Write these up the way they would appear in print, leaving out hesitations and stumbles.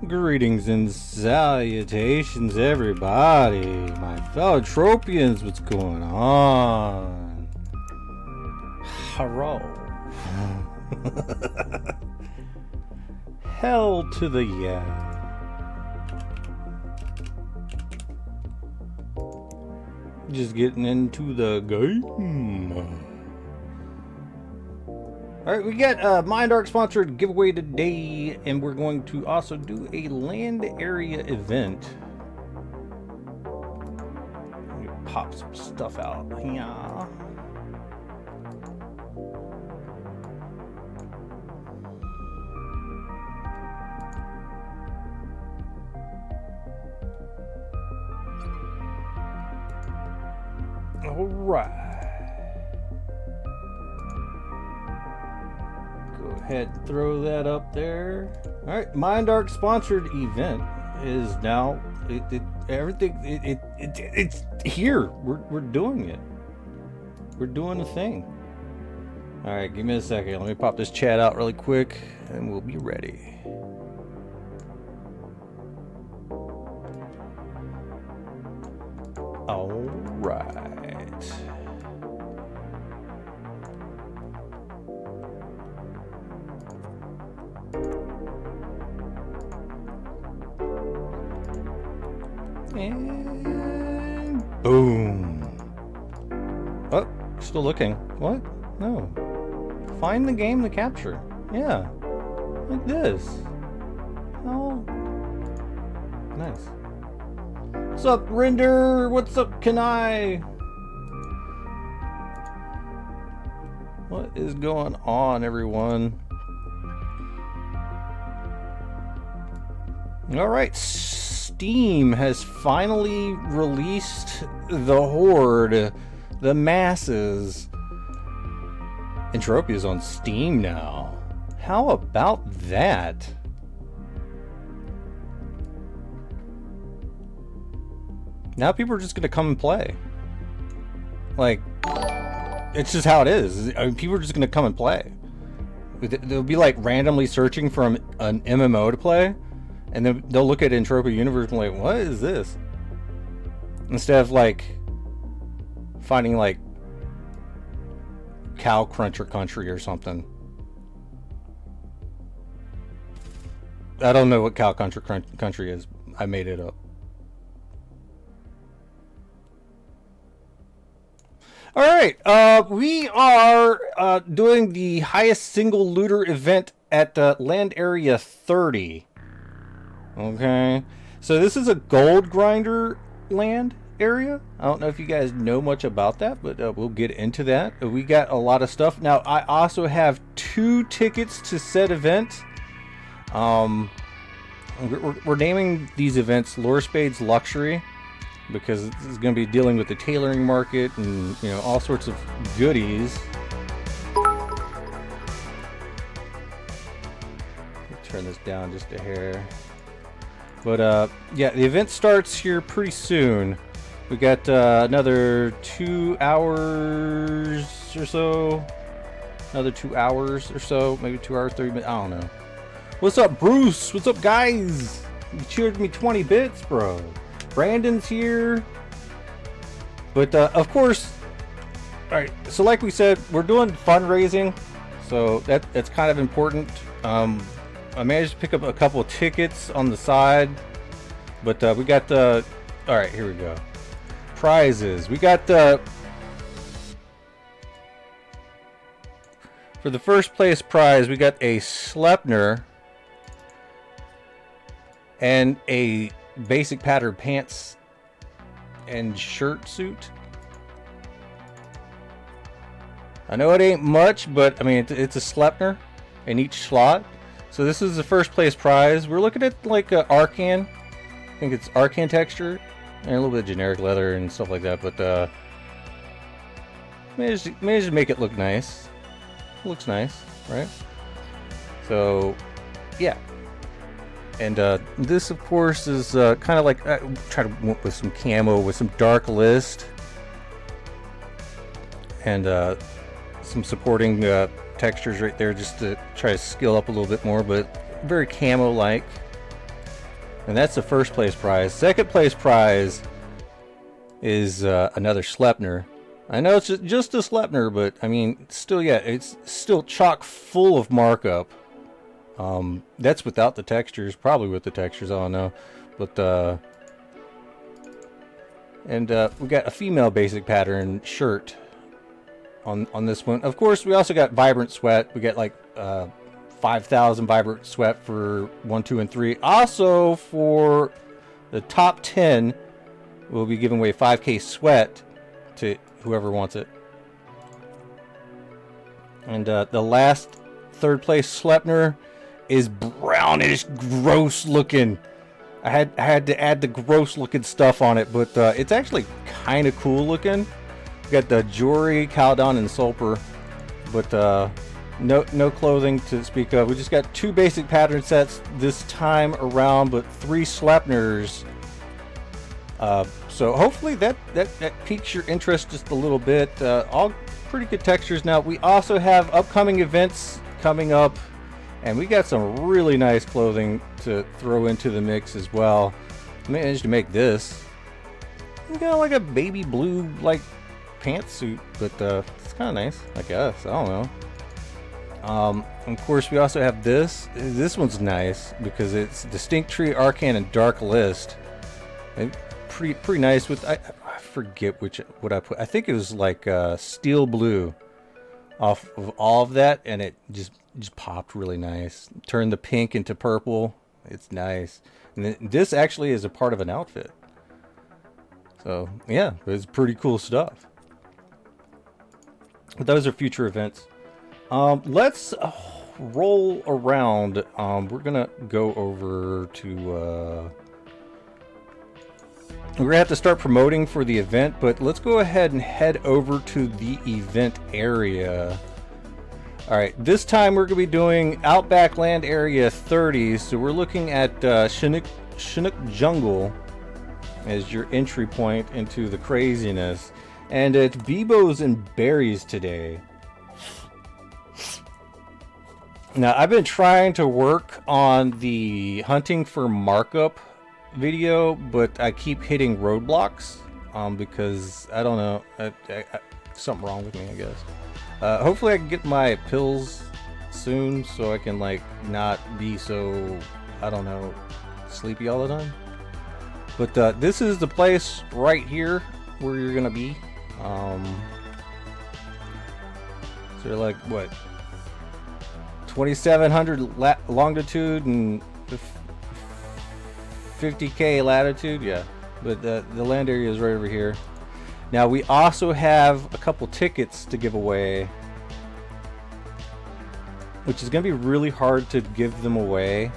Greetings and salutations, everybody. My fellow Entropians, what's going on? Hello. Hell to the yeah. Just getting into the game. Alright, we got a MindArk sponsored giveaway today, and we're going to also do a land area event. Let me pop some stuff out. Yeah. Alright. Go ahead and throw that up there. Alright, MindArk sponsored event is now it's here. We're doing it. We're doing the thing. Alright, give me a second. Let me pop this chat out really quick and we'll be ready. Alright. And boom. Oh, still looking. What? No. Find the game to capture. Yeah. Like this. Oh. Nice. What's up, Render? What's up, Kanai? What is going on, everyone? Alright, Steam has finally released the horde, the masses. Entropia's on Steam now. How about that? Now people are just gonna come and play. Like, it's just how it is. I mean, people are just gonna come and play. They'll be like randomly searching for an MMO to play, and then they'll look at Entropia Universe and like, what is this? Instead of like finding like Cow Cruncher Country or something. I don't know what Cow Cruncher Country is. I made it up. Alright, we are doing the highest single looter event at Land Area 30. Okay, so this is a gold grinder land area. I don't know if you guys know much about that, but we'll get into that. We got a lot of stuff. Now, I also have 2 tickets to said event. We're naming these events Lorespade Luxury, because this is going to be dealing with the tailoring market and, you know, all sorts of goodies. Turn this down just a hair. But yeah, the event starts here pretty soon. We got another 2 hours or so. Another 2 hours or so, maybe 2 hours, 30 minutes. I don't know. What's up, Bruce? What's up, guys? You cheered me 20 bits, bro. Brandon's here. But of course, all right, so like we said, we're doing fundraising, so that's kind of important. I managed to pick up a couple of tickets on the side, but we got the, all right, here we go. Prizes. We got the, for the first place prize, we got a Sleipnir and a basic pattern pants and shirt suit. I know it ain't much, but I mean it's a Sleipnir in each slot. So this is the first place prize. We're looking at like a Arcan. I think it's Arcan texture and a little bit of generic leather and stuff like that. But managed to make it look nice. It looks nice, right? So yeah. And this, of course, is kind of like try to went with some camo with some dark list and some supporting textures right there, just to try to skill up a little bit more. But very camo-like. And that's the first place prize. Second place prize is another Sleipnir. I know it's just a Sleipnir, but I mean, still, yeah, it's still chock full of markup. That's without the textures, probably with the textures, I don't know. But, and we got a female basic pattern shirt on this one. Of course, we also got Vibrant Sweat. We got like 5,000 Vibrant Sweat for 1, 2, and 3. Also, for the top 10, we'll be giving away 5k sweat to whoever wants it. And the last third place Sleipnir is brownish, gross looking. I had to add the gross looking stuff on it, but it's actually kind of cool looking. We got the Jory, Caldon, and Sulper, but no clothing to speak of. We just got 2 basic pattern sets this time around, but 3 Sleipnirs. So hopefully that piques your interest just a little bit. All pretty good textures. Now we also have upcoming events coming up, and we got some really nice clothing to throw into the mix as well. I managed to make this. We got like a baby blue like pantsuit, but it's kind of nice, I guess. I don't know. Of course, we also have this. This one's nice because it's Distinct Tree, Arcane, and Dark List. Pretty nice. With I forget what I put. I think it was like steel blue off of all of that, and it just popped really nice. Turned the pink into purple. It's nice. And this actually is a part of an outfit. So yeah, it's pretty cool stuff. But those are future events. Let's roll around. We're gonna go over to. We're gonna have to start promoting for the event, but let's go ahead and head over to the event area. Alright, this time we're gonna be doing Outback Land Area 30, so we're looking at Chinook Jungle as your entry point into the craziness. And it's Bibos and berries today. Now, I've been trying to work on the hunting for markup video, but I keep hitting roadblocks because I don't know, something wrong with me, I guess. Hopefully I can get my pills soon so I can like not be so, I don't know, sleepy all the time. But this is the place right here where you're gonna be. So you're like what, 2,700 longitude and 50k latitude, yeah. But the land area is right over here. Now we also have a couple tickets to give away, which is going to be really hard to give them away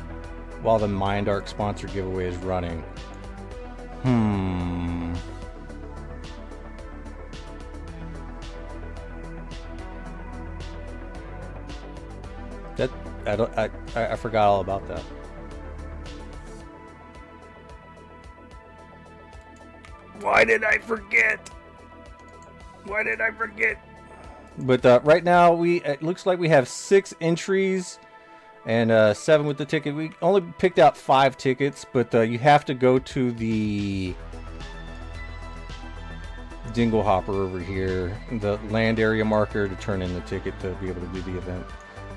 while the MindArk sponsor giveaway is running. I forgot all about that. Why did I forget? Why did I forget? But right now it looks like we have 6 entries and 7 with the ticket. We only picked out 5 tickets, but you have to go to the dingle hopper over here, the land area marker, to turn in the ticket to be able to do the event.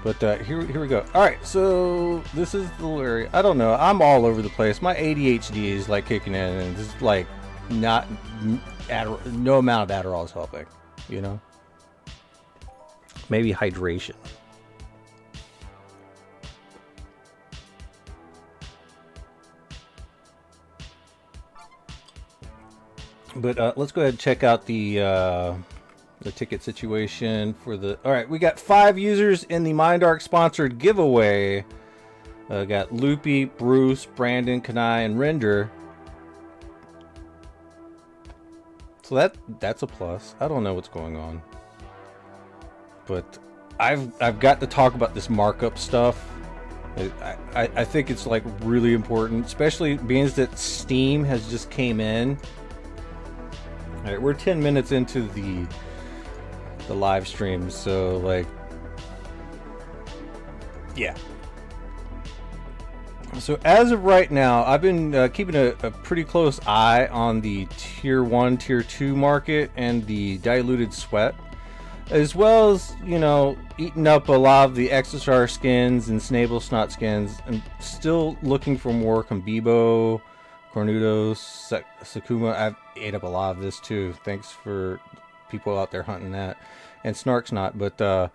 But here we go. All right, so this is the little area. I don't know. I'm all over the place. My ADHD is like kicking in, and this is like no amount of Adderall is helping. You know, maybe hydration. But let's go ahead and check out the ticket situation for the. All right, we got 5 users in the MindArk sponsored giveaway. Got Loopy, Bruce, Brandon, Kanai, and Render. So that's a plus. I don't know what's going on, but I've got to talk about this markup stuff. I think it's like really important, especially being that Steam has just came in. All right, we're 10 minutes into the live stream, so like, yeah. So as of right now, I've been keeping a pretty close eye on the tier 1, tier 2 market and the diluted sweat, as well as, you know, eating up a lot of the Exosaur skins and Snable Snot skins. I'm still looking for more Bibos, Cornudos, Sakuma. I've ate up a lot of this too. Thanks for people out there hunting that. And Snarksnot. But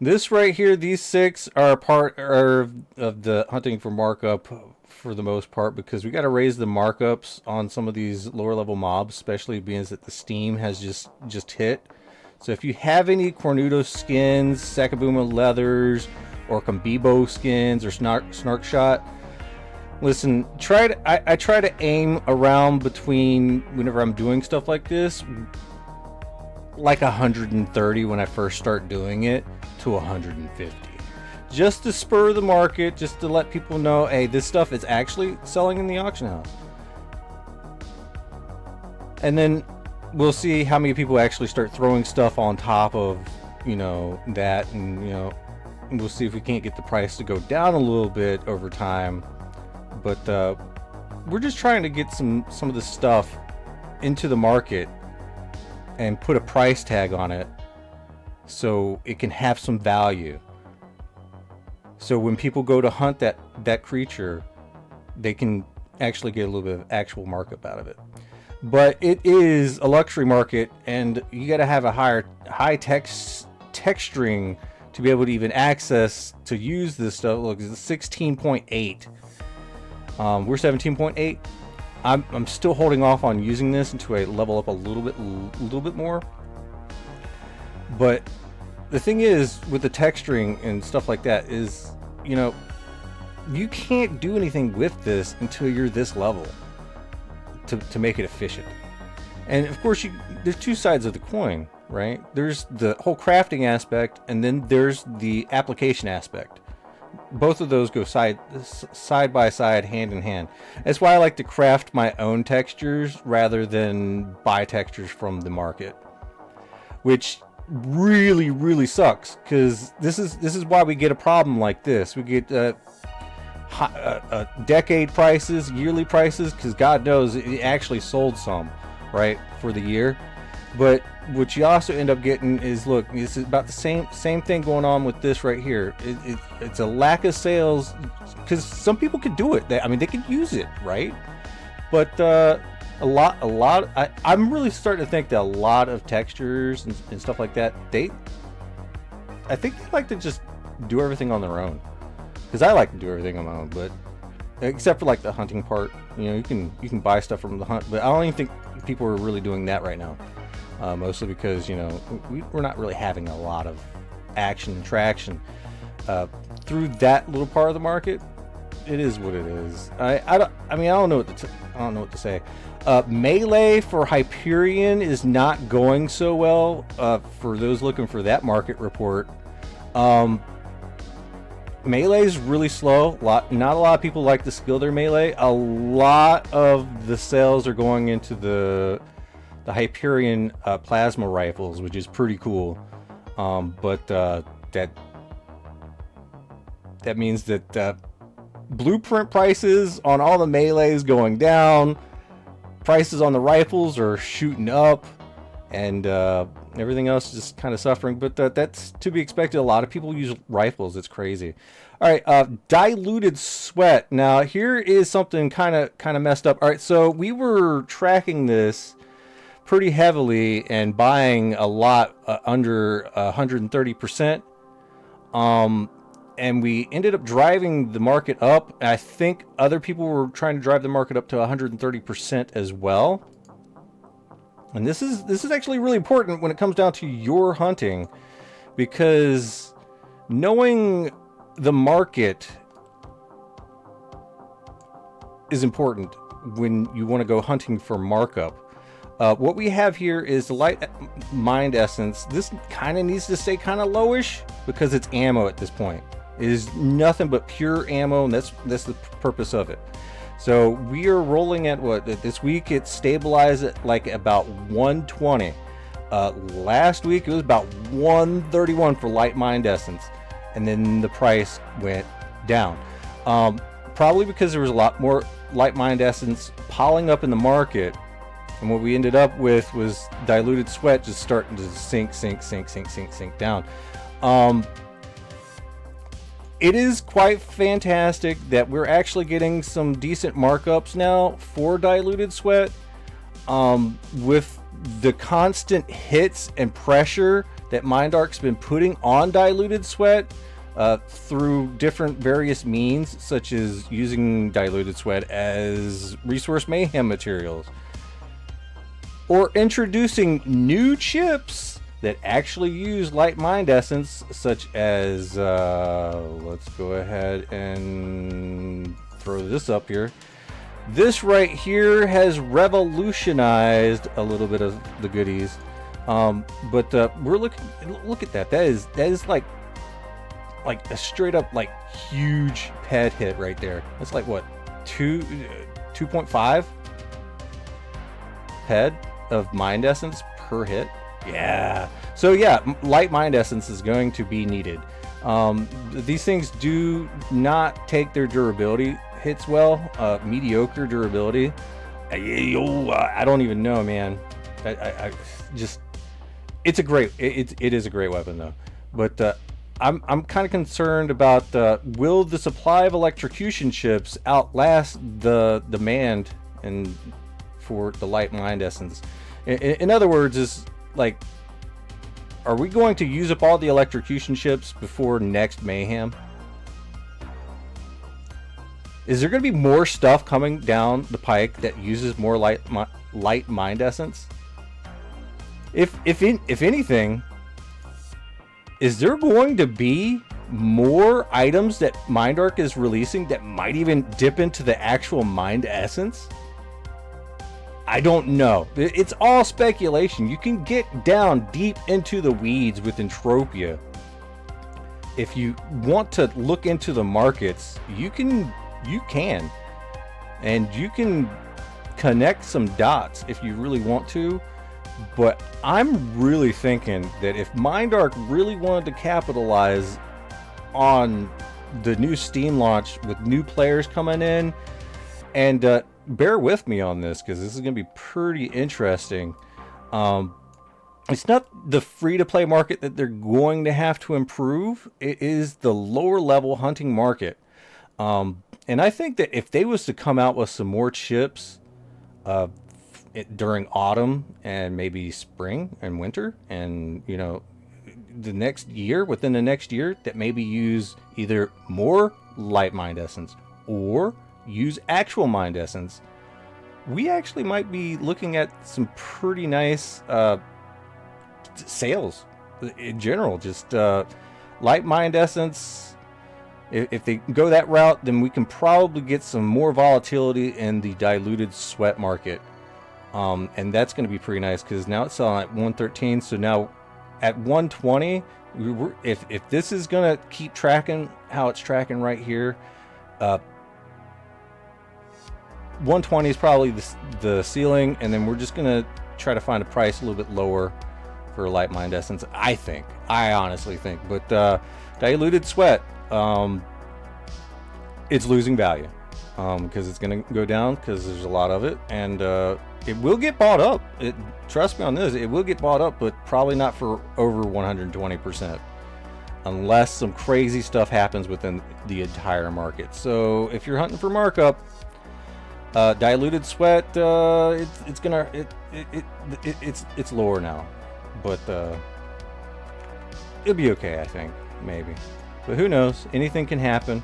this right here, these 6 are a part of the hunting for markup for the most part, because we got to raise the markups on some of these lower level mobs, especially being that the Steam has just hit. So if you have any Cornudo skins, Sakabuma leathers, or Bibos skins, or Snark Shot, listen, I try to aim around between, whenever I'm doing stuff like this, like 130 when I first start doing it, to 150. Just to spur the market, just to let people know, hey, this stuff is actually selling in the auction house. And then we'll see how many people actually start throwing stuff on top of, you know, that, and, you know, we'll see if we can't get the price to go down a little bit over time. But we're just trying to get some of the stuff into the market and put a price tag on it so it can have some value. So when people go to hunt that creature, they can actually get a little bit of actual markup out of it. But it is a luxury market, and you got to have a high texturing to be able to even access to use this stuff. Look, it's 16.8. We're 17.8. I'm still holding off on using this until I level up a little bit more. But the thing is, with the texturing and stuff like that, is, you know, you can't do anything with this until you're this level to make it efficient. And of course, there's 2 sides of the coin, right? There's the whole crafting aspect, and then there's the application aspect. Both of those go side by side, hand in hand. That's why I like to craft my own textures rather than buy textures from the market, which really sucks, because this is why we get a problem like this. We get decade prices, yearly prices, because God knows it actually sold some, right, for the year. But what you also end up getting is, look, this is about the same thing going on with this right here. It's a lack of sales, because some people could do it. I mean, they could use it, right? But I'm really starting to think that a lot of textures and stuff like that, I think they like to just do everything on their own. Because I like to do everything on my own, but except for like the hunting part, you know, you can buy stuff from the hunt, but I don't even think people are really doing that right now. Mostly because, you know, we're not really having a lot of action and traction through that little part of the market. It is what it is. I don't know what to say. Melee for Hyperion is not going so well. For those looking for that market report, melee is really slow. Not a lot of people like to skill their melee. A lot of the sales are going into the Hyperion plasma rifles, which is pretty cool. But that means that blueprint prices on all the melees going down, prices on the rifles are shooting up, and everything else is just kind of suffering. But that's to be expected. A lot of people use rifles. It's crazy. All right, diluted sweat. Now here is something kind of messed up. All right, so we were tracking this pretty heavily and buying a lot under 130%. And we ended up driving the market up. I think other people were trying to drive the market up to 130% as well. And this is actually really important when it comes down to your hunting, because knowing the market is important when you want to go hunting for markup. What we have here is the light mind essence. This kind of needs to stay kind of lowish because it's ammo at this point. It is nothing but pure ammo, and that's the purpose of it. So we are rolling at what this week it stabilized at like about 120. Last week it was about 131 for light mind essence, and then the price went down. probably because there was a lot more light mind essence piling up in the market, and what we ended up with was diluted sweat just starting to sink down. It is quite fantastic that we're actually getting some decent markups now for diluted sweat. With the constant hits and pressure that MindArk's been putting on diluted sweat through different various means, such as using diluted sweat as resource mayhem materials, or introducing new chips that actually use light mind essence, such as let's go ahead and throw this up here. This right here has revolutionized a little bit of the goodies, but we're look at that. That is like a straight up like huge ped hit right there. That's like what, 2.5 ped of mind essence per hit. Yeah. So yeah, light mind essence is going to be needed. These things do not take their durability hits well. Mediocre durability. I don't even know, man. I just, it's a great, it is a great weapon though. But I'm kind of concerned about will the supply of electrocution chips outlast the demand and for the light mind essence. In other words, is like, are we going to use up all the electrocution chips before next mayhem? Is there going to be more stuff coming down the pike that uses more light mind essence? If anything, is there going to be more items that MindArk is releasing that might even dip into the actual mind essence? I don't know. It's all speculation. You can get down deep into the weeds with Entropia. If you want to look into the markets, you can, and you can connect some dots if you really want to. But I'm really thinking that if MindArk really wanted to capitalize on the new Steam launch with new players coming in, and bear with me on this because this is going to be pretty interesting. It's not the free-to-play market that they're going to have to improve. It is the lower-level hunting market. And I think that if they was to come out with some more chips during autumn and maybe spring and winter, and the next year, within the next year, that maybe use either more light mind essence or use actual mind essence, we actually might be looking at some pretty nice sales in general. Just light mind essence, if they go that route, then we can probably get some more volatility in the diluted sweat market, and that's going to be pretty nice because now it's selling at 113. So now at 120, if this is going to keep tracking how it's tracking right here, 120 is probably the ceiling, and then we're just gonna try to find a price a little bit lower for light mind essence. I honestly think, but diluted sweat, it's losing value because it's gonna go down because there's a lot of it, and it will get bought up. Trust me on this, it will get bought up, but probably not for over 120%, unless some crazy stuff happens within the entire market. So if you're hunting for markup, diluted sweat, it's lower now, but it'll be okay, I think, maybe, but who knows, anything can happen.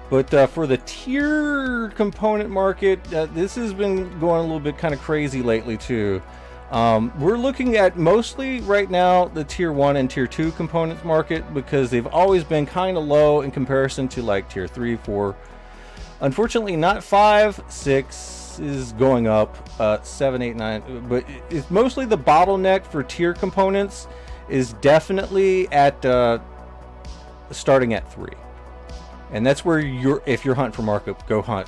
But for the tier component market, this has been going a little bit kind of crazy lately too. We're looking at mostly right now the tier 1 and tier 2 components market because they've always been kind of low in comparison to like tier 3, 4. Unfortunately, not 5, 6 is going up, 7, 8, 9, but it's mostly the bottleneck for tier components is definitely at starting at 3, and that's where if you're hunting for markup, go hunt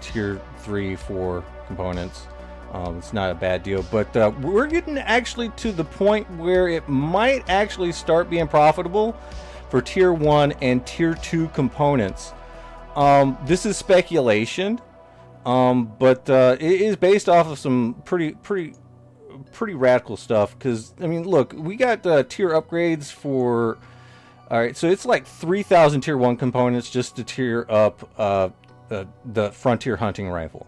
tier 3, 4 components. It's not a bad deal, but we're getting actually to the point where it might actually start being profitable for tier 1 and tier 2 components. This is speculation, but it is based off of some pretty radical stuff. Because I mean, look, we got tier upgrades for. All right, so it's like 3,000 tier 1 components just to tier up the frontier hunting rifle,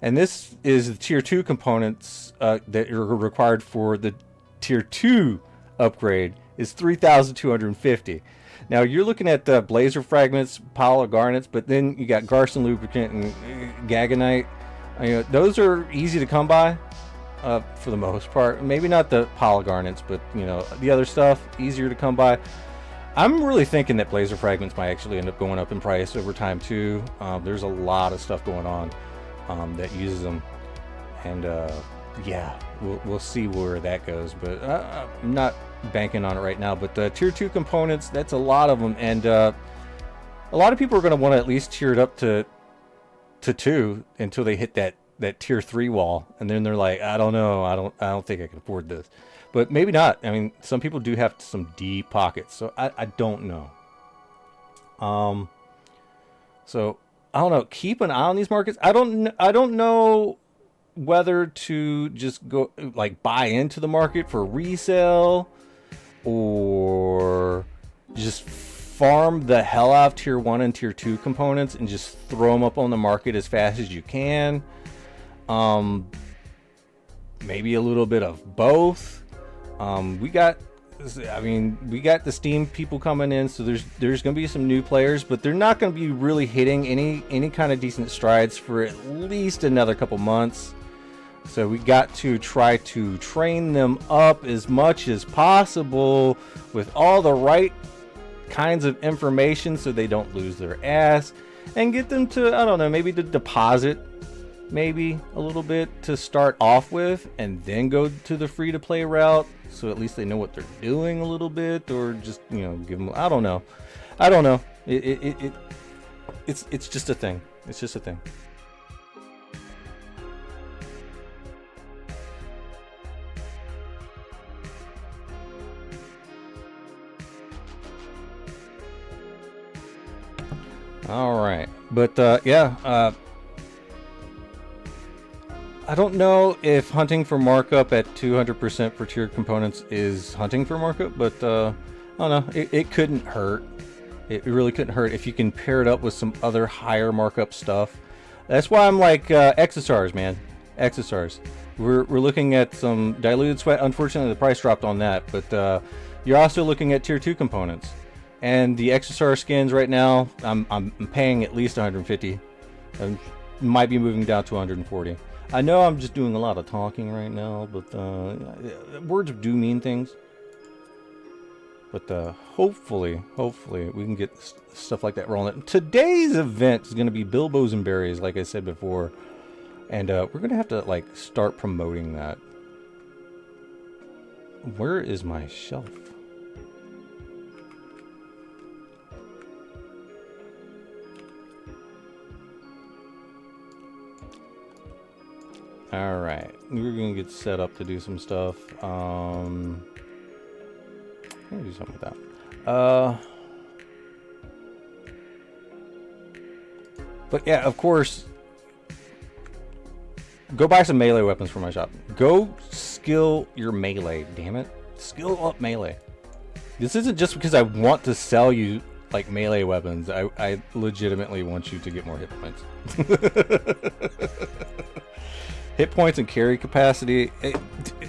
and this is the tier 2 components that are required for the tier 2 upgrade is 3,250. Now you're looking at blazer fragments, pile of garnets, but then you got Garson lubricant and gaganite. Those are easy to come by for the most part. Maybe not the pile of garnets, but the other stuff easier to come by. I'm really thinking that blazer fragments might actually end up going up in price over time too. There's a lot of stuff going on that uses them, and yeah, we'll see where that goes. But I'm not banking on it right now. But the tier 2 components, that's a lot of them, and a lot of people are going to want to at least tier it up to 2 until they hit that tier 3 wall, and then they're like, I don't know, I don't think I can afford this. But maybe not. I mean, some people do have some deep pockets, so I don't know. So I don't know. Keep an eye on these markets. I don't know whether to just go like buy into the market for resale or just farm the hell out of tier 1 and tier 2 components and just throw them up on the market as fast as you can. Maybe a little bit of both. We got the Steam people coming in, so there's going to be some new players, but they're not going to be really hitting any kind of decent strides for at least another couple months. So we got to try to train them up as much as possible with all the right kinds of information so they don't lose their ass, and get them to, I don't know, maybe to deposit maybe a little bit to start off with, and then go to the free to play route, so at least they know what they're doing a little bit, or just give them, I don't know. It's just a thing. It's just a thing. All right, but yeah. I don't know if hunting for markup at 200% for tiered components is hunting for markup, but I don't know. It couldn't hurt. It really couldn't hurt if you can pair it up with some other higher markup stuff. That's why I'm like Exosaurs, man. Exosaurs. We're looking at some diluted sweat. Unfortunately, the price dropped on that, but you're also looking at tier 2 components. And the Exosaur skins right now, I'm paying at least 150. I might be moving down to 140. I know I'm just doing a lot of talking right now, but words do mean things. But hopefully we can get stuff like that rolling. Today's event is going to be Bibos and berries, like I said before, and we're going to have to like start promoting that. Where is my shelf? All right, we're gonna get set up to do some stuff. I'm gonna do something with that. But yeah, of course, go buy some melee weapons from my shop. Go skill your melee, damn it. Skill up melee. This isn't just because I want to sell you like melee weapons. I legitimately want you to get more hit points. Hit points and carry capacity.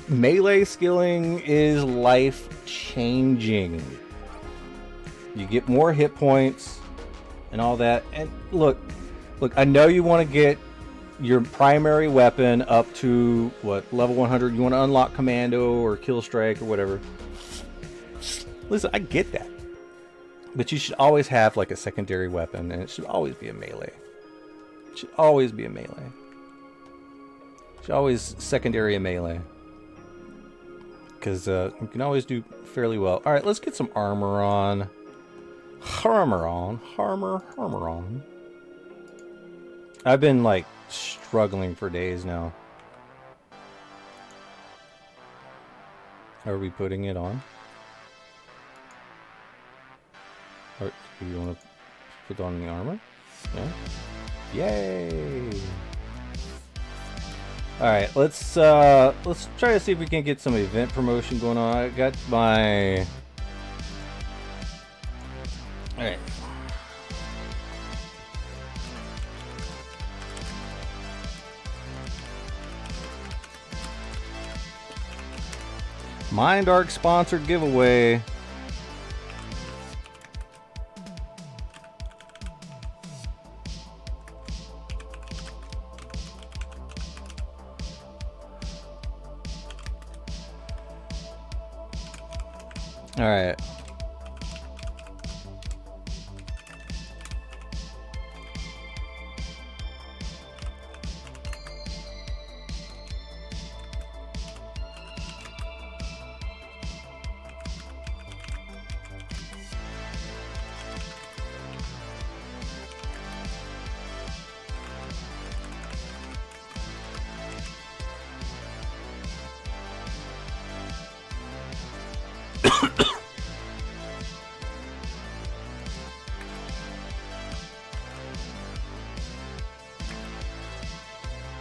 Melee skilling is life changing. You get more hit points and all that. And look, I know you want to get your primary weapon up to what, level 100. You want to unlock commando or kill strike or whatever. Listen, I get that, but you should always have like a secondary weapon, and it should always be a melee. It should always be a melee. Always secondary and melee, because you can always do fairly well. All right, let's get some armor on. Armor on. I've been like struggling for days now. Are we putting it on? Or do you want to put on the armor? Yeah. Yay! All right, let's try to see if we can get some event promotion going on. I got my. All right. MindArk sponsored giveaway. All right.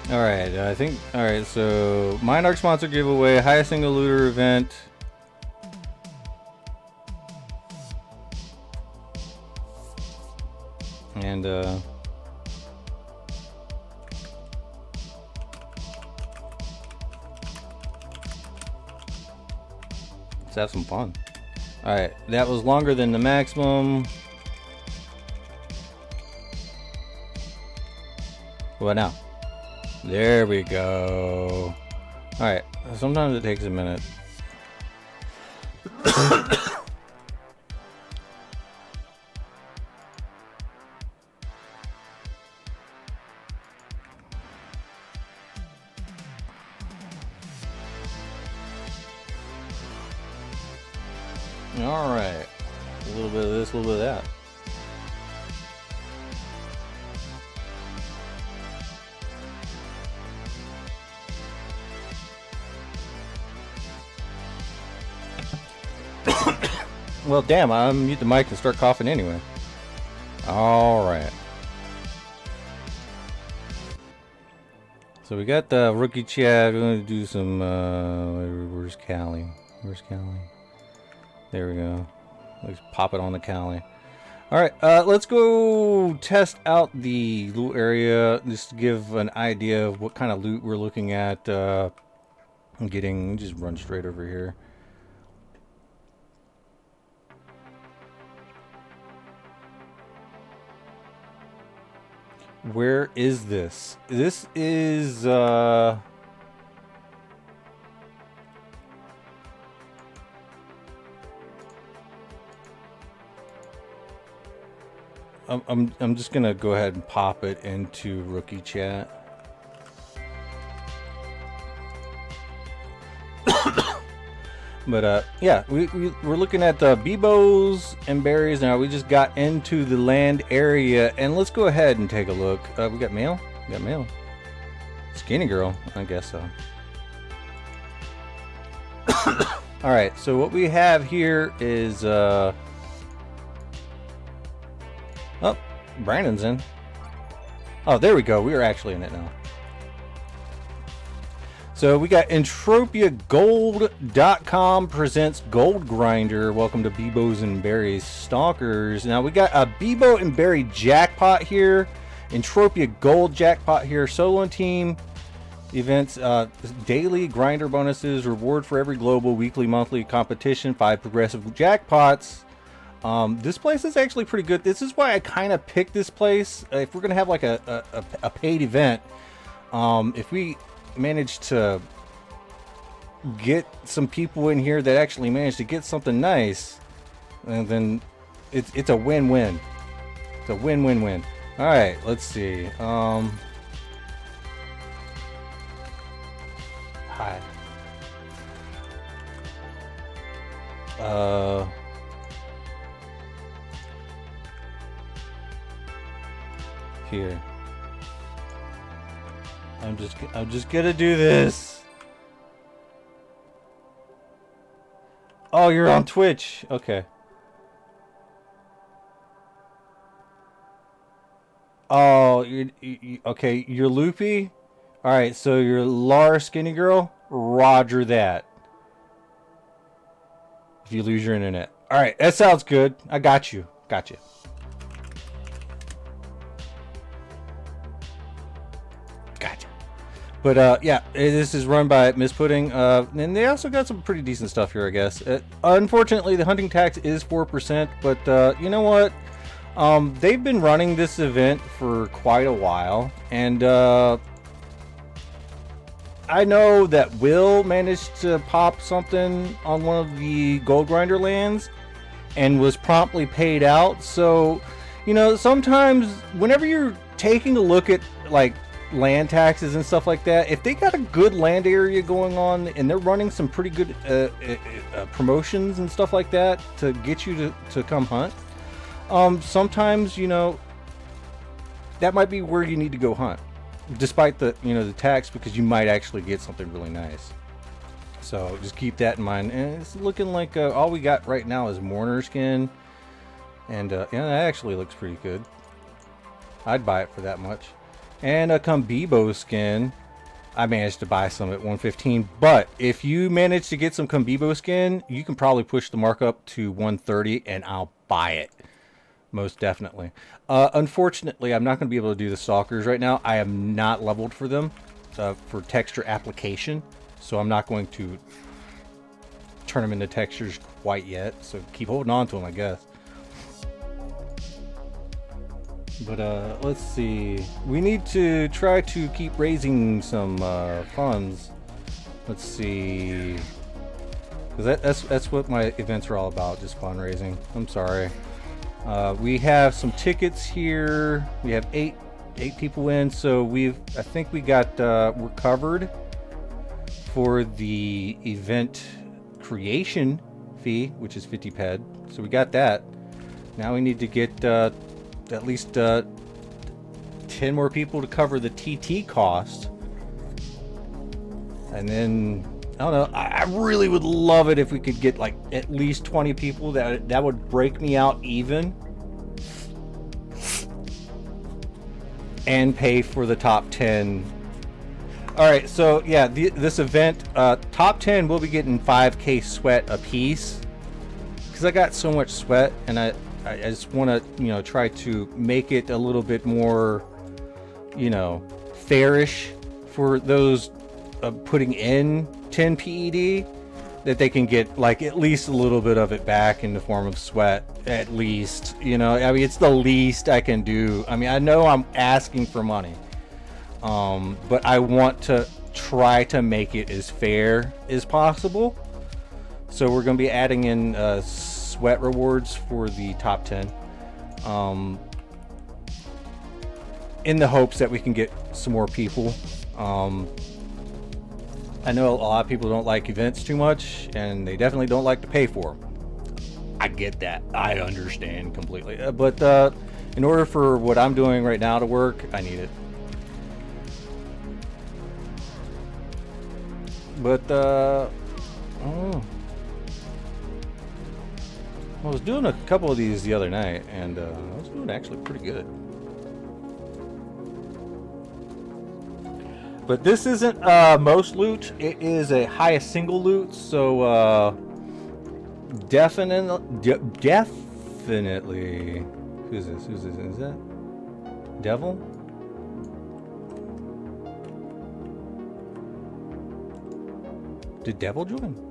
Alright, I think, alright, so MindArk sponsor giveaway, highest single looter event. And, let's have some fun. Alright, that was longer than the maximum. What now? There we go. Alright, sometimes it takes a minute. Alright, a little bit of this, a little bit of that. Well, damn, I'll mute the mic and start coughing anyway. Alright. So we got the rookie chat. We're going to do some, where's Callie? Where's Callie? There we go. Let's pop it on the Callie. Alright, let's go test out the loot area. Just to give an idea of what kind of loot we're looking at. Getting, just run straight over here. Where is this? This is, I'm just gonna go ahead and pop it into rookie chat. But yeah, we're looking at Bibos and berries now. We just got into the land area, and let's go ahead and take a look. We got mail. We got mail. Skinny girl, I guess so. All right, so what we have here is oh, Brandon's in. Oh, there we go. We are actually in it now. So we got EntropiaGold.com presents Gold Grinder. Welcome to Bibos and Berries Stalkers. Now we got a Bibo and Berry Jackpot here. Entropia Gold Jackpot here. Solo and team events. Daily grinder bonuses. Reward for every global, weekly, monthly competition. 5 progressive jackpots. This place is actually pretty good. This is why I kind of picked this place. If we're going to have like a paid event. If we managed to get some people in here that actually managed to get something nice, and then it's a win-win. It's a win-win-win. All right, let's see. Hi. Here. I'm just gonna do this. Oh, you're on Twitch. Okay. Oh, okay. You're loopy. All right. So you're Lar Skinny Girl. Roger that. If you lose your internet. All right. That sounds good. I got you. Got you. Gotcha. But yeah, this is run by Miss Pudding, and they also got some pretty decent stuff here, I guess. Unfortunately, the hunting tax is 4%, but you know what? They've been running this event for quite a while, and I know that Will managed to pop something on one of the gold grinder lands and was promptly paid out. So, you know, sometimes whenever you're taking a look at like land taxes and stuff like that, if they got a good land area going on and they're running some pretty good promotions and stuff like that to get you to come hunt, sometimes, you know, that might be where you need to go hunt, despite the, you know, the tax, because you might actually get something really nice. So just keep that in mind. And it's looking like all we got right now is Mourner skin, and yeah, that actually looks pretty good. I'd buy it for that much. And a Bibos skin, I managed to buy some at 115. But if you manage to get some Bibos skin, you can probably push the markup to 130, and I'll buy it. Most definitely. Unfortunately, I'm not going to be able to do the stalkers right now. I am not leveled for them for texture application, so I'm not going to turn them into textures quite yet. So keep holding on to them, I guess. But let's see. We need to try to keep raising some funds. Let's see. Because that's what my events are all about, just fundraising. I'm sorry. We have some tickets here. We have eight people in, so I think we got we're covered for the event creation fee, which is 50 ped. So we got that. Now we need to get at least 10 more people to cover the TT cost. And then, I don't know, I really would love it if we could get like at least 20 people. That would break me out even. And pay for the top 10. Alright, so yeah, this event, top 10 will be getting 5k sweat a piece. Because I got so much sweat, and I just want to, you know, try to make it a little bit more, you know, fairish for those putting in 10 PED, that they can get like at least a little bit of it back in the form of sweat, at least. You know, I mean, it's the least I can do. I mean, I know I'm asking for money, but I want to try to make it as fair as possible. So we're going to be adding in sweat rewards for the top 10, in the hopes that we can get some more people. I know a lot of people don't like events too much, and they definitely don't like to pay for them. I get that. I understand completely. But in order for what I'm doing right now to work, I need it. But I don't know. I was doing a couple of these the other night, and I was doing actually pretty good. But this isn't most loot. It is a highest single loot, so definitely. Who's this? Is that Devil? Did Devil join?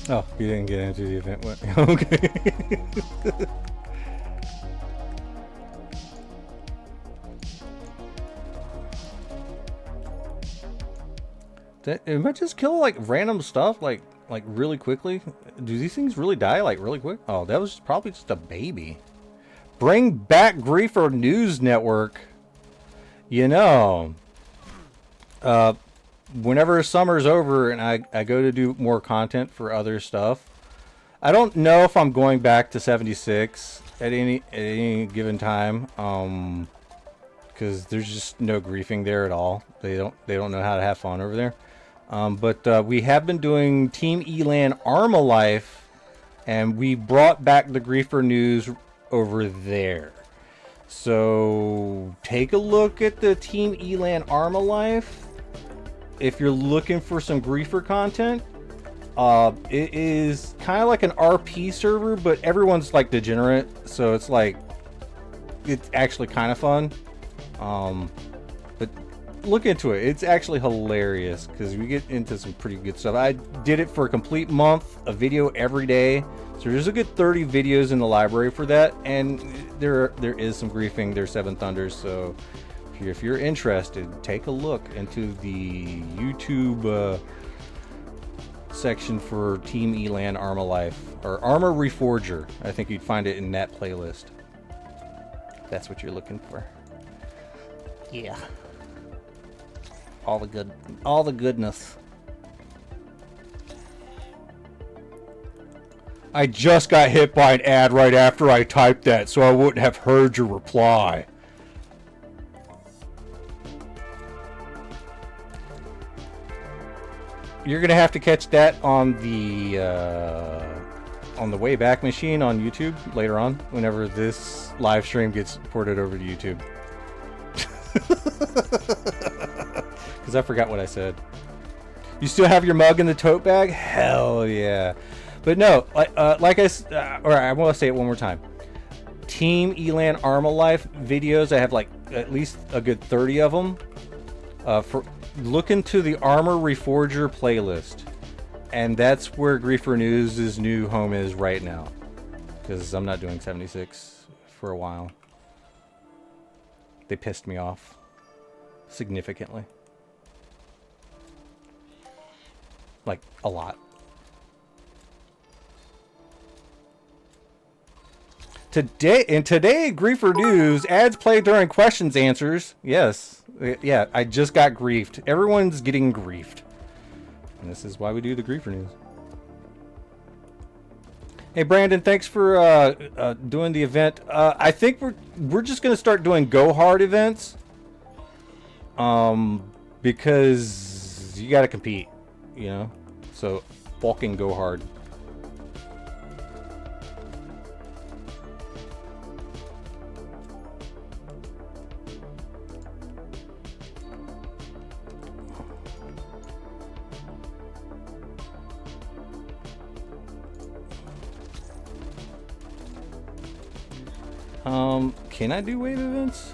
Oh, you didn't get into the event. Okay. Am I just kill like random stuff like really quickly? Do these things really die like really quick? Oh, that was probably just a baby. Bring back Griefer News Network. You know, whenever summer's over and I go to do more content for other stuff, I don't know if I'm going back to 76 at any given time. Because there's just no griefing there at all. They don't know how to have fun over there. But we have been doing Team Elan Arma Life, and we brought back the griefer news over there. So take a look at the Team Elan Arma Life if you're looking for some griefer content. It is kind of like an RP server, but everyone's like degenerate, so it's like it's actually kind of fun. But look into it. It's actually hilarious because we get into some pretty good stuff. I did it for a complete month, a video every day. So there's a good 30 videos in the library for that, and there is some griefing. There's 7 Thunders, so if you're interested, take a look into the YouTube section for Team Elan Arma Life or Armor Reforger. I think you'd find it in that playlist. That's what you're looking for. Yeah. All the goodness. I just got hit by an ad right after I typed that, so I wouldn't have heard your reply. You're gonna have to catch that on the Wayback Machine on YouTube later on, whenever this live stream gets ported over to YouTube. Because I forgot what I said. You still have your mug in the tote bag? Hell yeah. But no, like I want to say it one more time. Team Elan Arma Life videos, I have like at least a good 30 of them. Look into the Armor Reforger playlist. And that's where Griefer News' new home is right now. Because I'm not doing 76 for a while. They pissed me off significantly. Like, a lot. Today, Griefer News, ads play during questions answers. Yes. Yeah, I just got griefed. Everyone's getting griefed. And this is why we do the Griefer News. Hey Brandon, thanks for doing the event. I think we're just gonna start doing go hard events. Because you gotta compete, you know? So fucking go hard. Can I do wave events?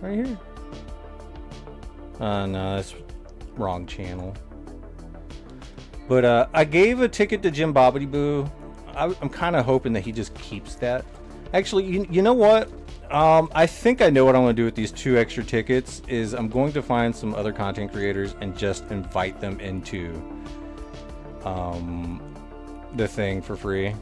Right here? No, that's wrong channel. But I gave a ticket to Jim Bobbity Boo. I'm kind of hoping that he just keeps that. Actually, you know what? I think I know what I'm going to do with these 2 extra tickets. Is I'm going to find some other content creators and just invite them into the thing for free.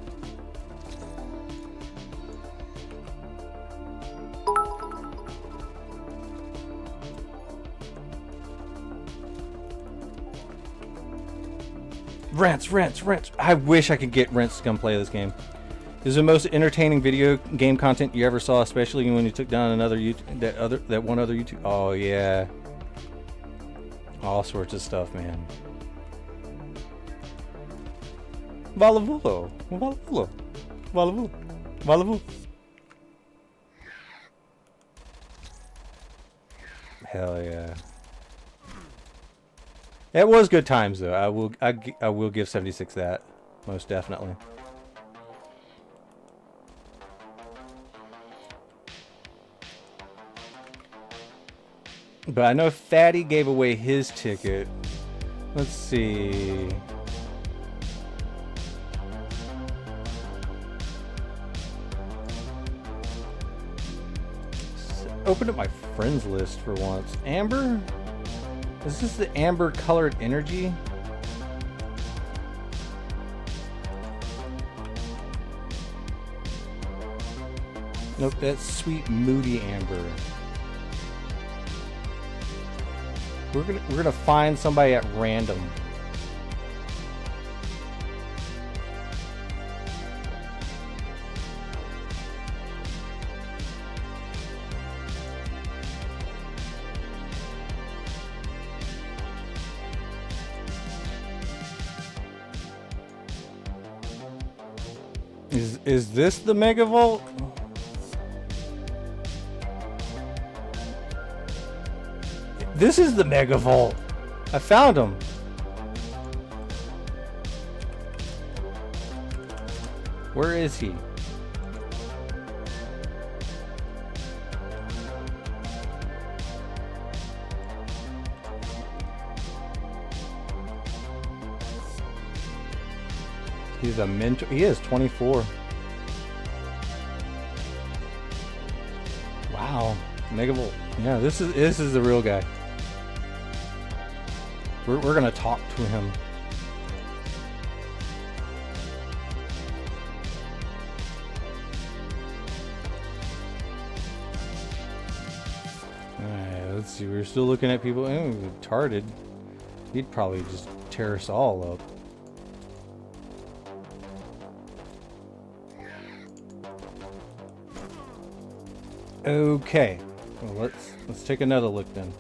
Rents. I wish I could get Rents to come play this game. This is the most entertaining video game content you ever saw, especially when you took down another that one other YouTube. Oh yeah. All sorts of stuff, man. Valavulo. Hell yeah. It was good times though. I will give 76 that, most definitely. But I know Fatty gave away his ticket. Let's see. Open up my friends list for once. Amber? Is this the amber colored energy? Nope, that's sweet moody amber. We're gonna find somebody at random. Is this the Megavolt? This is the Megavolt. I found him. Where is he? He's a mentor. He is 24. Wow, Megavolt. Yeah, this is the real guy. We're gonna talk to him. Alright, let's see. We're still looking at people. Retarded. He'd probably just tear us all up. Okay, well, let's take another look then.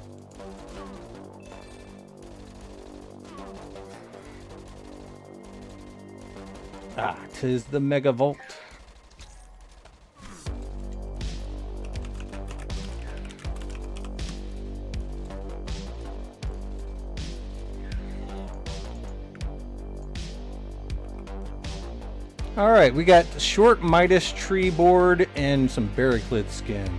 Ah, 'tis the Megavolt. Alright, we got short Midas tree board and some Berycleds skin.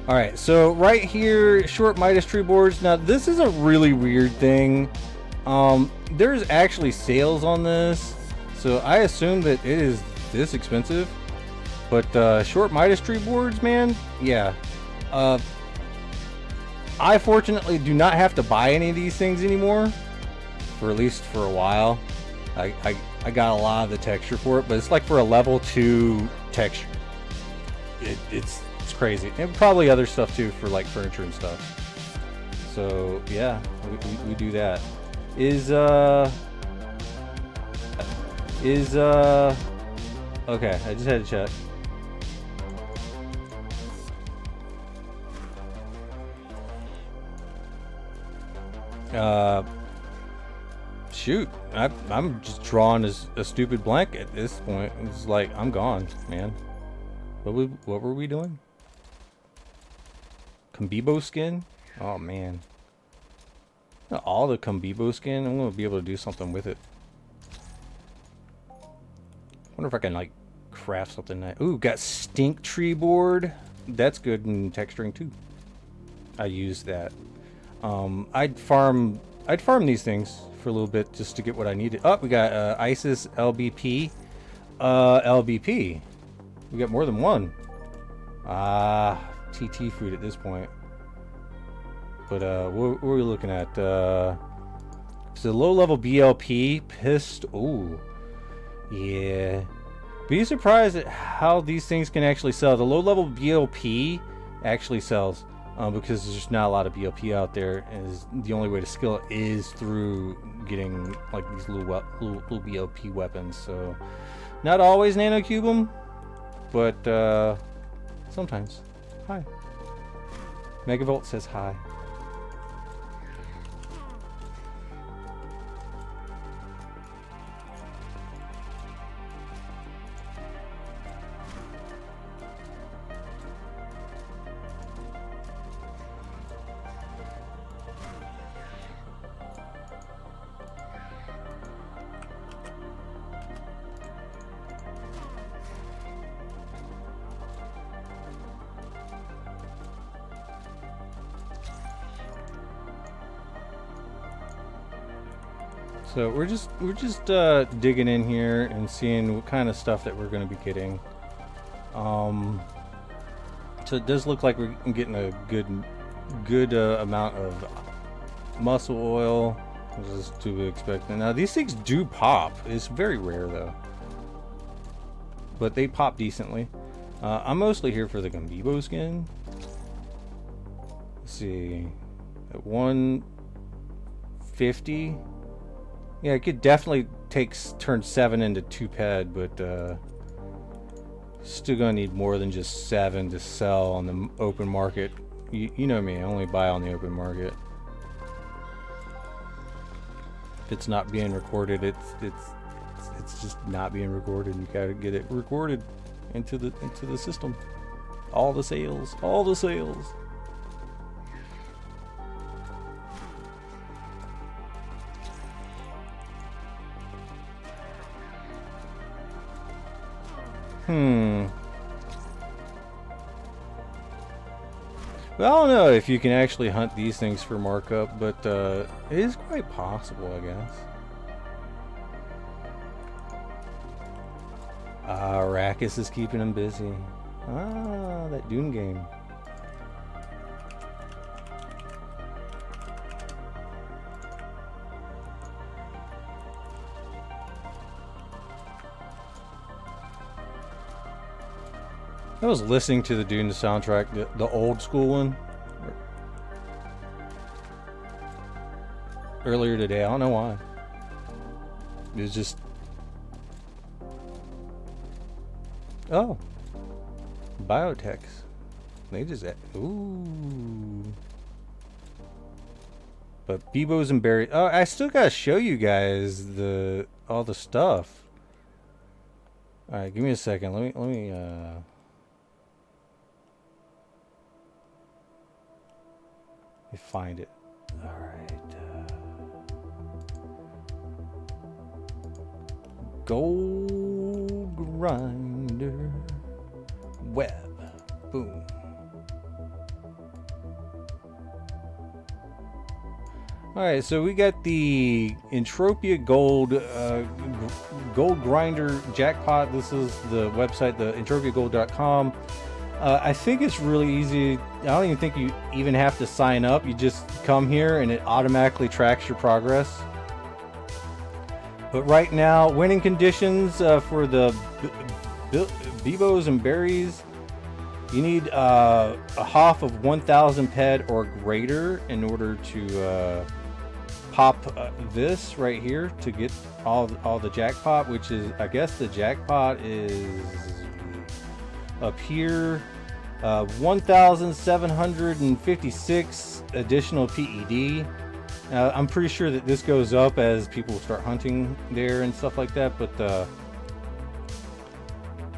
Alright, so right here, short Midas tree boards. Now this is a really weird thing. There's actually sales on this, so I assume that it is this expensive. But short Midas tree boards, man, yeah. I fortunately do not have to buy any of these things anymore, for at least for a while. I got a lot of the texture for it, but it's like for a level 2 texture. It's crazy, and probably other stuff too for like furniture and stuff. So yeah, we do that. Okay, I just had to check. Shoot, I'm just drawing as a stupid blank at this point. It's like I'm gone, man. What were we doing? Bibos skin? Oh man, all the Bibos skin. I'm gonna be able to do something with it. Wonder if I can like craft something nice. Ooh, got stink tree board. That's good in texturing too. I use that. I'd farm these things for a little bit just to get what I needed. Oh, we got Isis LBP. LBP. We got more than one. TT food at this point. But what are we looking at? So low level BLP pissed. Ooh, yeah. Be surprised at how these things can actually sell. The low level BLP actually sells. Because there's just not a lot of BLP out there, and the only way to skill it is through getting like these little BLP weapons. So, not always nanocube them, but sometimes. Hi. Megavolt says hi. So we're just digging in here and seeing what kind of stuff that we're going to be getting. So it does look like we're getting a good amount of muscle oil, I was just to be expecting. Now these things do pop. It's very rare though, but they pop decently. I'm mostly here for the Bibos skin. Let's see, at 150. Yeah, I could definitely turn 7 into 2 ped, but still gonna need more than just 7 to sell on the open market. You know me, I only buy on the open market. If it's not being recorded, it's just not being recorded. You gotta get it recorded into the system. All the sales, all the sales. Well, I don't know if you can actually hunt these things for markup, but it is quite possible, I guess. Arrakis is keeping him busy. Ah, that Dune game. I was listening to the Dune soundtrack, the old school one, earlier today. I don't know why. It was just... Oh. Biotechs. They just... Ooh. But Bibos and Berry... Oh, I still gotta show you guys all the stuff. Alright, give me a second. Let me find it. All right. Gold grinder web. Boom. All right, so we got the EntropiaGold gold grinder jackpot. This is the website, the EntropiaGold.com. I think it's really easy. I don't even think you even have to sign up. You just come here and it automatically tracks your progress. But right now, winning conditions for the Bibos and berries, you need a HOF of 1,000 ped or greater in order to pop this right here to get all the jackpot, which is, I guess the jackpot is up here. 1,756 additional PED. I'm pretty sure that this goes up as people start hunting there and stuff like that, but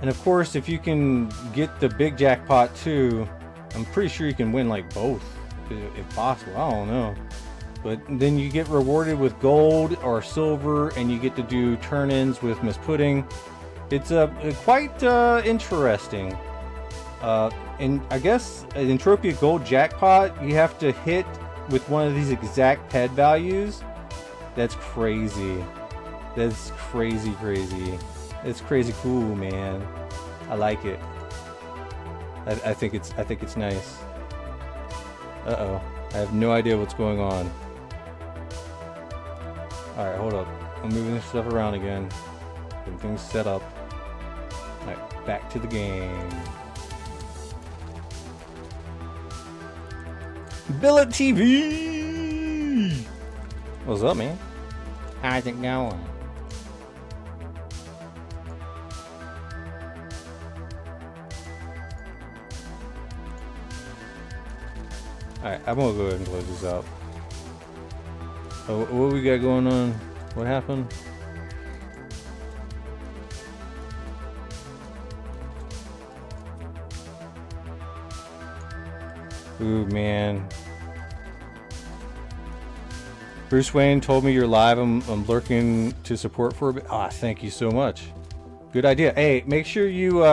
and of course if you can get the big jackpot too, I'm pretty sure you can win like both if possible. I don't know, but then you get rewarded with gold or silver and you get to do turn-ins with Miss Pudding. It's quite interesting. And I guess an EntropiaGold jackpot, you have to hit with one of these exact ped values. That's crazy. That's crazy. It's crazy cool, man. I like it. I think it's nice. Uh-oh. I have no idea what's going on. Alright, hold up. I'm moving this stuff around again. Everything's set up. Alright, back to the game. Billet TV! What's up, man? How's it going? Alright, I'm gonna go ahead and close this out. Oh, what we got going on? What happened? Ooh, man. Bruce Wayne told me you're live. I'm lurking to support for a bit. Ah, thank you so much. Good idea. Hey, make sure you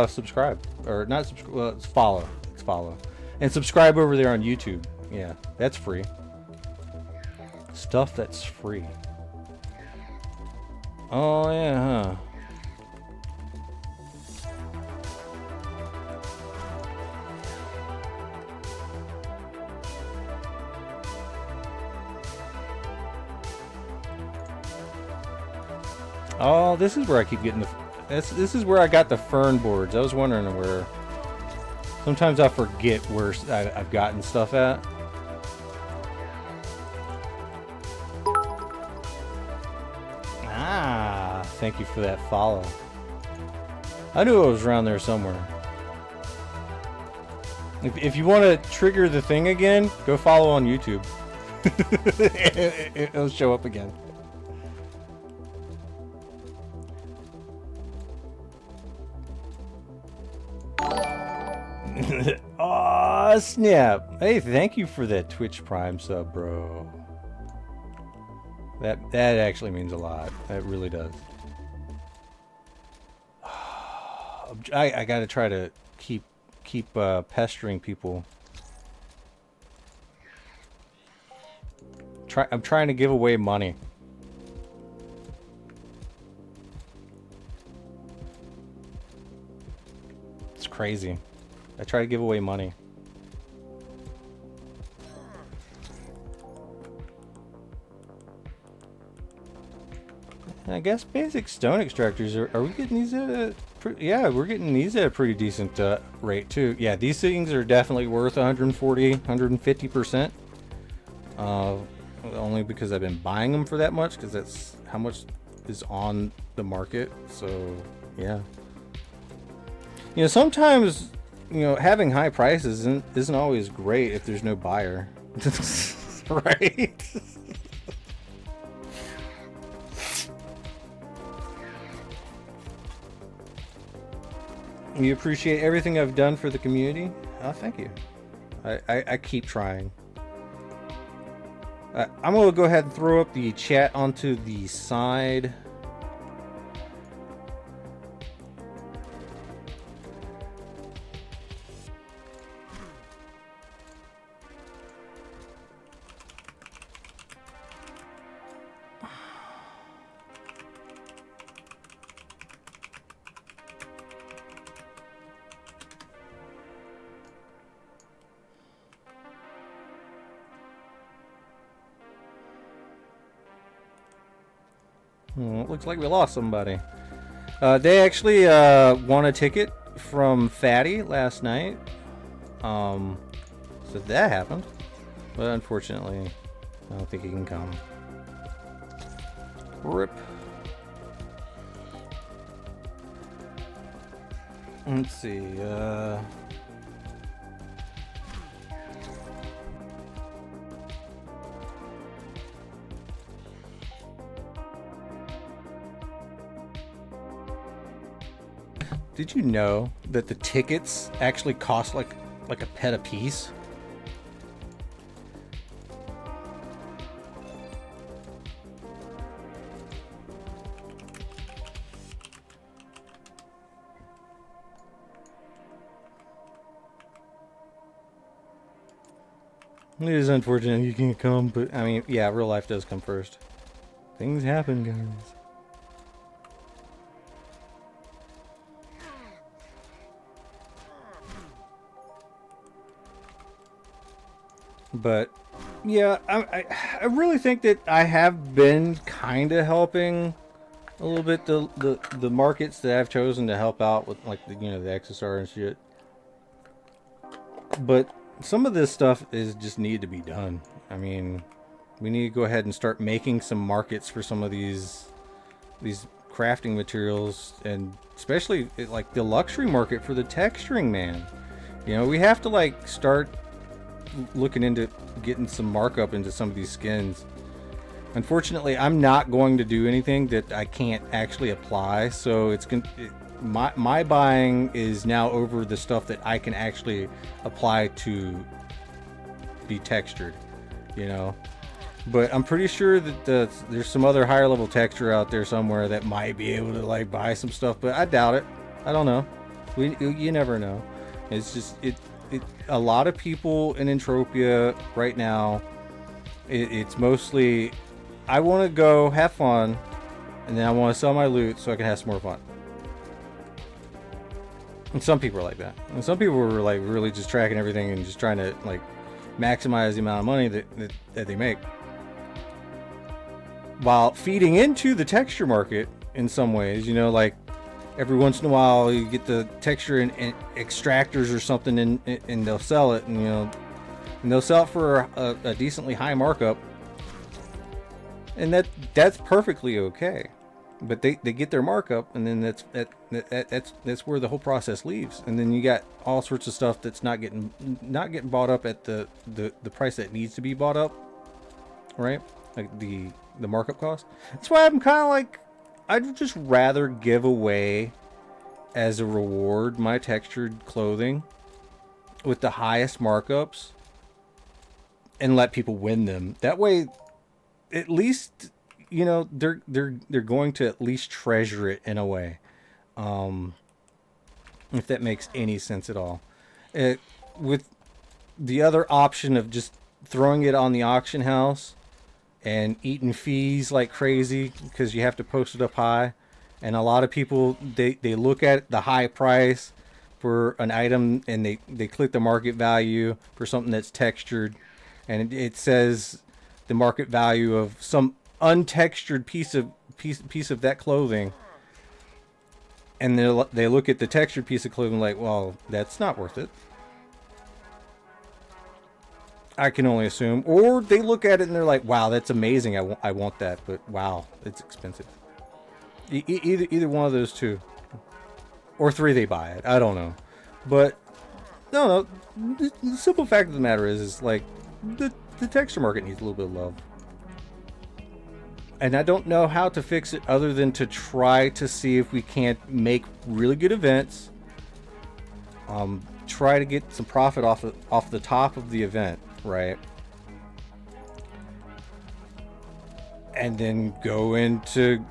subscribe. Or not subscribe. Well, it's follow. It's follow. And subscribe over there on YouTube. Yeah, that's free. Stuff that's free. Oh, yeah, huh? Oh, this is where I keep getting the... This is where I got the fern boards. I was wondering where... Sometimes I forget where I've gotten stuff at. Ah, thank you for that follow. I knew it was around there somewhere. If you want to trigger the thing again, go follow on YouTube. It'll show up again. Aw, snap. Hey, thank you for that Twitch Prime sub, bro. That actually means a lot. That really does. I gotta try to keep pestering people. I'm trying to give away money. It's crazy. I try to give away money. I guess basic stone extractors are we getting these at a yeah, we're getting these at a pretty decent rate too. Yeah, these things are definitely worth 140, 150%. Only because I've been buying them for that much, because that's how much is on the market. So yeah, you know, sometimes, you know, having high prices isn't always great if there's no buyer. Right? You appreciate everything I've done for the community? Oh, thank you. I keep trying. I'm going to go ahead and throw up the chat onto the side. It looks like we lost somebody. They actually won a ticket from Fatty last night. So that happened. But unfortunately, I don't think he can come. RIP. Let's see. Did you know that the tickets actually cost like a pet a piece? It is unfortunate you can't come, but I mean, yeah, real life does come first. Things happen, guys. But yeah, I really think that I have been kind of helping a little bit the markets that I've chosen to help out with, like the, you know, the Exosaur and shit. But some of this stuff is just need to be done. I mean, we need to go ahead and start making some markets for some of these crafting materials, and especially like the luxury market for the texturing, man. You know, we have to like start looking into getting some markup into some of these skins. Unfortunately, I'm not going to do anything that I can't actually apply, so my buying is now over the stuff that I can actually apply to be textured, you know. But I'm pretty sure that there's some other higher level texture out there somewhere that might be able to like buy some stuff, but I doubt it. I don't know. You never know. It's just a lot of people in Entropia right now, it's mostly, I want to go have fun, and then I want to sell my loot so I can have some more fun. And some people are like that. And some people were like really just tracking everything and just trying to like maximize the amount of money that they make, while feeding into the texture market in some ways, you know, like every once in a while you get the texture in extractors or something, and they'll sell it, and you know, and they'll sell it for a decently high markup, and that's perfectly okay. But they get their markup, and then that's where the whole process leaves. And then you got all sorts of stuff that's not getting bought up at the price that needs to be bought up, right? Like the markup cost. That's why I'm kind of like, I'd just rather give away as a reward my textured clothing with the highest markups and let people win them. That way, at least, you know, they're going to at least treasure it in a way, if that makes any sense at all. With the other option of just throwing it on the auction house and eating fees like crazy because you have to post it up high, and a lot of people they look at the high price for an item and they click the market value for something that's textured, and it says the market value of some untextured piece of that clothing, and they look at the textured piece of clothing like, well, that's not worth it. I can only assume. Or they look at it and they're like, wow, that's amazing, I want that, but wow, it's expensive. Either one of those two, or three, they buy it. I don't know, but no, the simple fact of the matter is like the texture market needs a little bit of love. And I don't know how to fix it other than to try to see if we can't make really good events. Try to get some profit off the top of the event, right? And then go into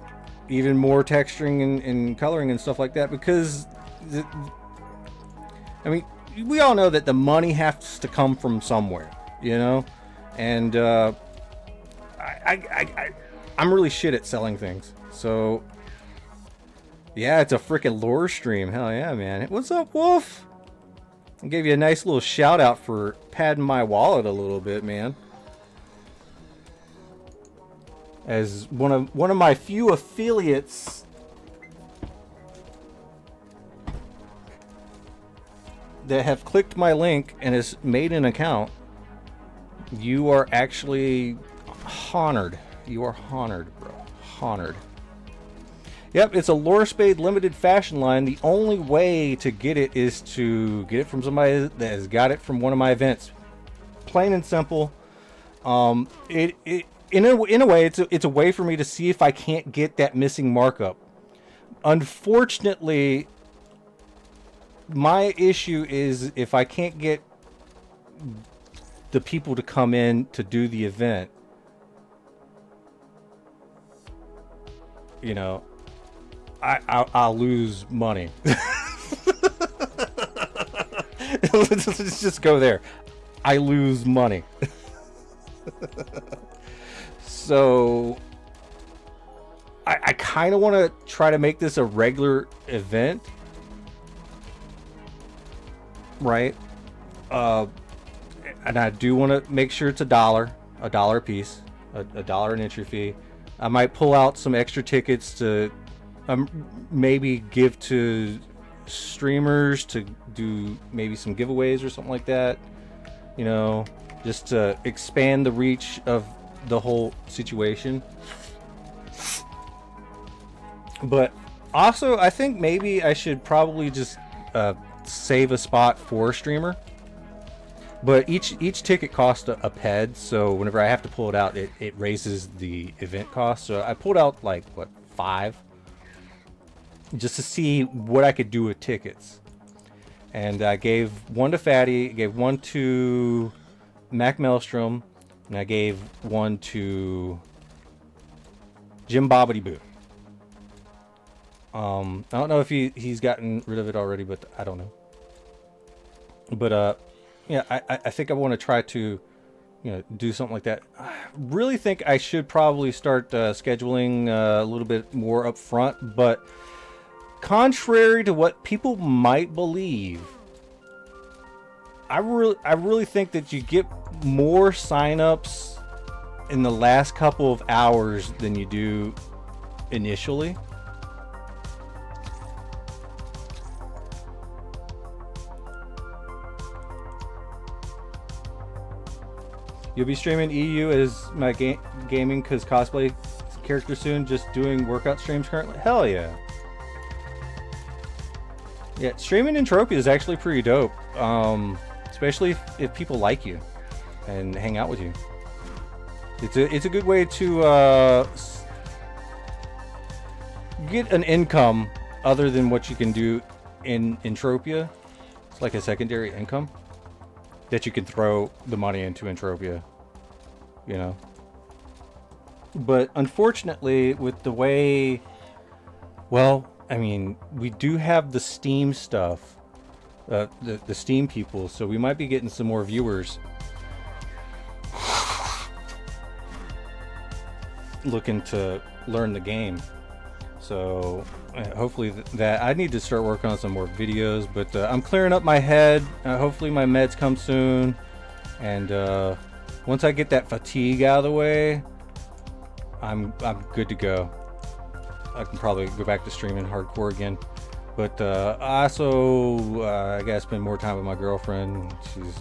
even more texturing and coloring and stuff like that, because I mean, we all know that the money has to come from somewhere, you know? And I'm really shit at selling things. So, yeah, it's a freaking lore stream. Hell yeah, man. What's up, Wolf? I gave you a nice little shout out for padding my wallet a little bit, man. As one of my few affiliates that have clicked my link and has made an account, you are actually honored. You are honored, bro. Honored. Yep, it's a Lorespade limited fashion line. The only way to get it is to get it from somebody that has got it from one of my events. Plain and simple. In a way, it's a way for me to see if I can't get that missing markup. Unfortunately, my issue is if I can't get the people to come in to do the event, you know, I'll lose money. Let's just go there. I lose money. So I kind of want to try to make this a regular event, right? And I do want to make sure it's $1 a piece, $1 an entry fee. I might pull out some extra tickets to maybe give to streamers to do maybe some giveaways or something like that, you know, just to expand the reach of the whole situation. But also, I think maybe I should probably just save a spot for a streamer. But each ticket costs a ped, so whenever I have to pull it out, it raises the event cost. So I pulled out like, what, 5? Just to see what I could do with tickets. And I gave one to Fatty, gave one to Mac Maelstrom, and I gave one to Jim Bobbity Boo. I don't know if he's gotten rid of it already, but I don't know. But yeah, I think I want to try to, you know, do something like that. I really think I should probably start scheduling a little bit more up front, but contrary to what people might believe, I really think that you get more signups in the last couple of hours than you do initially. You'll be streaming EU as my gaming cause cosplay character soon. Just doing workout streams currently. Hell yeah. Yeah, streaming Entropia is actually pretty dope. Especially if people like you and hang out with you. It's a good way to get an income other than what you can do in Entropia. It's like a secondary income that you can throw the money into Entropia, you know. But unfortunately, with the way, well, I mean, we do have the Steam stuff, the Steam people, so we might be getting some more viewers looking to learn the game. So hopefully that I need to start working on some more videos, but I'm clearing up my head. Hopefully my meds come soon, and once I get that fatigue out of the way, I'm good to go. I can probably go back to streaming hardcore again. But I also I gotta spend more time with my girlfriend. She's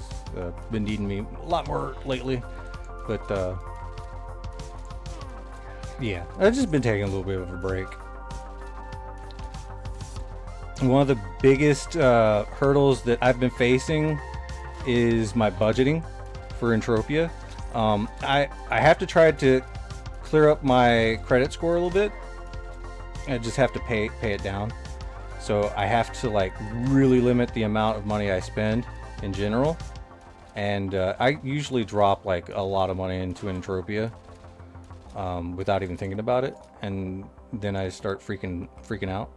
been needing me a lot more lately. But yeah, I've just been taking a little bit of a break. One of the biggest hurdles that I've been facing is my budgeting for Entropia. I have to try to clear up my credit score a little bit. I just have to pay it down. So I have to like really limit the amount of money I spend in general. And I usually drop like a lot of money into Entropia without even thinking about it, and then I start freaking out.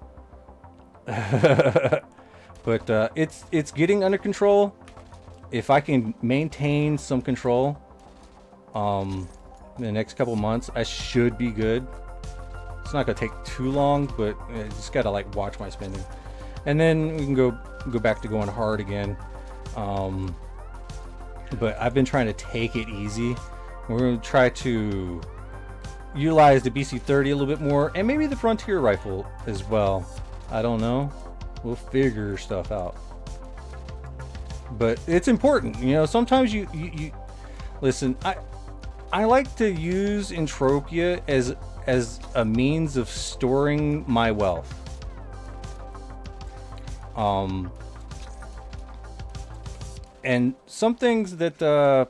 But it's getting under control. If I can maintain some control in the next couple months, I should be good. It's not gonna take too long, but I just gotta like watch my spending, and then we can go back to going hard again. But I've been trying to take it easy. We're gonna try to utilize the BC-30 a little bit more, and maybe the Frontier rifle as well. I don't know. We'll figure stuff out. But it's important, you know. Sometimes you listen. I like to use Entropia as a means of storing my wealth. And some things that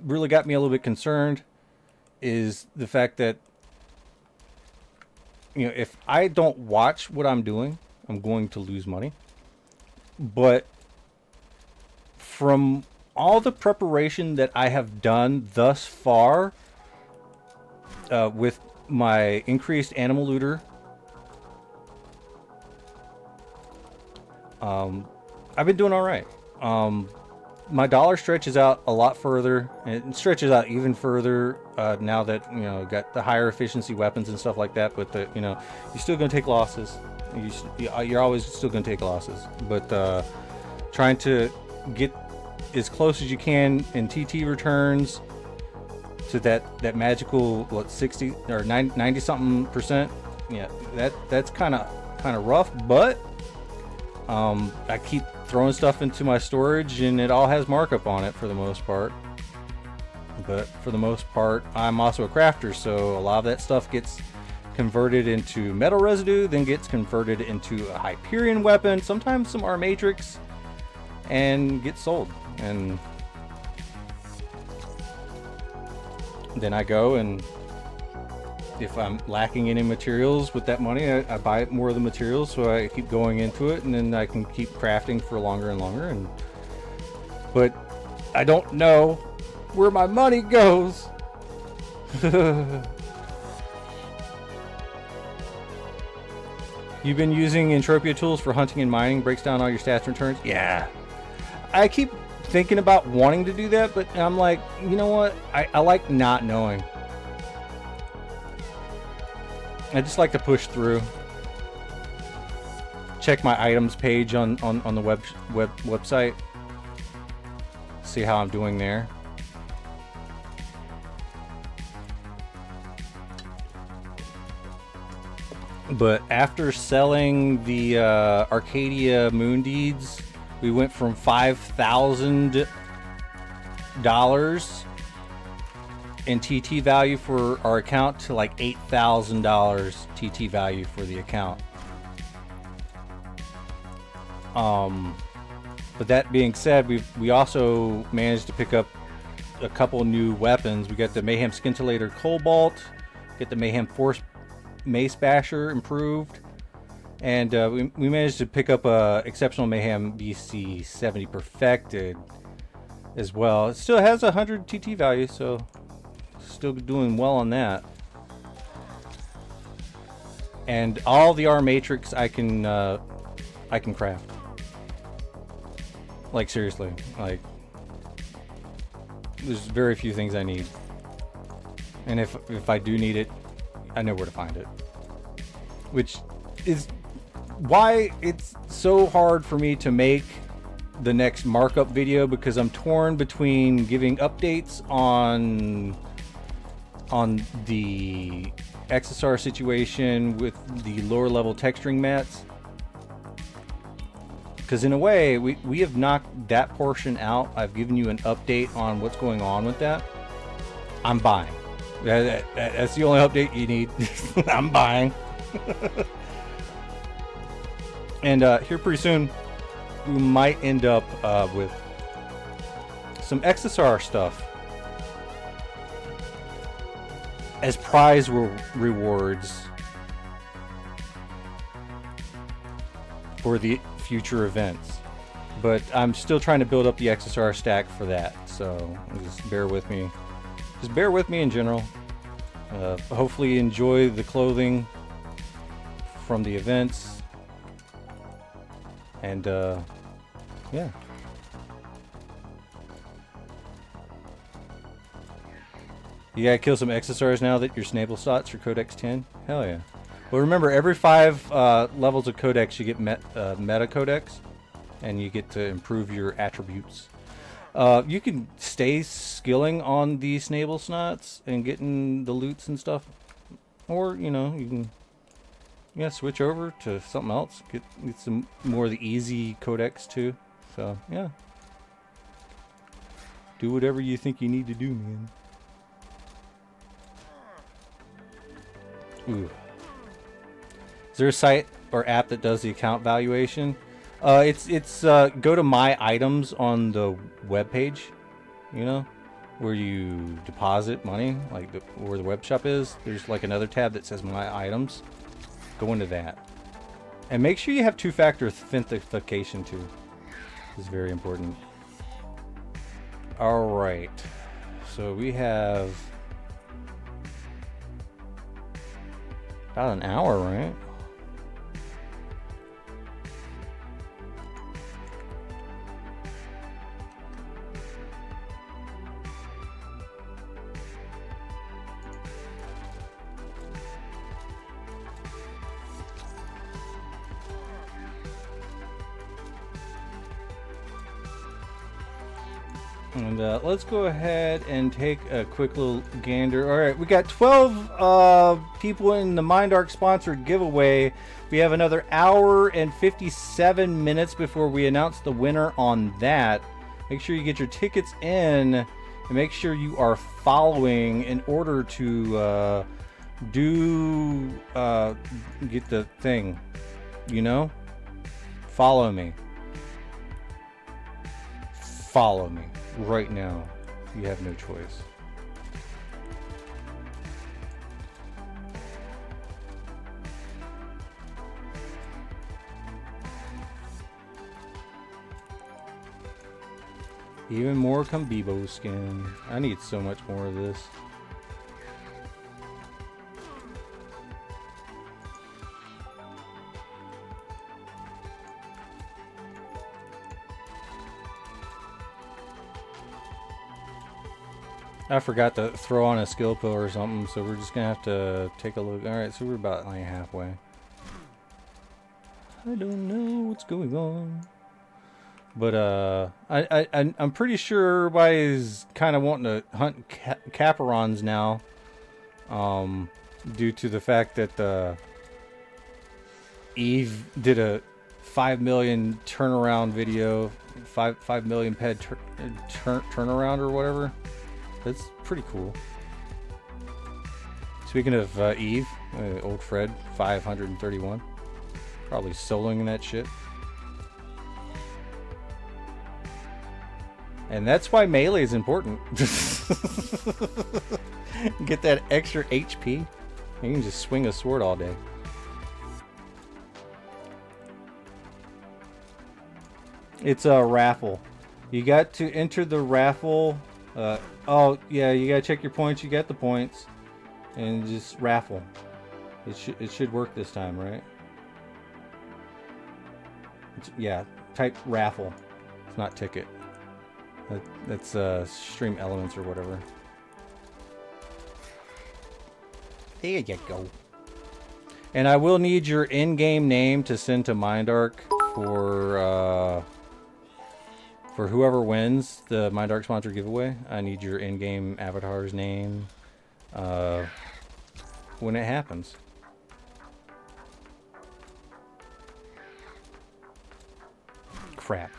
really got me a little bit concerned is the fact that, you know, if I don't watch what I'm doing, I'm going to lose money. But from all the preparation that I have done thus far, with my increased animal looter, I've been doing all right. My dollar stretches out a lot further, and it stretches out even further now that, you know, got the higher efficiency weapons and stuff like that. But you know, you're still gonna take losses. You're always still gonna take losses. But trying to get as close as you can in TT returns to that magical, what, 60 or 90 something percent. Yeah, that's kind of rough, but I keep throwing stuff into my storage, and it all has markup on it for the most part. But for the most part, I'm also a crafter, so a lot of that stuff gets converted into metal residue, then gets converted into a Hyperion weapon, sometimes some R matrix, and gets sold. And then I go, and if I'm lacking any materials with that money, I buy more of the materials, so I keep going into it, and then I can keep crafting for longer and longer. But I don't know where my money goes. You've been using Entropia tools for hunting and mining, breaks down all your stats and returns. Yeah, I keep thinking about wanting to do that, but I'm like, you know what? I like not knowing. I just like to push through. Check my items page on the website. See how I'm doing there. But after selling the Arcadia Moon Deeds, we went from $5,000 in TT value for our account to like $8,000 TT value for the account. But that being said, we also managed to pick up a couple new weapons. We got the Mayhem Scintillator Cobalt, get the Mayhem Force Mace Basher improved, and we managed to pick up a Exceptional Mayhem BC 70 Perfected as well. It still has 100 TT value, so still doing well on that. And all the R Matrix I can craft. Like seriously, like there's very few things I need, and if I do need it, I know where to find it, which is why it's so hard for me to make the next markup video, because I'm torn between giving updates on the Exosaur situation with the lower level texturing mats, because in a way we have knocked that portion out. I've given you an update on what's going on with that. I'm buying. That's the only update you need. I'm buying. And here pretty soon we might end up with some Exosaur stuff as prize rewards for the future events. But I'm still trying to build up the Exosaur stack for that, so just bear with me. Just bear with me in general. Hopefully you enjoy the clothing from the events. And yeah. You gotta kill some Exosaurs now that your Snable slots are Codex 10? Hell yeah. Well, remember, every 5 levels of Codex you get Meta Codex, and you get to improve your attributes. You can stay skilling on the Snable snots and getting the loots and stuff, or you know, you can switch over to something else, get some more of the easy Codex too. So yeah, do whatever you think you need to do, man. Ooh. Is there a site or app that does the account valuation? It's go to My Items on the web page, you know, where you deposit money, like where the web shop is. There's like another tab that says My Items. Go into that, and make sure you have 2-factor authentication too. It's very important. All right, so we have about an hour, right? And let's go ahead and take a quick little gander. All right, we got 12 people in the MindArk sponsored giveaway. We have another hour and 57 minutes before we announce the winner on that. Make sure you get your tickets in, and make sure you are following in order to get the thing. You know, follow me. Follow me. Right now, you have no choice. Even more come Bibos skin. I need so much more of this. I forgot to throw on a skill pill or something, so we're just gonna have to take a look. Alright, so we're about like halfway. I don't know what's going on. But I'm pretty sure everybody's kind of wanting to hunt Caparons now. Due to the fact that Eve did a 5 million turnaround video, 5 million ped turnaround or whatever. That's pretty cool. Speaking of Eve, old Fred, 531. Probably soloing that shit. And that's why melee is important. Get that extra HP. You can just swing a sword all day. It's a raffle. You got to enter the raffle. Oh, yeah, you gotta check your points. You got the points. And just raffle. It should work this time, right? Yeah, type raffle. It's not ticket. That's stream elements or whatever. There you go. And I will need your in-game name to send to MindArk for whoever wins the MindArk sponsored giveaway. I need your in-game avatar's name when it happens. Crap.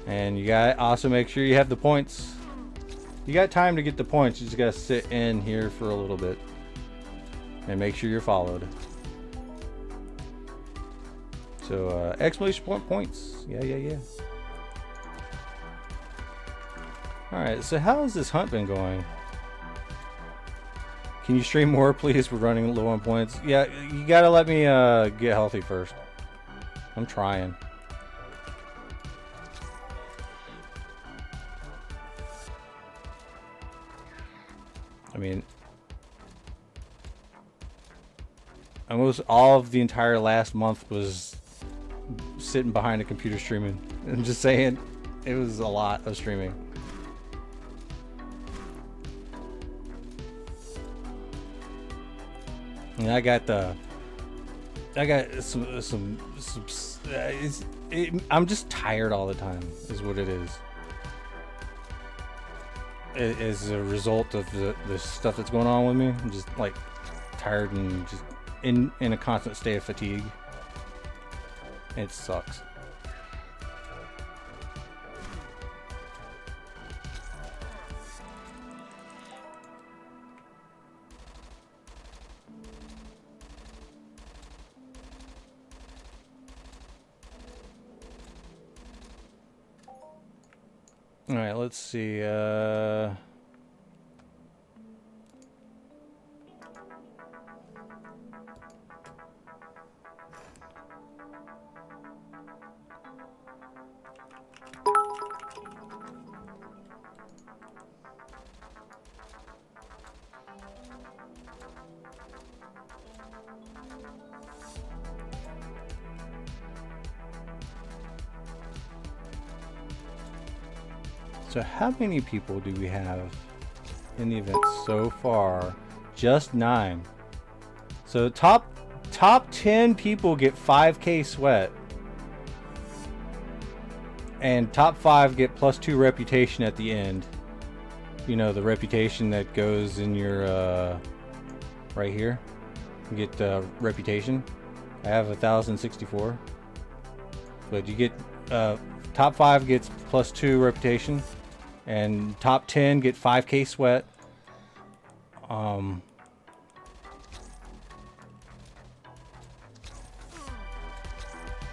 And you gotta also make sure you have the points. You got time to get the points. You just gotta sit in here for a little bit and make sure you're followed. So exclamation point points. Yeah. Alright, so how has this hunt been going? Can you stream more, please? We're running low on points. Yeah, you gotta let me get healthy first. I'm trying. I mean, almost all of the entire last month was sitting behind a computer streaming. I'm just saying, it was a lot of streaming. And I got some I'm just tired all the time, is what it is. As a result of the stuff that's going on with me, I'm just like tired and just in a constant state of fatigue. It sucks. All right, let's see. So how many people do we have in the event so far? Just 9. So top 10 people get 5k sweat. And top 5 get +2 reputation at the end. You know, the reputation that goes in your right here. You get reputation. I have 1064. But you get top 5 gets +2 reputation. And top 10 get 5k sweat.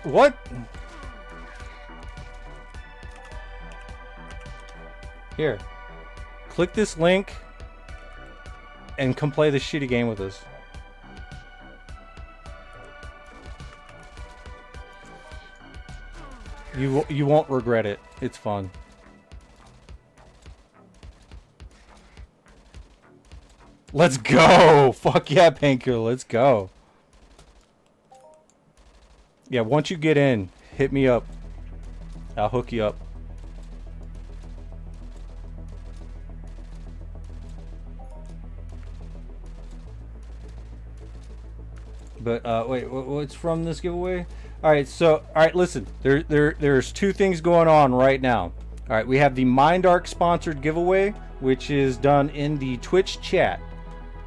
What? Here. Click this link and come play this shitty game with us. You won't regret it. It's fun. Let's go! Fuck yeah, Painkiller, let's go. Yeah, once you get in, hit me up. I'll hook you up. But wait, what's from this giveaway? Alright, so listen. There's 2 things going on right now. Alright, we have the MindArk sponsored giveaway, which is done in the Twitch chat.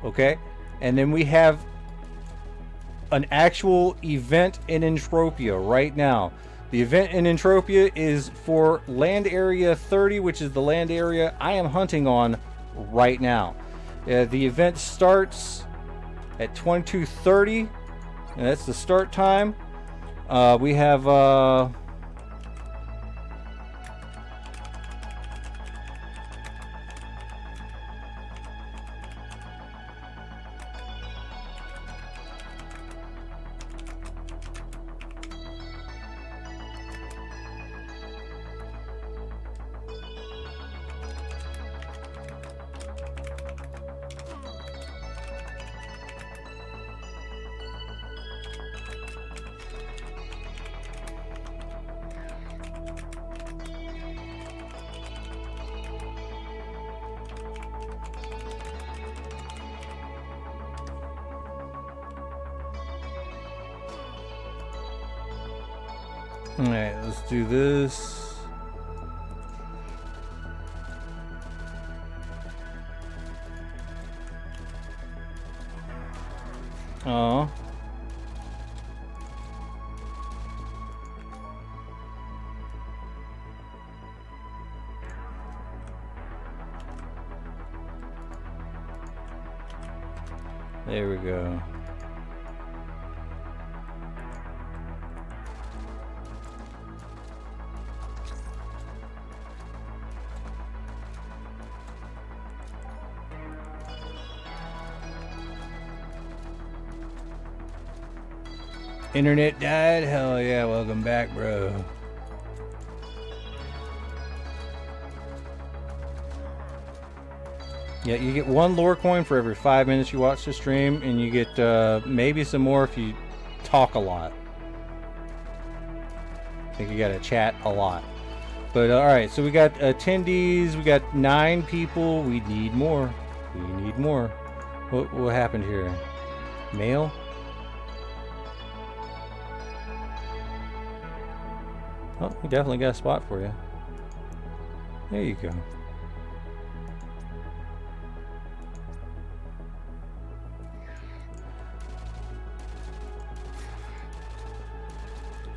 Okay, and then we have an actual event in Entropia right now. The event in Entropia is for land area 30, which is the land area I am hunting on right now. The event starts at 22:30, and that's the start time. We have Alright, let's do this. Oh. There we go. Internet died? Hell yeah, welcome back, bro. Yeah, you get 1 lore coin for every 5 minutes you watch the stream, and you get maybe some more if you talk a lot. I think you gotta chat a lot. But alright, so we got attendees, we got 9 people, we need more. We need more. What happened here? Mail? Oh, we definitely got a spot for you. There you go.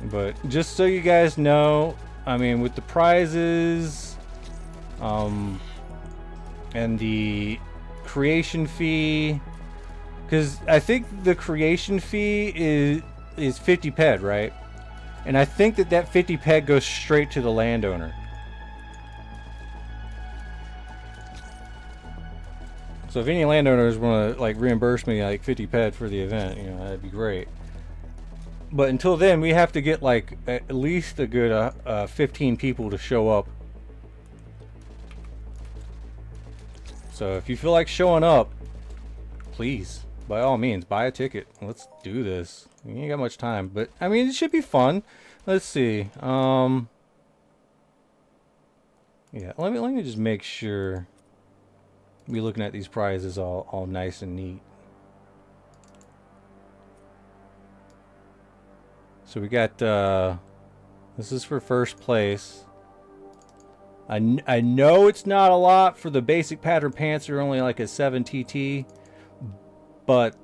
But just so you guys know, I mean, with the prizes, and the creation fee, because I think the creation fee is 50 ped, right? And I think that 50 peg goes straight to the landowner. So if any landowners want to like reimburse me like 50 ped for the event, you know, that'd be great. But until then, we have to get like at least a good 15 people to show up. So if you feel like showing up, please, by all means, buy a ticket. Let's do this. You ain't got much time, but I mean, it should be fun. Let's see. Yeah, let me just make sure we're looking at these prizes all nice and neat. So we got this is for first place. I know it's not a lot for the basic pattern pants are only like a 7 TT, but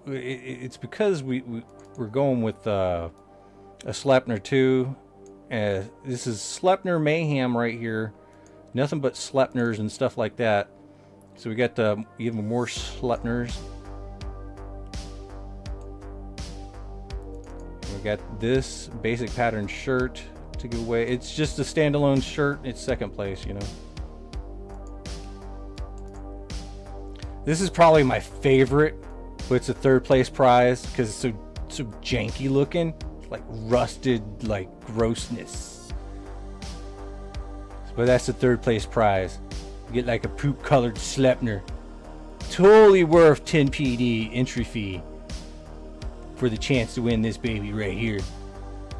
it's because we're going with a Sleipnir too. This is Sleipnir mayhem right here. Nothing but Sleipnirs and stuff like that. So we got even more Sleipnirs. We got this basic pattern shirt to give away. It's just a standalone shirt. It's second place, you know. This is probably my favorite, but it's a third place prize because it's so janky looking, like rusted, like grossness. But that's the third place prize. You get like a poop colored Sleipnir. Totally worth 10 PD entry fee for the chance to win this baby right here.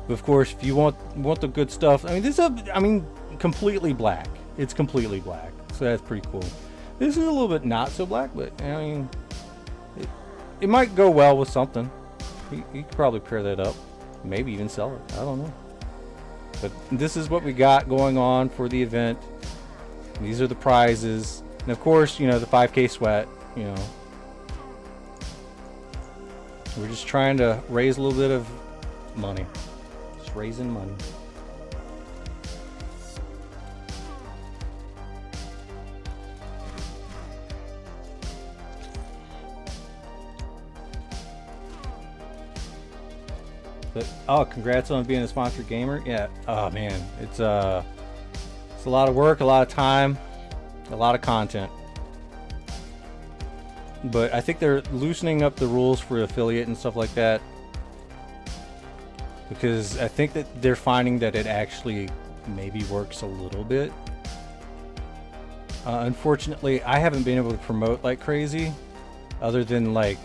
But of course, if you want the good stuff, I mean, this is completely black. It's completely black, so that's pretty cool. This is a little bit not so black, but I mean, it might go well with something. You could probably pair that up, maybe even sell it. I don't know. But this is what we got going on for the event. These are the prizes, and of course, you know, the 5K sweat. You know, we're just trying to raise a little bit of money. Just raising money. But, oh, congrats on being a sponsored gamer. Yeah. Oh man, it's a lot of work, a lot of time, a lot of content. But I think they're loosening up the rules for affiliate and stuff like that, because I think that they're finding that it actually maybe works a little bit. Unfortunately, I haven't been able to promote like crazy, other than like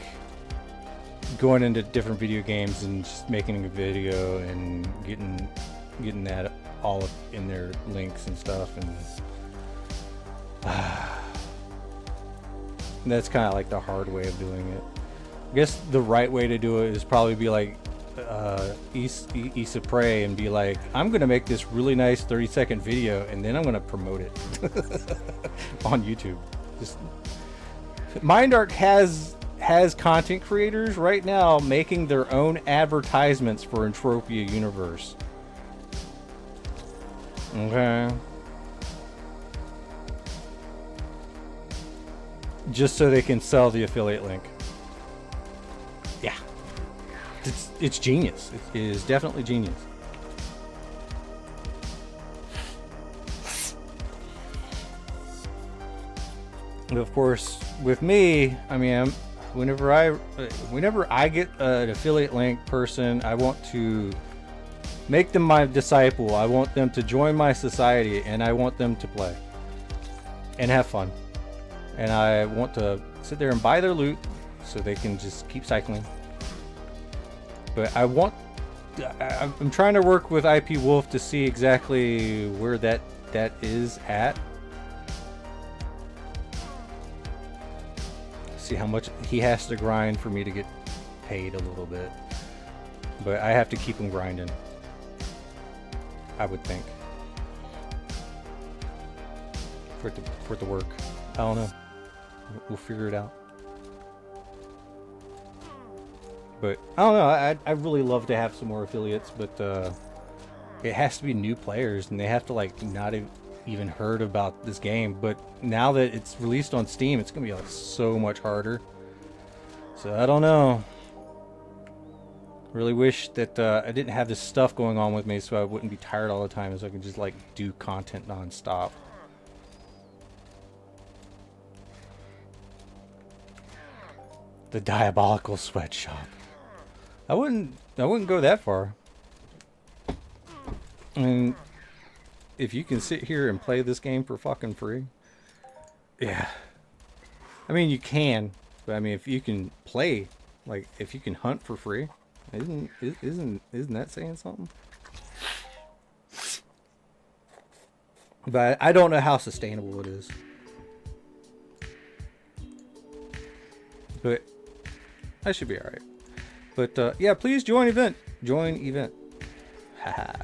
going into different video games and just making a video and getting that all up in their links and stuff, and that's kind of like the hard way of doing it. I guess the right way to do it is probably be like Issa Prey and be like, I'm gonna make this really nice 30-second video and then I'm gonna promote it on YouTube. Just MindArk has content creators right now making their own advertisements for Entropia Universe. Okay. Just so they can sell the affiliate link. Yeah. It's genius. It is definitely genius. And of course, with me, I mean, whenever I get an affiliate link person, I want to make them my disciple. I want them to join my society, and I want them to play and have fun. And I want to sit there and buy their loot so they can just keep cycling. But I'm trying to work with IP Wolf to see exactly where that is at. See how much he has to grind for me to get paid a little bit. But I have to keep him grinding, I would think, for it to work. I don't know. We'll figure it out. But I don't know. I'd really love to have some more affiliates, but it has to be new players, and they have to like not even heard about this game. But now that it's released on Steam, it's gonna be like so much harder. So I don't know. Really wish that I didn't have this stuff going on with me, so I wouldn't be tired all the time, so I could just like do content non-stop. The diabolical sweatshop. I wouldn't go that far. I mean, if you can sit here and play this game for fucking free, yeah. I mean, you can, but I mean, if you can play, like, if you can hunt for free, isn't that saying something? But I don't know how sustainable it is. But I should be alright. But yeah, please join event. Join event. Haha.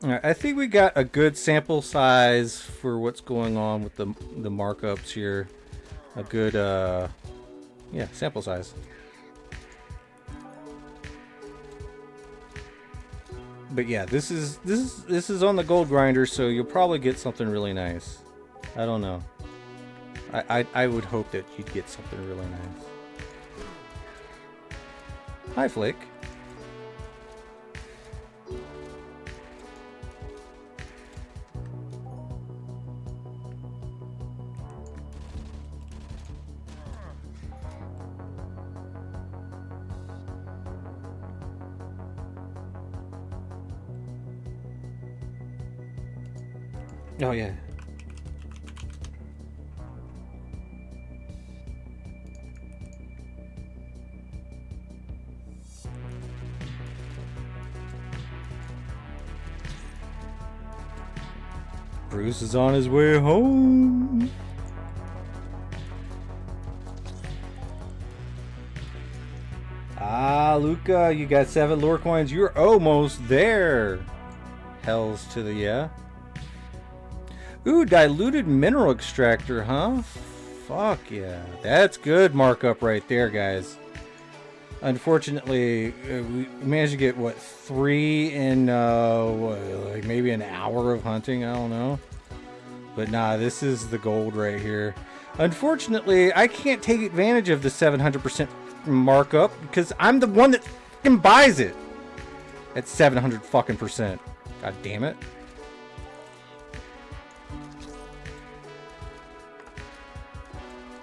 Alright, I think we got a good sample size for what's going on with the markups here. A good yeah, sample size. But yeah, this is on the gold grinder, so you'll probably get something really nice. I don't know. I would hope that you'd get something really nice. Hi, Flake. Oh yeah. Bruce is on his way home. Ah, Luca, you got 7 lore coins. You're almost there. Hells to the yeah. Ooh, diluted mineral extractor, huh? Fuck yeah. That's good markup right there, guys. Unfortunately, we managed to get, what, 3 in, like maybe an hour of hunting? I don't know. But nah, this is the gold right here. Unfortunately, I can't take advantage of the 700% markup because I'm the one that fucking buys it at 700 fucking %. God damn it.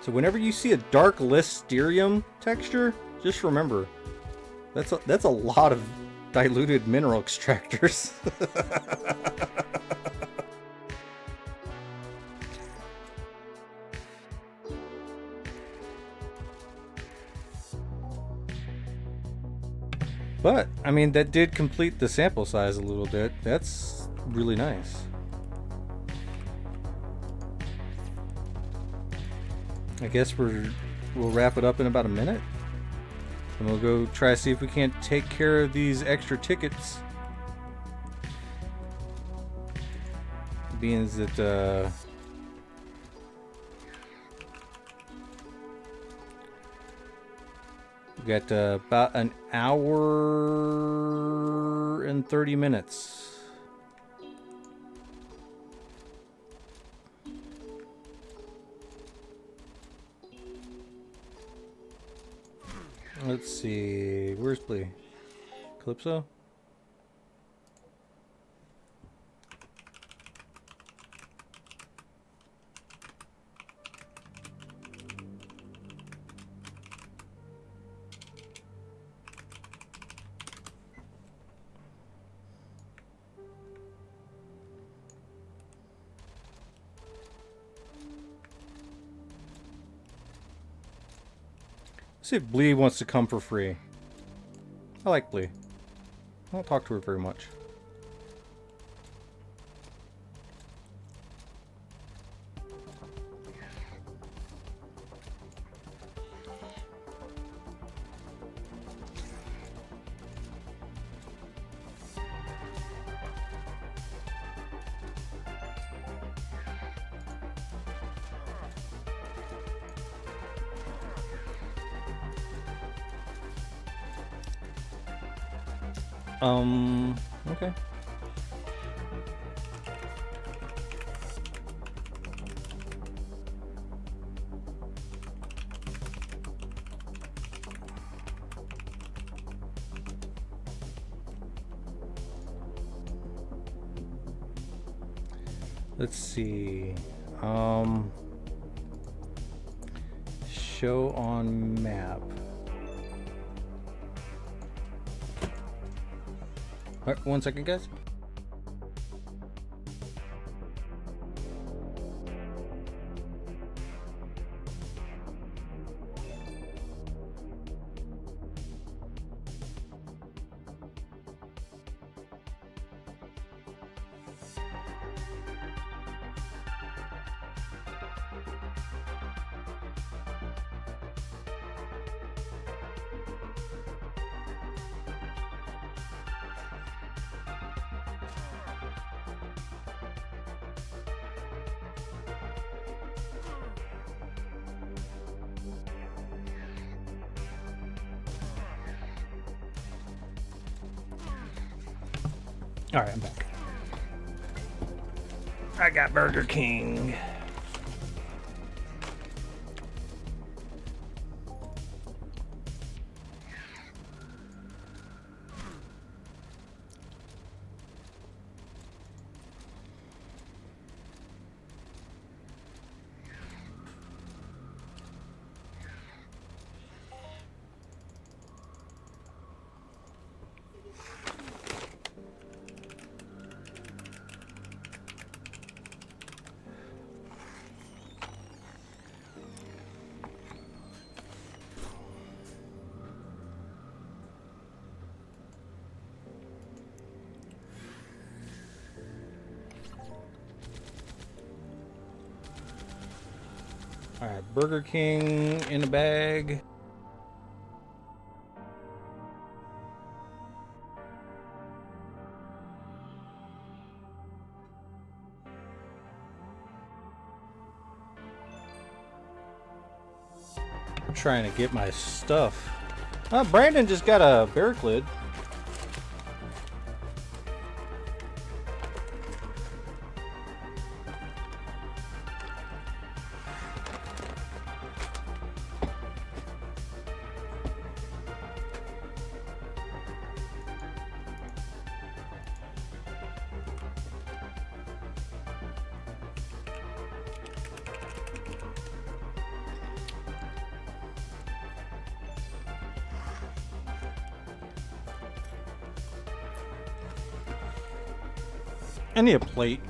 So whenever you see a dark Listerium texture, just remember, that's a lot of diluted mineral extractors. But, I mean, that did complete the sample size a little bit. That's really nice. I guess we'll wrap it up in about a minute. And we'll go try to see if we can't take care of these extra tickets. Being that, we got about an hour and 30 minutes. Let's see, where's Blee? Calypso? See if Blee wants to come for free. I like Blee. I don't talk to her very much. Okay. Let's see. Show on map. Alright, 1 second, guys. Alright, I'm back. I got Burger King. Alright, Burger King in a bag. trying to get my stuff. Brandon just got a Berycled. I need a plate.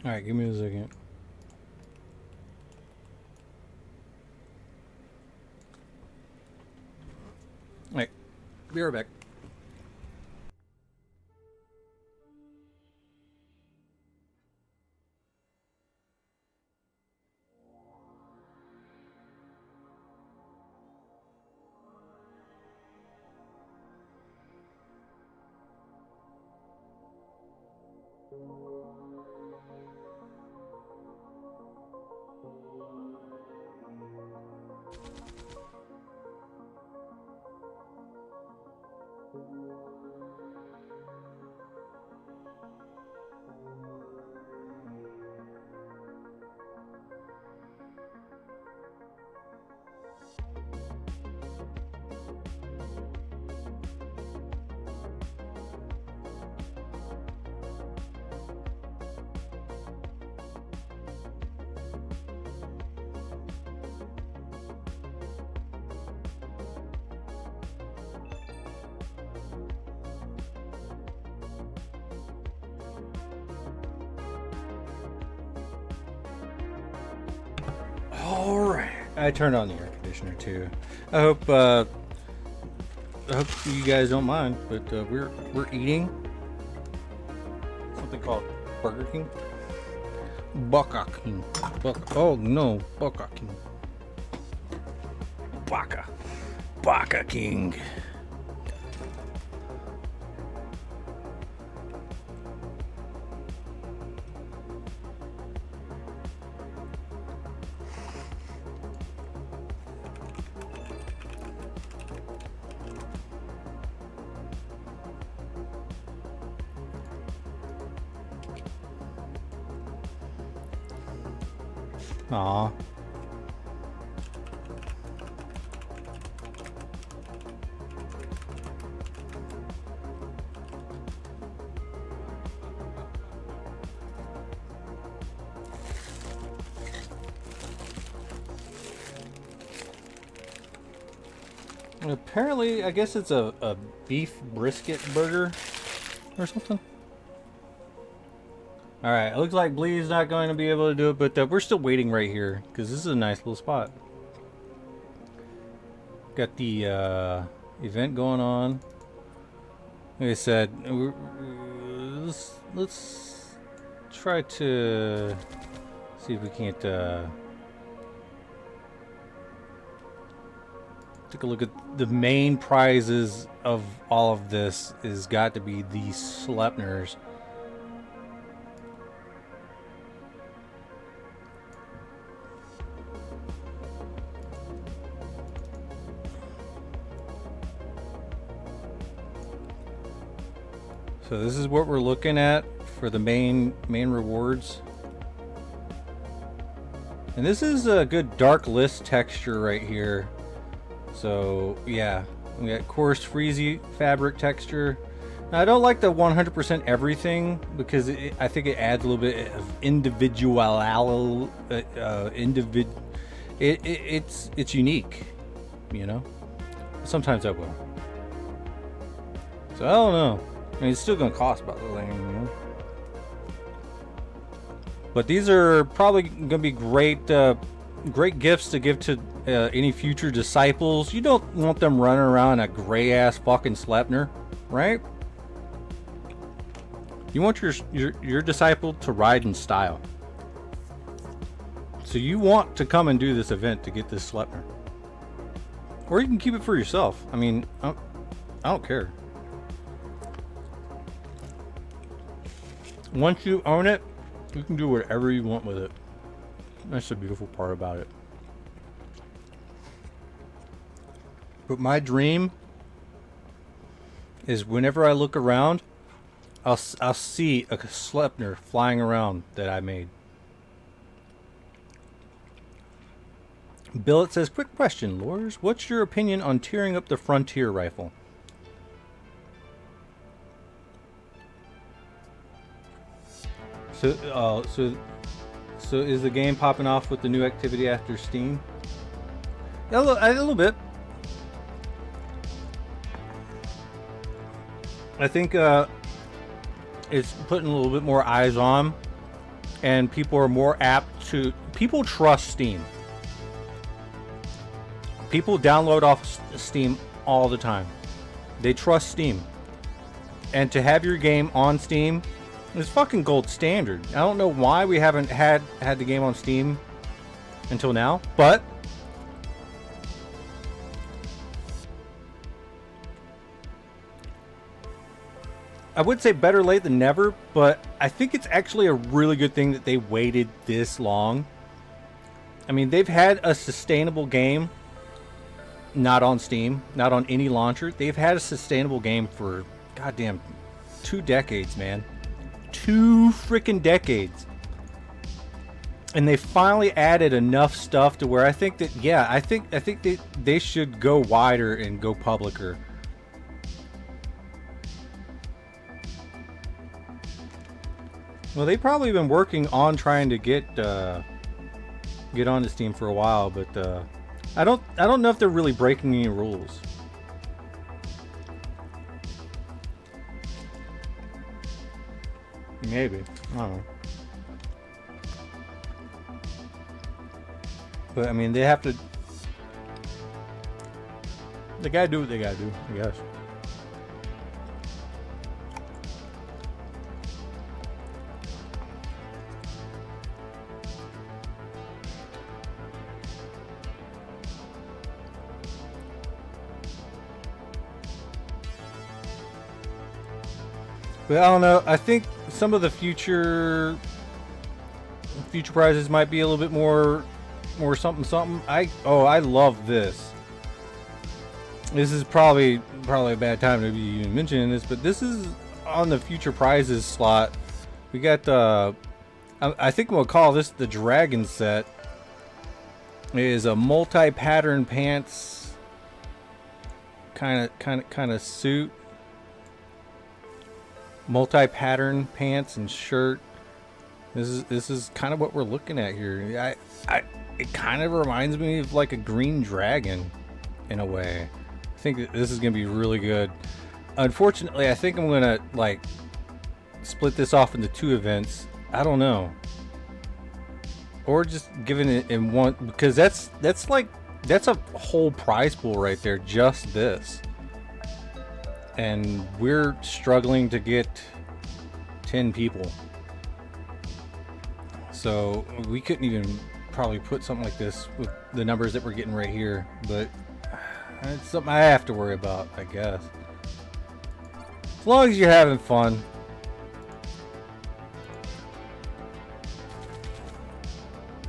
All right, give me a second. All right, be right back. Alright, I turned on the air conditioner too. I hope you guys don't mind, but we're eating something called Burger King. Baka King. Oh no, Baka King. Baka King. Aw. And apparently, I guess it's a beef brisket burger or something. Alright, it looks like Bleed's not going to be able to do it, but we're still waiting right here, because this is a nice little spot. Got the event going on. Like I said, let's try to see if we can't take a look at the main prizes of all of this. Is got to be these Sleipnirs. So this is what we're looking at for the main rewards. And this is a good dark list texture right here. So yeah, we got coarse freezy fabric texture. Now, I don't like the 100% everything because I think it adds a little bit of it's unique, you know. Sometimes I will. So I don't know. I mean, it's still going to cost about the thing, you know? But these are probably going to be great gifts to give to any future disciples. You don't want them running around a gray-ass fucking Sleipnir, right? You want your disciple to ride in style. So you want to come and do this event to get this Sleipnir. Or you can keep it for yourself. I mean, I don't care. Once you own it, you can do whatever you want with it. That's the beautiful part about it. But my dream is whenever I look around, I'll see a Sleipnir flying around that I made. Billet says, quick question, Lors. What's your opinion on tearing up the Frontier rifle? So is the game popping off with the new activity after Steam? A little bit. I think it's putting a little bit more eyes on, and people are more apt to... People trust Steam. People download off Steam all the time. They trust Steam. And to have your game on Steam is fucking gold standard. I don't know why we haven't had the game on Steam until now, but I would say better late than never, but I think it's actually a really good thing that they waited this long. I mean, they've had a sustainable game not on Steam, not on any launcher. They've had a sustainable game for goddamn 2 decades, man. 2 freaking decades. And they finally added enough stuff to where I think that, yeah, I think they should go wider and go publicer. Well, they've probably been working on trying to get onto Steam for a while, but I don't know if they're really breaking any rules. Maybe. I don't know. But I mean, they have to... They gotta do what they gotta do, I guess. But I don't know. I think some of the future prizes might be a little bit more something. I love this. This is probably a bad time to be mentioning this, but this is on the future prizes slot. We got I think we'll call this the Dragon set. It is a multi-pattern pants kind of suit. Multi-pattern pants and shirt. This is kind of what we're looking at here. It kind of reminds me of like a green dragon in a way. I think that this is gonna be really good. Unfortunately, I think I'm gonna like split this off into 2 events. I don't know, or just giving it in one, because that's a whole prize pool right there, just this. And we're struggling to get 10 people. So we couldn't even probably put something like this with the numbers that we're getting right here. But it's something I have to worry about, I guess. As long as you're having fun.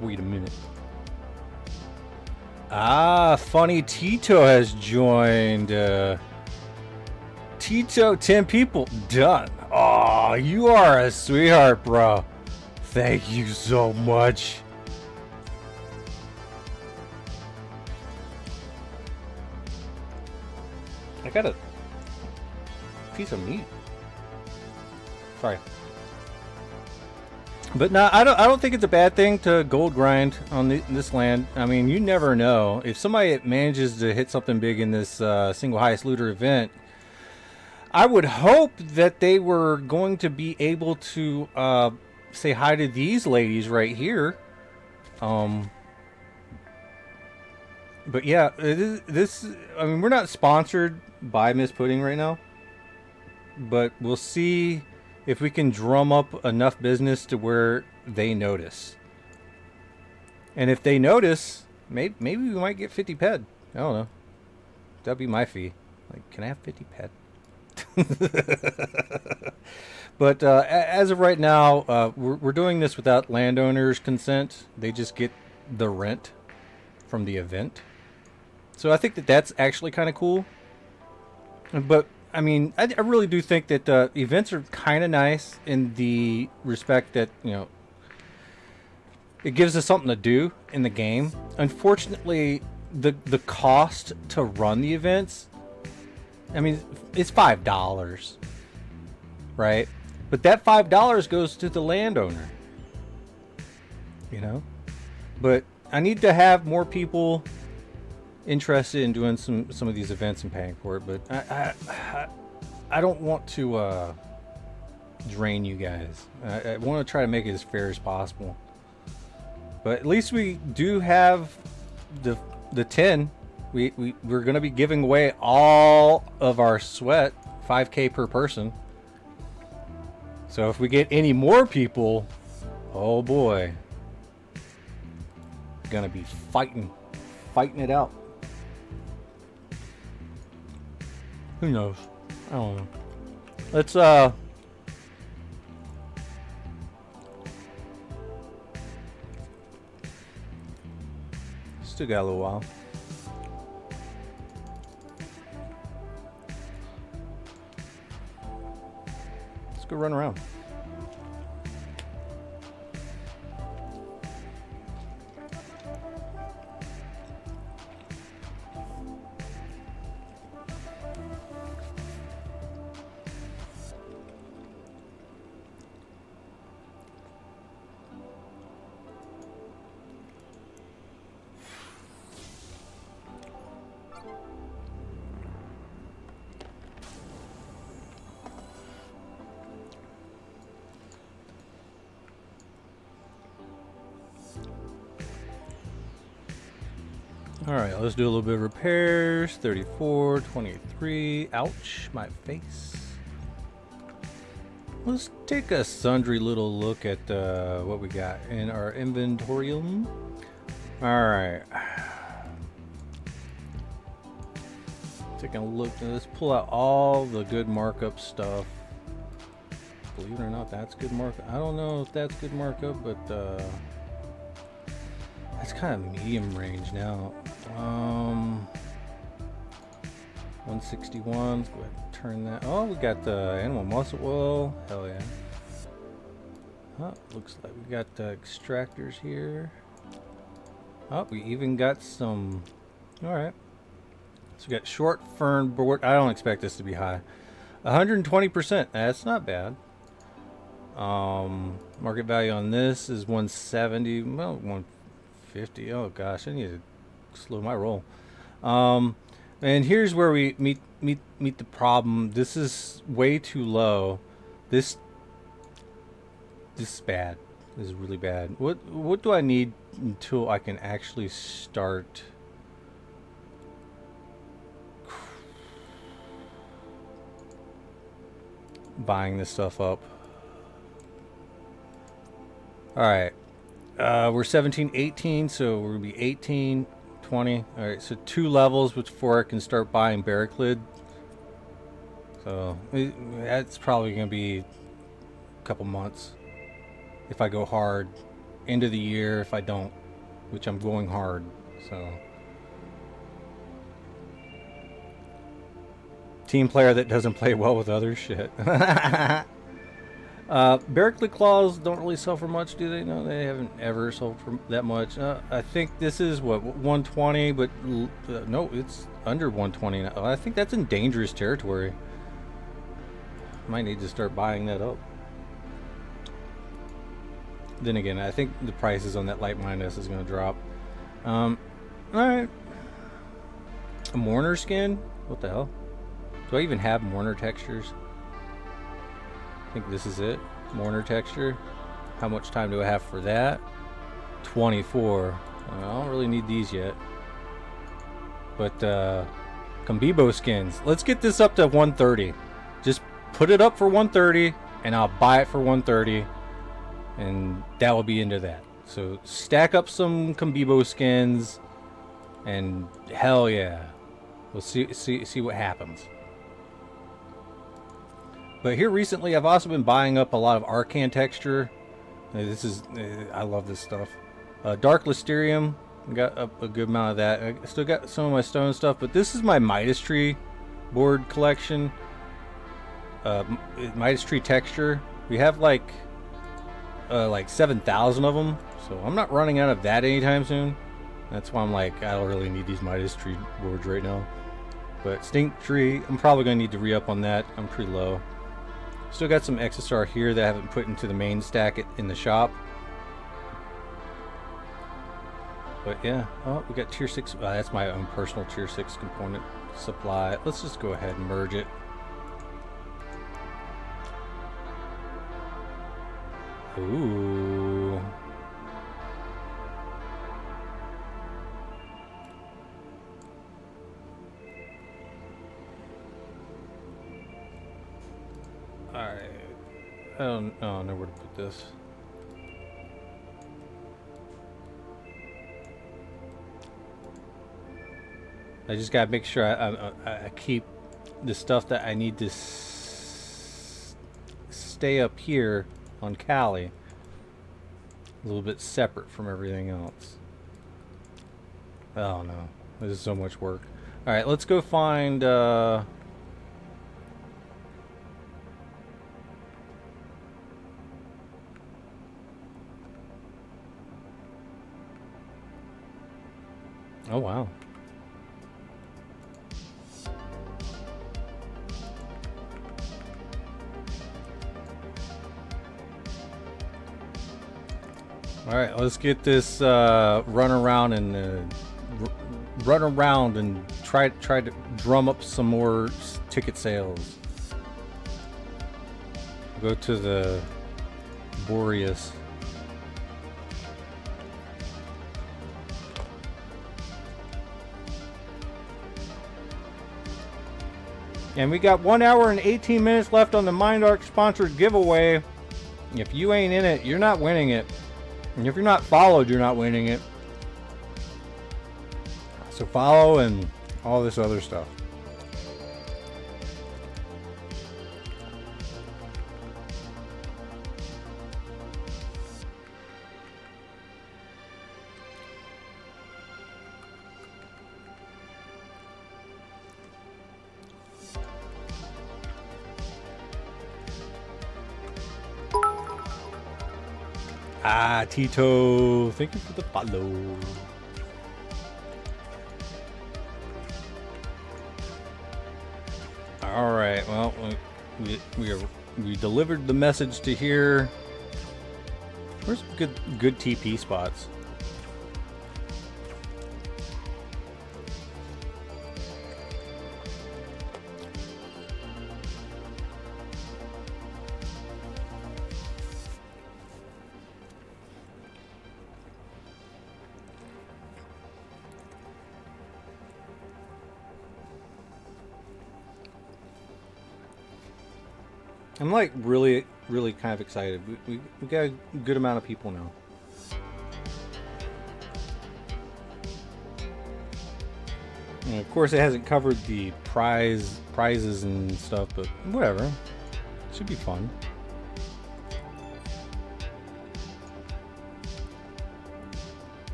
Wait a minute. Ah, Funny Tito has joined. Tito, 10 people. Done. Oh, you are a sweetheart, bro. Thank you so much. I got a piece of meat. Sorry. But no, I don't think it's a bad thing to gold grind on this land. I mean, you never know. If somebody manages to hit something big in this single highest looter event, I would hope that they were going to be able to say hi to these ladies right here. But yeah, this. I mean, we're not sponsored by Miss Pudding right now, but we'll see if we can drum up enough business to where they notice. And if they notice, maybe we might get 50 ped. I don't know. That'd be my fee. Like, can I have 50 ped? But as of right now, we're doing this without landowners' consent. They just get the rent from the event. So I think that that's actually kind of cool. But I mean, I really do think that events are kind of nice in the respect that, you know, it gives us something to do in the game. Unfortunately, the cost to run the events, I mean, it's $5, right? But that $5 goes to the landowner, you know. But I need to have more people interested in doing some of these events and paying for it. But I don't want to drain you guys. I want to try to make it as fair as possible. But at least we do have the 10. We're going to be giving away all of our sweat, 5K per person. So if we get any more people, oh boy, gonna be fighting it out. Who knows? I don't know. Let's still got a little while. Let's go run around. Alright, let's do a little bit of repairs. 34, 23. Ouch, my face. Let's take a sundry little look at what we got in our inventorium. Alright. Taking a look. Let's pull out all the good markup stuff. Believe it or not, that's good markup. I don't know if that's good markup, but that's kind of medium range now. 161. Let's go ahead and turn that. Oh, we got the animal muscle oil. Hell yeah. Oh, looks like we got extractors here. Oh, we even got some. All right. So we got short fern board. I don't expect this to be high. 120%. That's not bad. Market value on this is 170. Well, 150. Oh gosh, I need to slow my roll. And here's where we meet the problem. This is way too low. This is bad. This is really bad. What do I need until I can actually start buying this stuff up? All right. We're 17, 18, so we're gonna be 18, 20. All right, so 2 levels before I can start buying Berycled. So that's probably gonna be a couple months if I go hard. End of the year if I don't, which I'm going hard. So team player that doesn't play well with other shit. Berycled claws don't really sell for much, do they? No, they haven't ever sold for that much. I think this is what, 120, but no, it's under 120 now. I think that's in dangerous territory. Might need to start buying that up. Then again, I think the prices on that light minus is going to drop. All right. A mourner skin? What the hell? Do I even have mourner textures? I think this is it. Mourner texture. How much time do I have for that? 24. I don't really need these yet. But Bibos skins. Let's get this up to 130. Just put it up for 130 and I'll buy it for 130 and that will be into that. So stack up some Bibos skins, and hell yeah, we'll see what happens. But here recently, I've also been buying up a lot of Arcane texture. This is, I love this stuff. Dark Listerium, got a good amount of that. I still got some of my stone stuff, but this is my Midas Tree board collection. Midas Tree texture. We have like 7,000 of them, so I'm not running out of that anytime soon. That's why I'm like, I don't really need these Midas Tree boards right now. But Stink Tree, I'm probably going to need to re-up on that. I'm pretty low. Still got some Exosaur here that I haven't put into the main stack in the shop. But yeah, oh, we got tier 6. That's my own personal tier 6 component supply. Let's just go ahead and merge it. Ooh. Alright. I don't know where to put this. I just gotta make sure I keep the stuff that I need to stay up here on Cali a little bit separate from everything else. Oh no, this is so much work. Alright, let's go find oh wow. All right, let's get this run around and try to drum up some more ticket sales. Go to the Boreas. And we got 1 hour and 18 minutes left on the MindArk sponsored giveaway. If you ain't in it, you're not winning it. And if you're not followed, you're not winning it. So follow and all this other stuff. Ah, Tito, thank you for the follow. All right, well, we delivered the message to here. Where's good TP spots? I'm like really kind of excited. We got a good amount of people now. And of course, it hasn't covered the prizes and stuff, but whatever. It should be fun.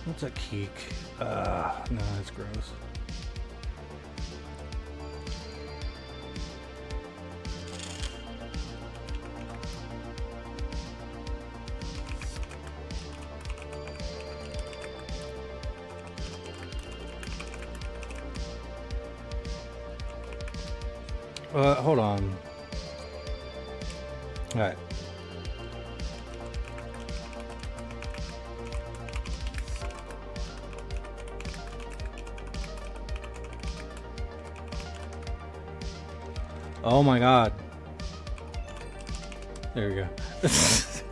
What's a keek? No, that's gross. Hold on. All right. Oh my god. There we go.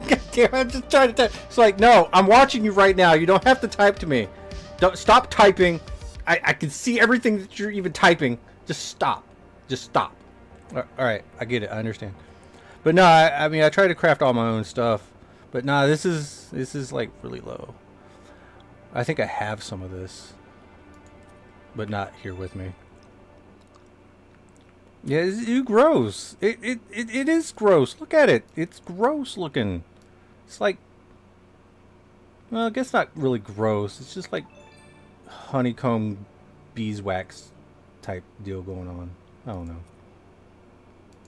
God damn, I'm just trying to type. It's like, no, I'm watching you right now. You don't have to type to me. Don't stop typing. I can see everything that you're even typing. Just stop. Just stop. Alright, I get it. I understand. But no, I mean, I try to craft all my own stuff. But nah, this is like really low. I think I have some of this. But not here with me. Yeah, it grows. It is gross. Look at it. It's gross looking. It's like... Well, I guess not really gross. It's just like honeycomb beeswax type deal going on. I don't know.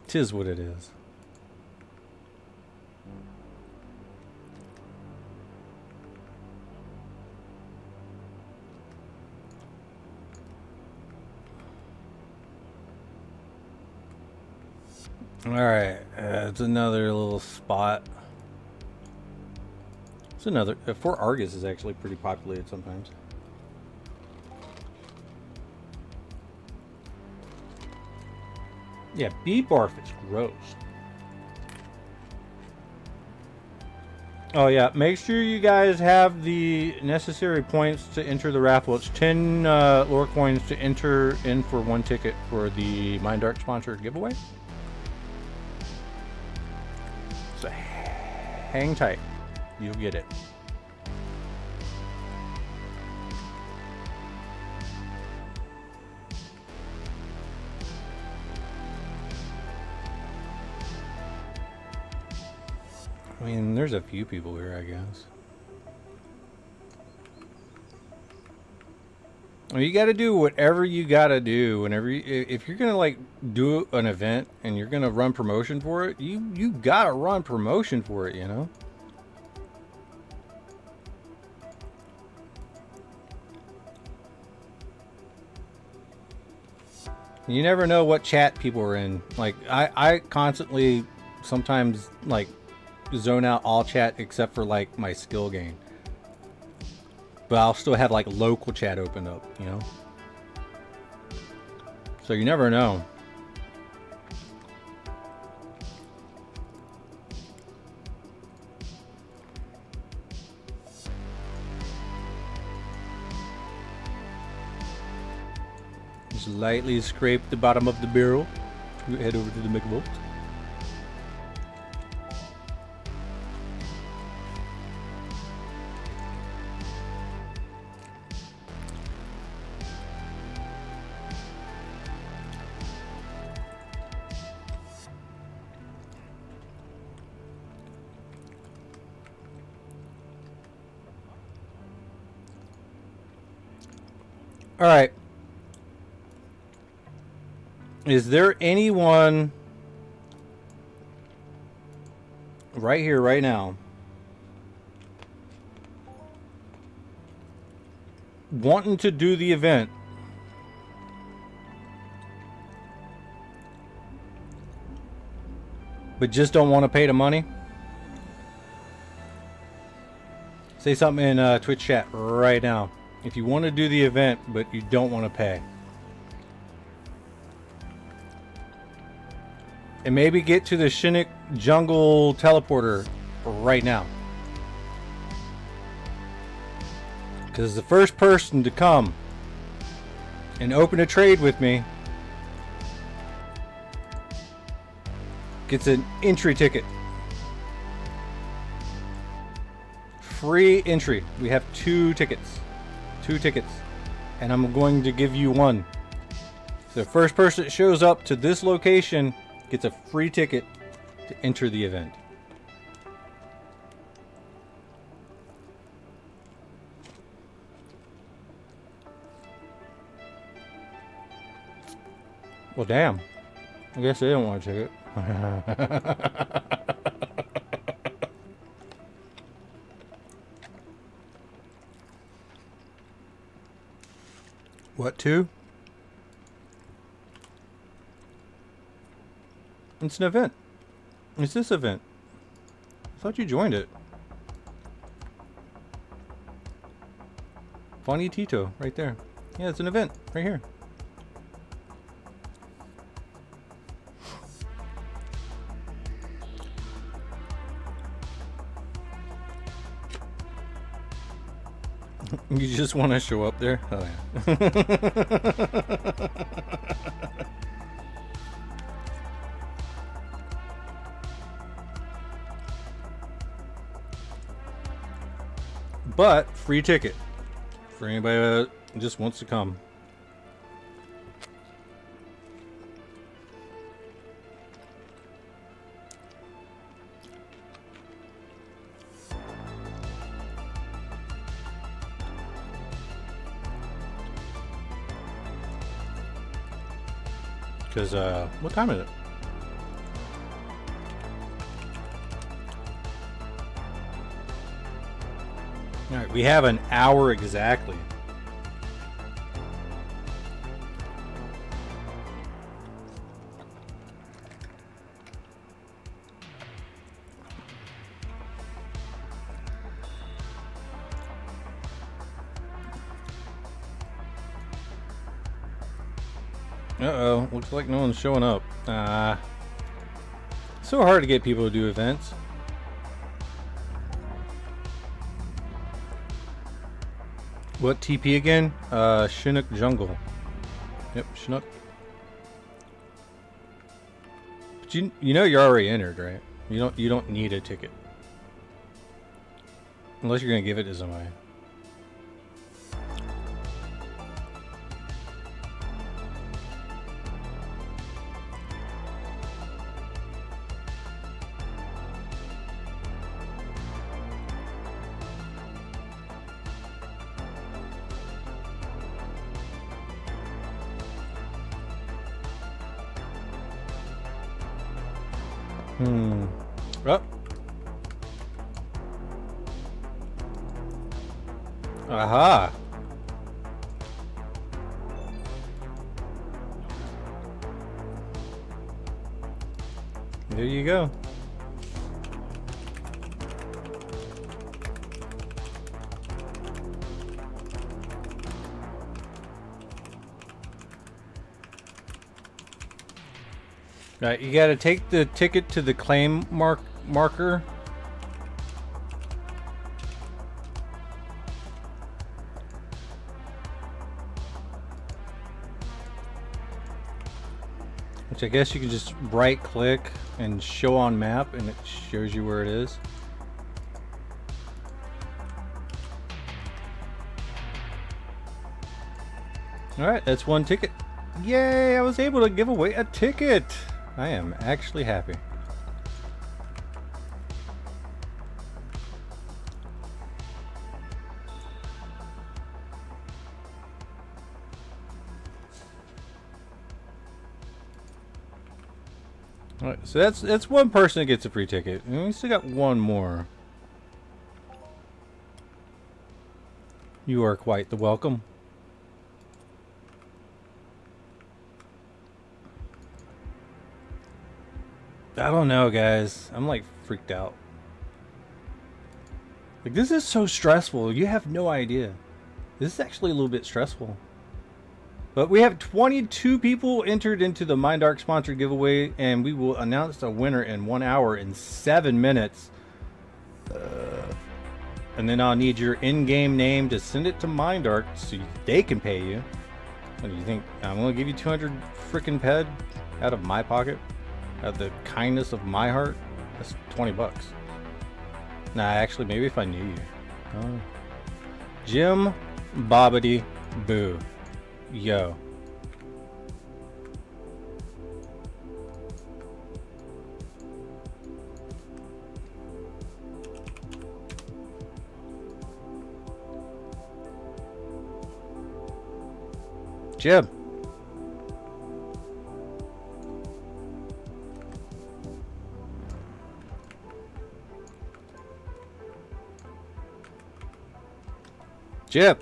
'Tis what it is. Alright, it's another little spot. It's another... Fort Argus is actually pretty populated sometimes. Yeah, bee barf is gross. Oh yeah, make sure you guys have the necessary points to enter the raffle. It's 10 lore coins to enter in for 1 ticket for the MindArk sponsored giveaway. So hang tight. You'll get it. I mean, there's a few people here, I guess. Well, you got to do whatever you got to do whenever if you're going to like do an event and you're going to run promotion for it, you got to run promotion for it, you know? You never know what chat people are in. Like I constantly sometimes like zone out all chat except for like my skill gain. But I'll still have like local chat open up, you know? So you never know. Just lightly scrape the bottom of the barrel. Head over to the Mick. All right. Is there anyone right here, right now, wanting to do the event, but just don't want to pay the money? Say something in Twitch chat right now. If you want to do the event, but you don't want to pay. And maybe get to the Chinook Jungle Teleporter right now. Because the first person to come and open a trade with me gets an entry ticket. Free entry. We have 2 tickets. 2 tickets. And I'm going to give you 1. So the first person that shows up to this location gets a free ticket to enter the event. Well, damn. I guess they don't want a ticket. What, 2? It's an event. It's this event. I thought you joined it. Funny Tito, right there. Yeah, it's an event, right here. You just want to show up there? Oh, yeah. but free ticket for anybody that just wants to come. Because, what time is it? Alright, we have an hour exactly. Uh-oh, looks like no one's showing up. So hard to get people to do events. What TP again? Chinook Jungle. Yep, Chinook. But you know you're already entered, right? You don't need a ticket. Unless you're gonna give it to somebody. Oh. Aha. There you go. Right, you gotta take the ticket to the claim marker. Which I guess you can just right click and show on map and it shows you where it is. Alright, that's one ticket. Yay, I was able to give away a ticket! I am actually happy. Alright, so that's one person that gets a free ticket. And we still got one more. You are quite the welcome. I don't know, guys. I'm like freaked out. Like, this is so stressful. You have no idea. This is actually a little bit stressful. But we have 22 people entered into the MindArk sponsored giveaway, and we will announce a winner in 1 hour and 7 minutes. And then I'll need your in-game name to send it to MindArk so they can pay you. What do you think? I'm gonna give you 200 freaking ped out of my pocket? Out of the kindness of my heart? That's 20 bucks. Nah, actually, maybe if I knew you. Oh. Jim Bobbity Boo. Yo. Jim. Jim.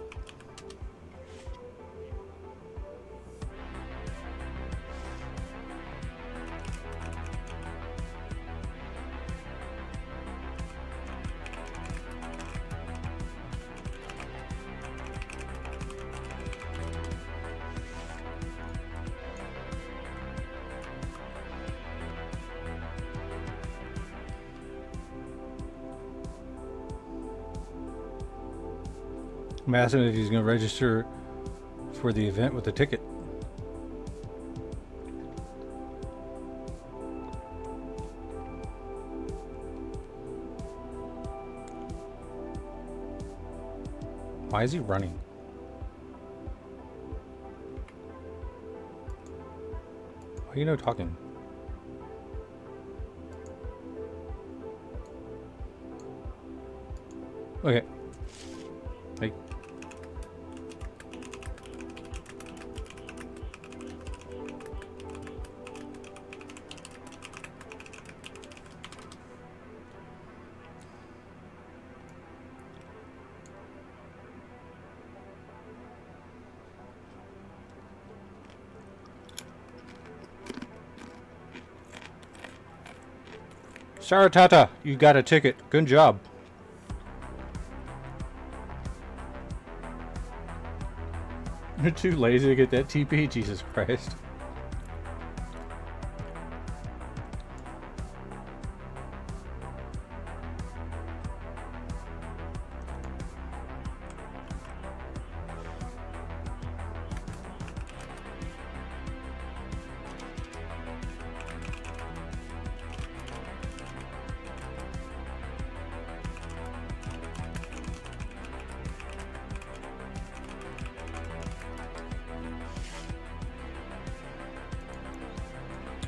I'm asking if he's going to register for the event with a ticket. Why is he running? Why are you no talking? Okay. Hey. Saratata, you got a ticket. Good job. You're too lazy to get that TP? Jesus Christ.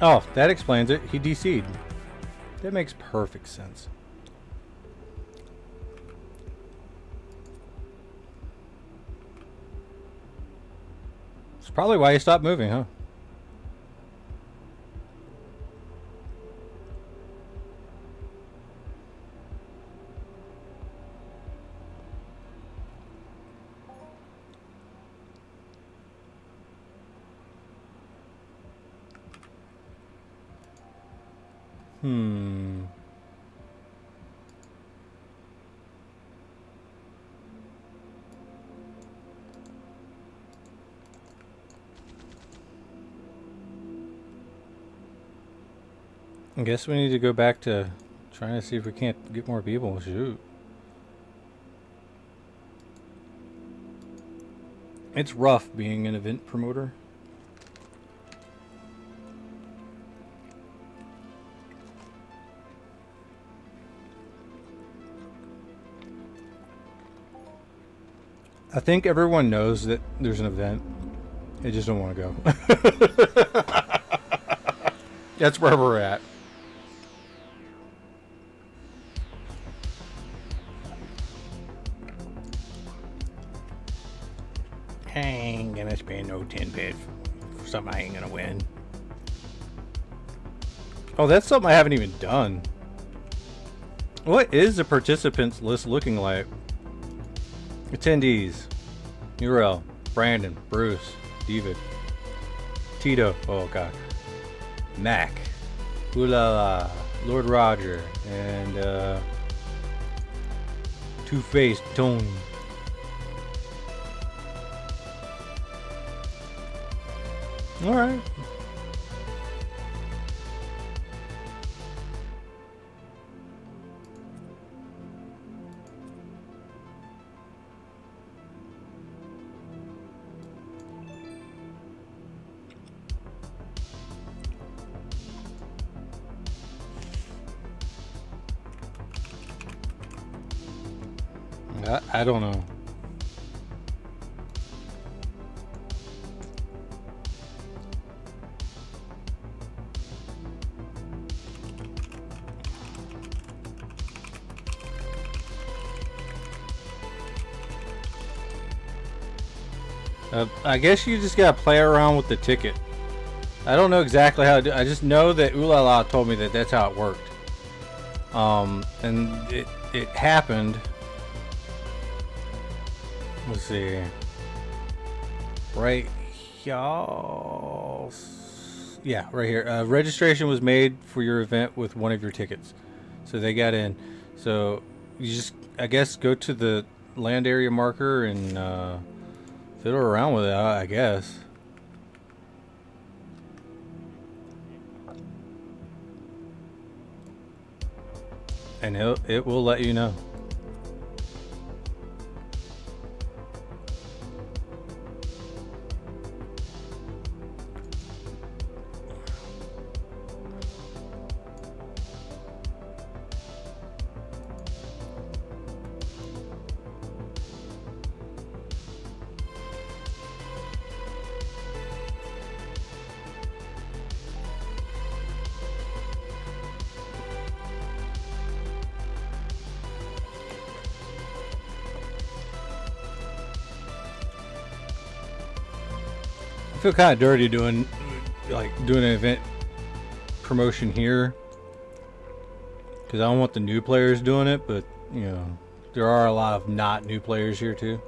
Oh, that explains it. He DC'd. That makes perfect sense. It's probably why he stopped moving, huh? I guess we need to go back to trying to see if we can't get more people. Shoot. It's rough being an event promoter. I think everyone knows that there's an event. They just don't want to go. That's where we're at. I ain't gonna spend no 10 bit for something I ain't gonna win. Oh, that's something I haven't even done. What is the participants list looking like? Attendees. Urel, Brandon, Bruce, David, Tito, oh god, Mac, OLA, Lord Roger, and Two-Faced Tone. Alright. I don't know. I guess you just gotta play around with the ticket. I don't know exactly how to do. I just know that OLA told me that that's how it worked. And it happened. Let's see. Right here. Yeah, right here. Registration was made for your event with one of your tickets. So they got in. So you just, I guess, go to the land area marker and fiddle around with it, I guess. And it will let you know. feel kind of dirty doing an event promotion here, because I don't want the new players doing it, but you know, there are a lot of not new players here too.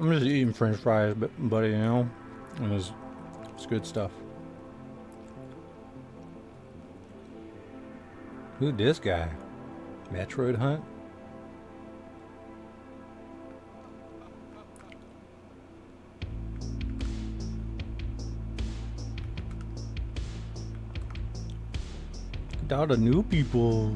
I'm just eating French fries, buddy, you know, and it's good stuff. Who's this guy? Metroid Hunt? Look at all the new people.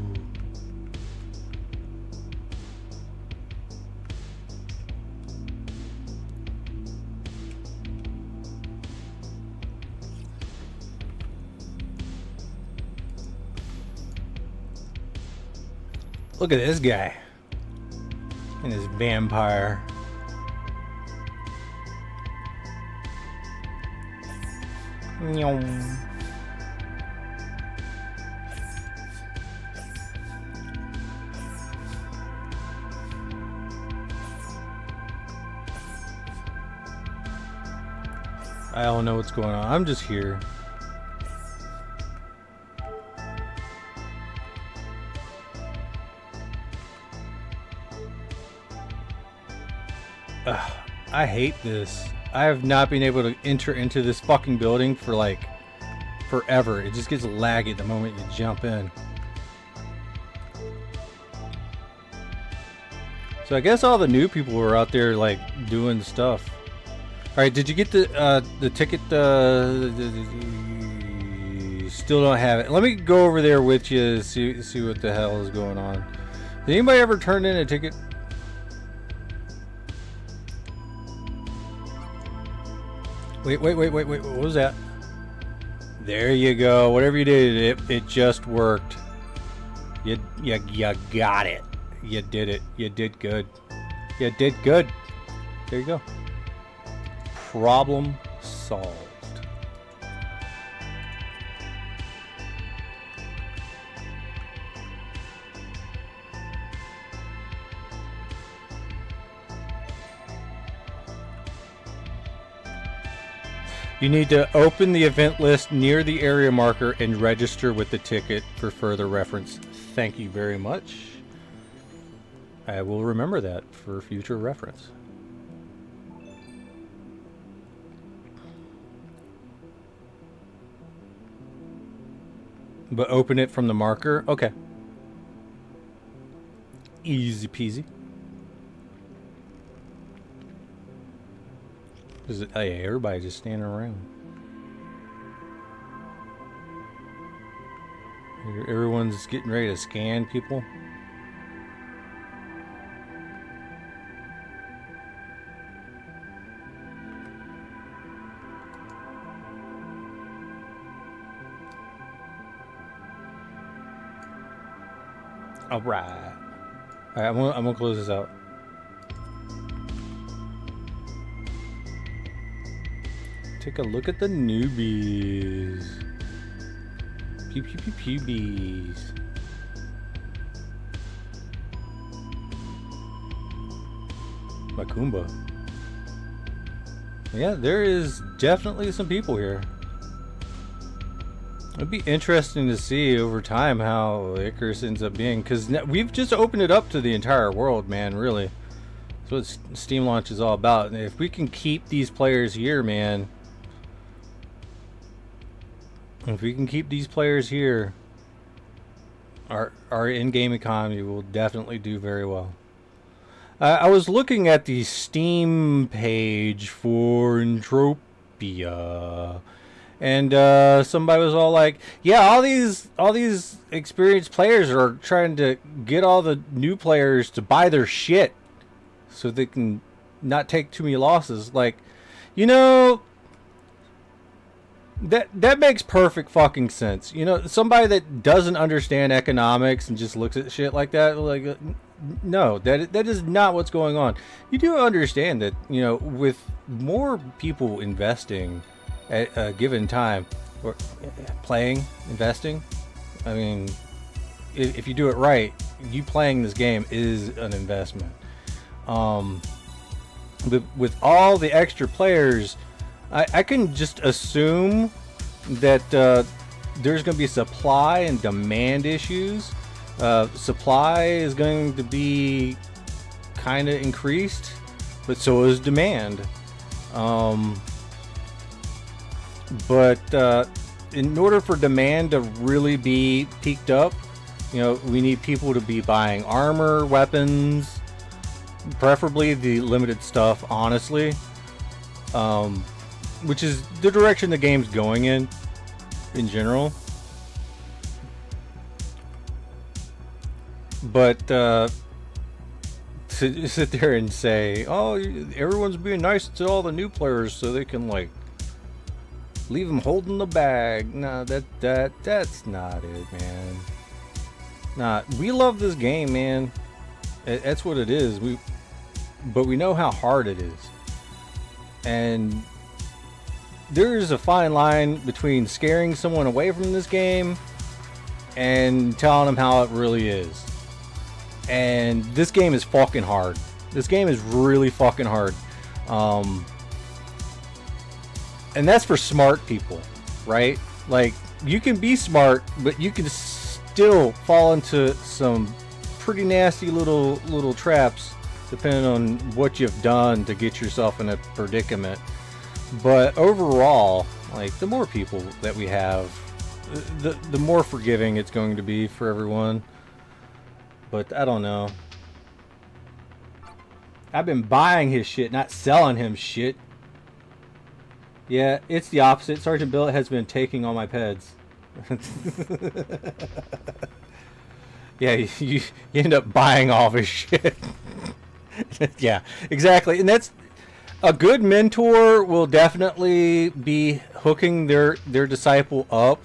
Look at this guy and his vampire. I don't know what's going on. I'm just here. Ugh, I hate this. I have not been able to enter into this fucking building for like forever. It just gets laggy the moment you jump in. So I guess all the new people were out there like doing stuff. All right, did you get the ticket? Still don't have it. Let me go over there with you, see what the hell is going on. Did anybody ever turn in a ticket? Wait, what was that? There you go. Whatever you did, it just worked. You got it. You did it. You did good. You did good. There you go. Problem solved. You need to open the event list near the area marker and register with the ticket for further reference. Thank you very much. I will remember that for future reference. But open it from the marker? Okay. Easy peasy. Hey, everybody just standing around. Everyone's getting ready to scan people. All right. All right, I'm gonna close this out. Take a look at the newbies. Pew-pew-pew-pew-bees. Macumba. Yeah, there is definitely some people here. It'd be interesting to see over time how Icarus ends up being, because we've just opened it up to the entire world, man, really. That's what Steam launch is all about. And if we can keep these players here, man, if we can keep these players here, our in-game economy will definitely do very well. I was looking at the Steam page for Entropia, and somebody was all like, "Yeah, all these experienced players are trying to get all the new players to buy their shit, so they can not take too many losses." Like, you know, that makes perfect fucking sense. You know, somebody that doesn't understand economics and just looks at shit like that, like, no, that is not what's going on. You do understand that, you know, with more people investing at a given time, or investing, I mean, if you do it right, you playing this game is an investment. With all the extra players, I can just assume that there's going to be supply and demand issues. Supply is going to be kind of increased, but so is demand. But in order for demand to really be peaked up, you know, we need people to be buying armor, weapons, preferably the limited stuff, honestly. Which is the direction the game's going in general. But to sit there and say, "Oh, everyone's being nice to all the new players so they can like leave them holding the bag," nah, that's not it, man. Nah, we love this game, man. That's what it is. But we know how hard it is, and there is a fine line between scaring someone away from this game and telling them how it really is. And this game is fucking hard. This game is really fucking hard. And that's for smart people, right? Like, you can be smart, but you can still fall into some pretty nasty little traps depending on what you've done to get yourself in a predicament. But overall, like, the more people that we have, the more forgiving it's going to be for everyone. But I don't know. I've been buying his shit, not selling him shit. Yeah, it's the opposite. Sergeant Billet has been taking all my peds. Yeah, you end up buying all of his shit. Yeah, exactly. And that's a good mentor will definitely be hooking their disciple up.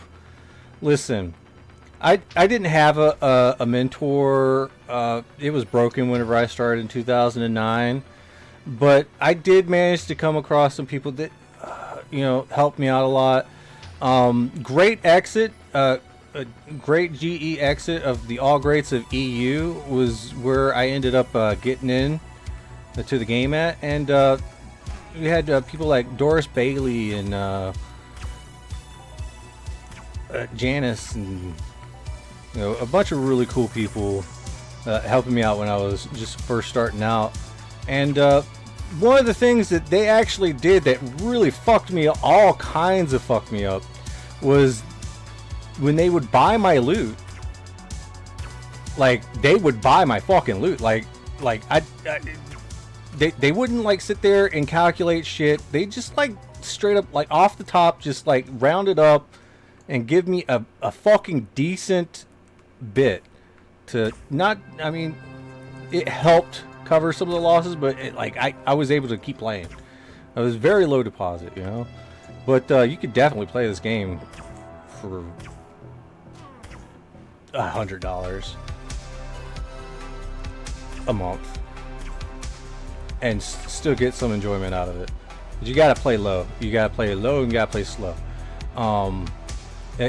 Listen, I didn't have a mentor. It was broken whenever I started in 2009, but I did manage to come across some people that you know, helped me out a lot. Great exit, a great GE exit of the All Greats of EU was where I ended up getting in to the game at, and we had people like Doris Bailey and Janice, and you know, a bunch of really cool people helping me out when I was just first starting out. And one of the things that they actually did that really fucked me up, all kinds of fucked me up, was when they would buy my loot. Like, they would buy my fucking loot. They wouldn't like sit there and calculate shit. They just like straight up, like off the top, just like round it up and give me a fucking decent bit to not, I mean, it helped cover some of the losses, but I was able to keep playing. I was very low deposit, you know, but you could definitely play this game for $100 a month and still get some enjoyment out of it. But you gotta play low. You gotta play low and you gotta play slow.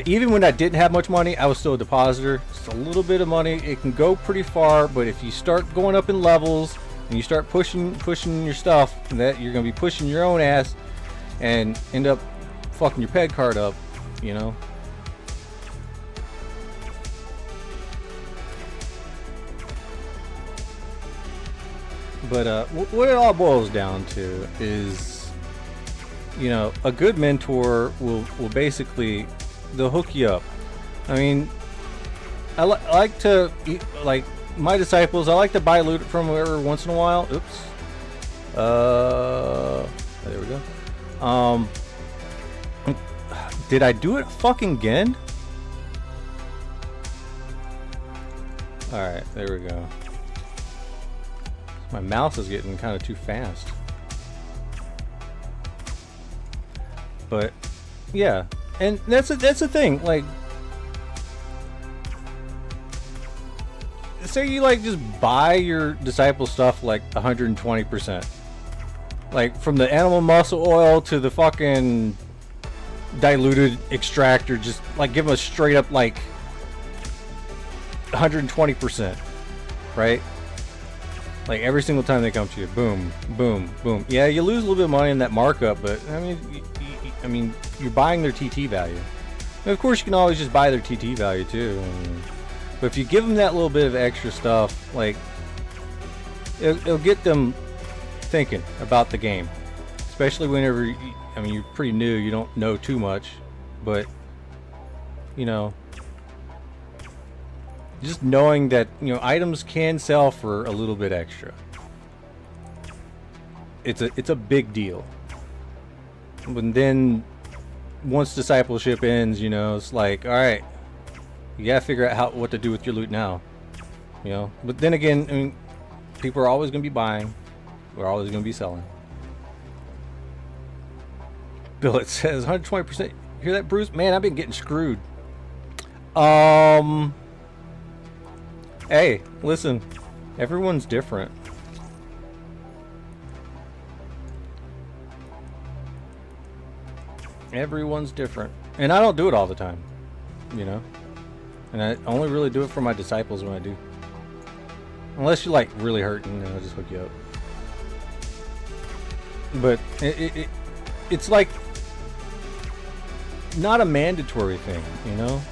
Even when I didn't have much money, I was still a depositor. Just a little bit of money. It can go pretty far, but if you start going up in levels and you start pushing your stuff, that you're gonna be pushing your own ass and end up fucking your ped card up, you know. But what it all boils down to is, you know, a good mentor will basically, they'll hook you up. I mean, I like to, like, my disciples, I like to buy loot from every once in a while. Oops. There we go. Did I do it fucking again? Alright, there we go. My mouse is getting kind of too fast. But yeah, and that's the thing. Like, say you like just buy your disciple stuff like 120%, like from the animal muscle oil to the fucking diluted extractor. Just like give them a straight up like 120%, right? Like every single time they come to you, boom, boom, boom. Yeah, you lose a little bit of money in that markup, but I mean, you're buying their TT value. And of course, you can always just buy their TT value too. But if you give them that little bit of extra stuff, like it'll get them thinking about the game. Especially whenever, I mean, you're pretty new, you don't know too much, but you know, just knowing that, you know, items can sell for a little bit extra. It's a big deal. But then once discipleship ends, you know, it's like, all right, you gotta figure out what to do with your loot now, you know. But then again, I mean, people are always gonna be buying, we're always gonna be selling. Bill, it says 120%. Hear that, Bruce? Man, I've been getting screwed. Hey, listen, everyone's different. Everyone's different. And I don't do it all the time, you know? And I only really do it for my disciples when I do. Unless you're like really hurting, and I'll just hook you up. But it's like not a mandatory thing, you know?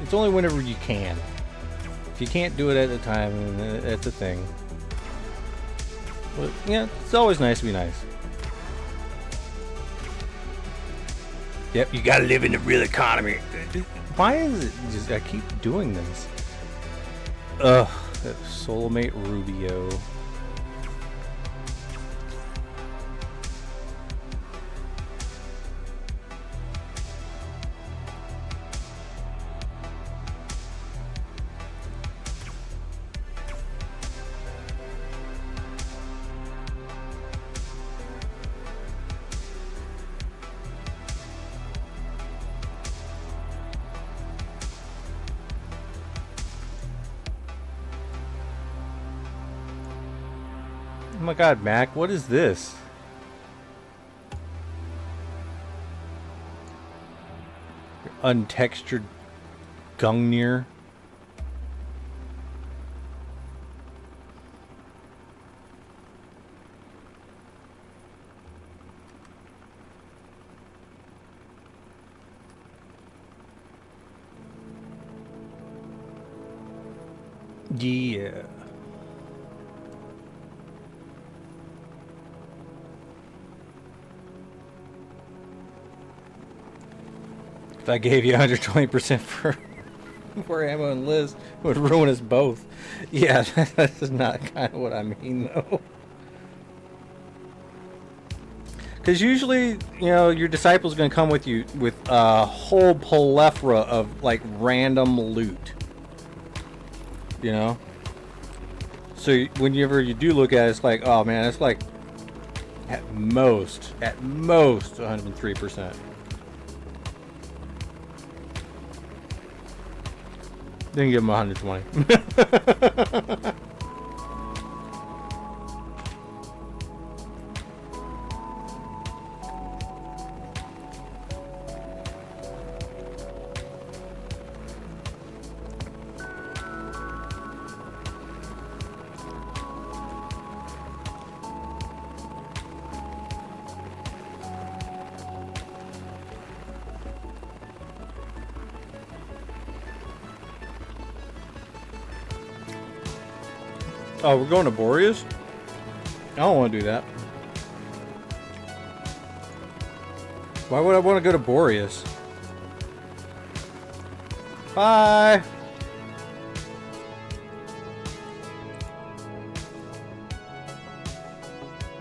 It's only whenever you can. If you can't do it at the time, that's a thing. But yeah, it's always nice to be nice. Yep, you gotta live in the real economy. Why is it just I keep doing this? Ugh, that soulmate Rubio. Oh my god, Mac, what is this? Untextured Gungnir. Yeah. If I gave you 120% for ammo and list, it would ruin us both. Yeah, that's not kind of what I mean, though. Because usually, you know, your disciple's going to come with you with a whole plethora of, like, random loot. You know? So whenever you do look at it, it's like, oh man, it's like, at most 103%. Then give him 120. Oh, we're going to Boreas? I don't want to do that. Why would I want to go to Boreas? Bye!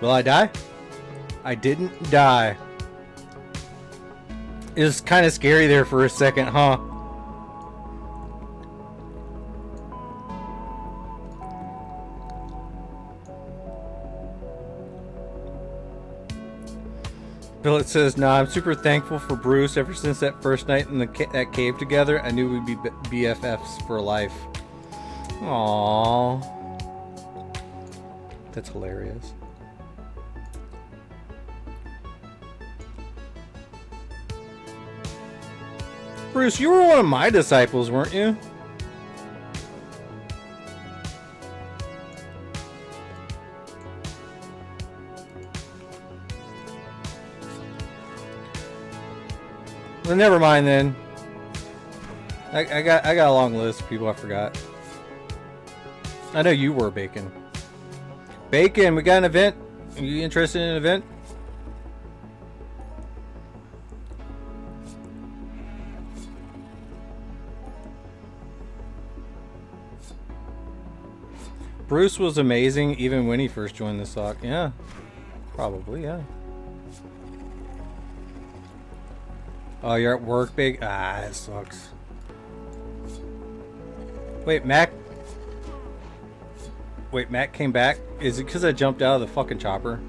Will I die? I didn't die. It was kind of scary there for a second, huh? Bill, says, "Nah, I'm super thankful for Bruce. Ever since that first night in that cave together, I knew we'd be BFFs for life." Aww. That's hilarious. Bruce, you were one of my disciples, weren't you? Well, never mind then. I got a long list of people I forgot. I know you were, Bacon. Bacon, we got an event. Are you interested in an event? Bruce was amazing even when he first joined the SOC. Yeah, probably, yeah. Oh, you're at work, big? Ah, that sucks. Wait, Mac came back? Is it because I jumped out of the fucking chopper?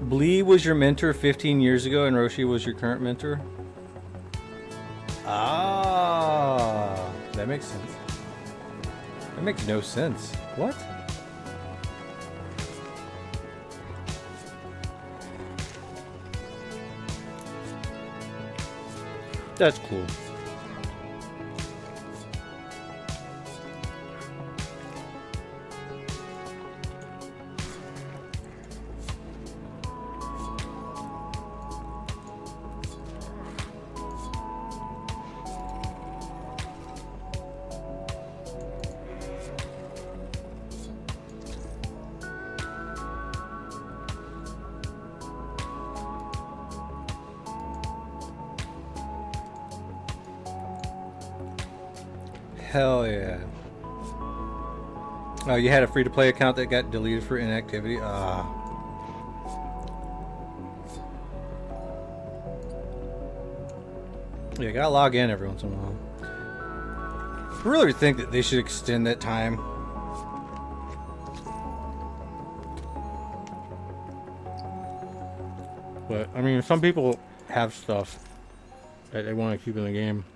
Blee was your mentor 15 years ago and Roshi was your current mentor? Ah, that makes sense. That makes no sense. What? That's cool. Hell yeah. Oh, you had a free-to-play account that got deleted for inactivity? Ah. Yeah, gotta log in every once in a while. I really think that they should extend that time. But, I mean, some people have stuff that they want to keep in the game.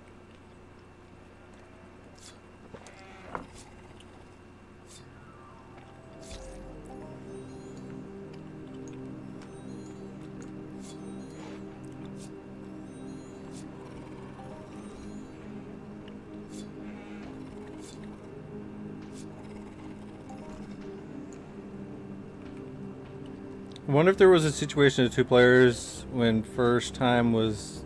I wonder if there was a situation of two players when first time was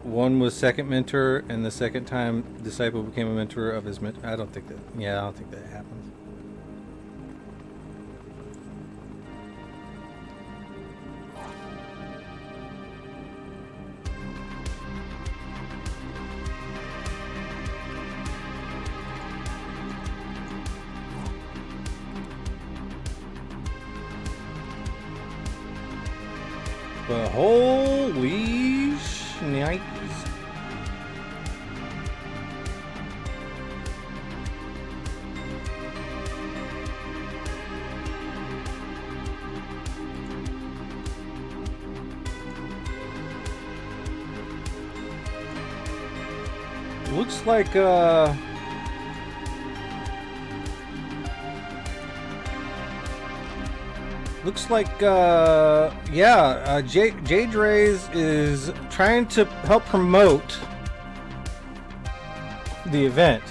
one was second mentor and the second time disciple became a mentor of his mentor. I don't think that. Yeah, I don't think that happened. But holy shnikes. Looks like Jade Rays is trying to help promote the event.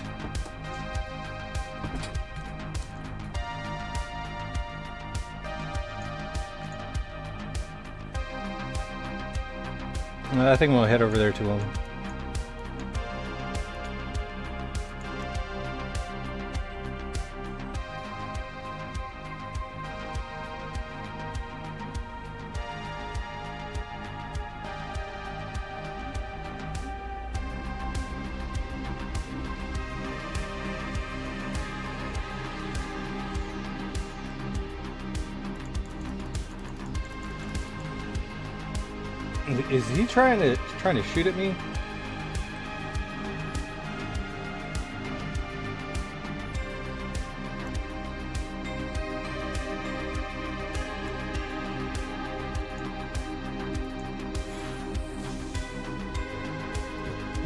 I think we'll head over there to him. Is he trying to shoot at me?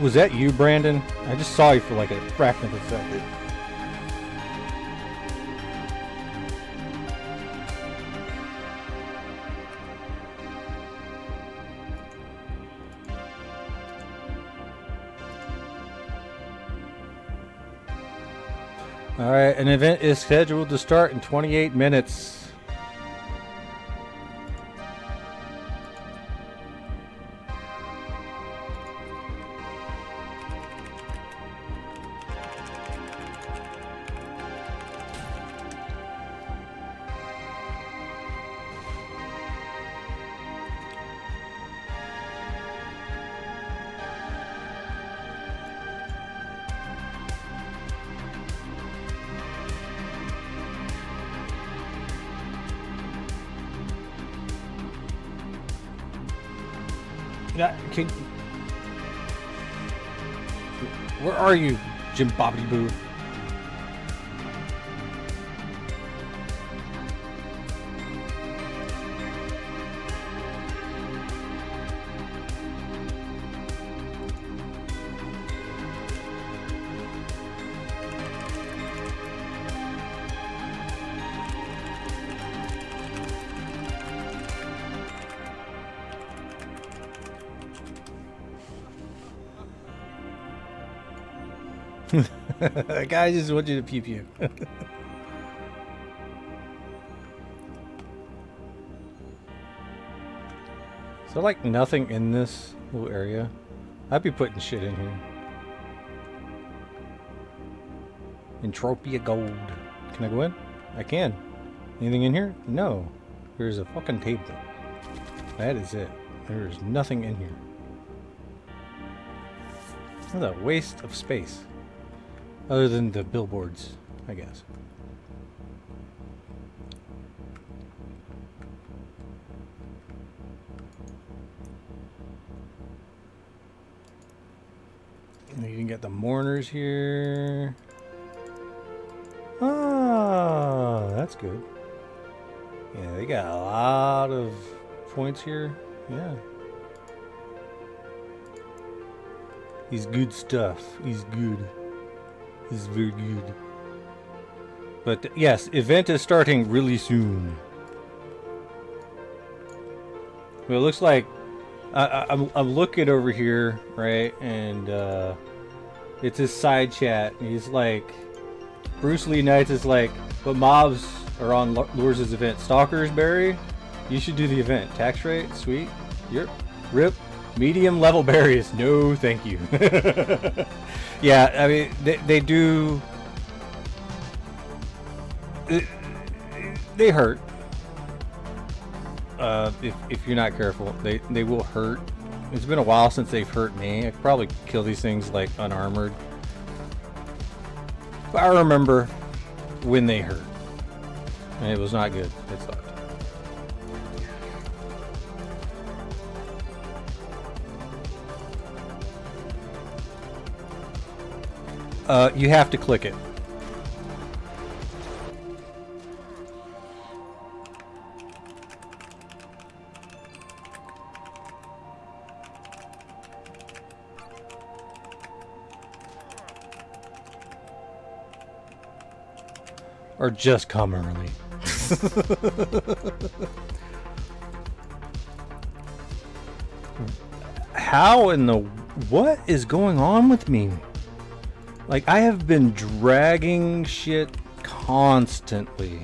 Was that you, Brandon? I just saw you for like a fraction of a second. Alright, an event is scheduled to start in 28 minutes. Where are you, Jim Bobbity Boo? That guy just wants you to peep you. Is there like nothing in this little area? I'd be putting shit in here. EntropiaGold. Can I go in? I can. Anything in here? No. There's a fucking table. That is it. There's nothing in here. What a waste of space. Other than the billboards, I guess. You can get the mourners here. Ah, that's good. Yeah, they got a lot of points here. Yeah. He's good stuff. He's good. He's very good. But yes, event is starting really soon. Well, it looks like I'm looking over here, right, and it's his side chat. And he's like, Bruce Lee Knights is like, but mobs are on Lures' event. Stalkers, Barry, you should do the event. Tax rate, sweet. Yep. Rip. Medium level berries. No, thank you. Yeah, I mean, they do. They hurt. If you're not careful, they will hurt. It's been a while since they've hurt me. I could probably kill these things like unarmored. But I remember when they hurt. And it was not good. It sucked. You have to click it. Or just come early. How in the... What is going on with me? Like, I have been dragging shit constantly.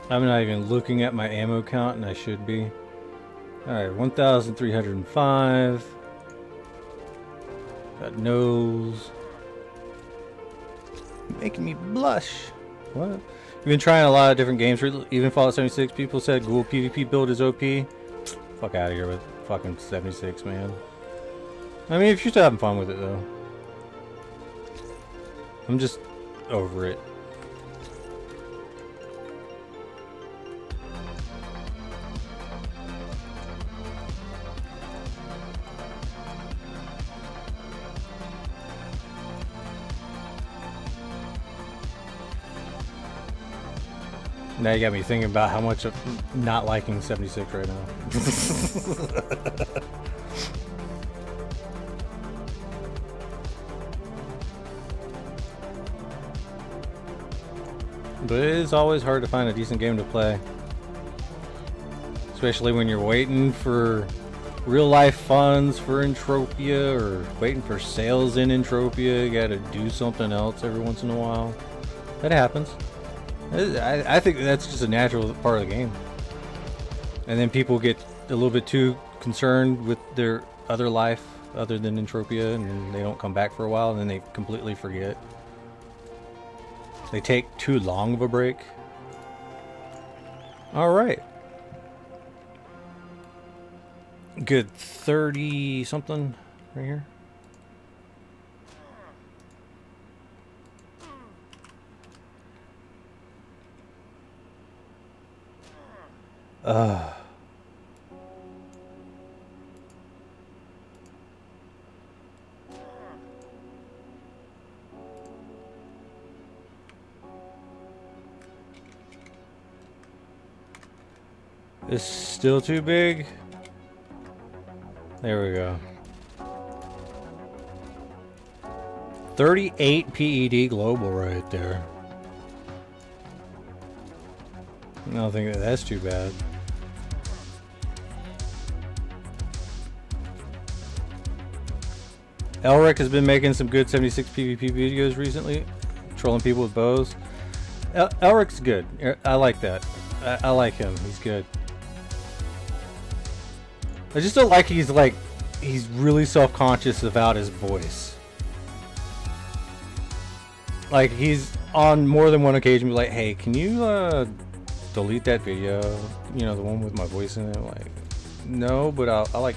I'm not even looking at my ammo count, and I should be. Alright, 1,305. Got nose. Making me blush. What? You've been trying a lot of different games, even Fallout 76. People said Ghoul PvP build is OP. Fuck out of here with it. fucking 76, man. I mean, if you're still having fun with it, though. I'm just over it. Now you got me thinking about how much of not liking 76 right now. But it is always hard to find a decent game to play. Especially when you're waiting for real life funds for Entropia or waiting for sales in Entropia. You gotta do something else every once in a while. That happens. I think that's just a natural part of the game. And then people get a little bit too concerned with their other life other than Entropia, and they don't come back for a while, and then they completely forget. They take too long of a break. Alright. Good 30 something right here. It's still too big. There we go. 38 PED global right there. I don't think that's too bad. Elric has been making some good 76 PvP videos recently, trolling people with bows. Elric's good. I like that. I like him. He's good. I just don't like he's really self-conscious about his voice. Like, he's on more than one occasion be like, hey, can you delete that video? You know, the one with my voice in it? Like, no, but I'll like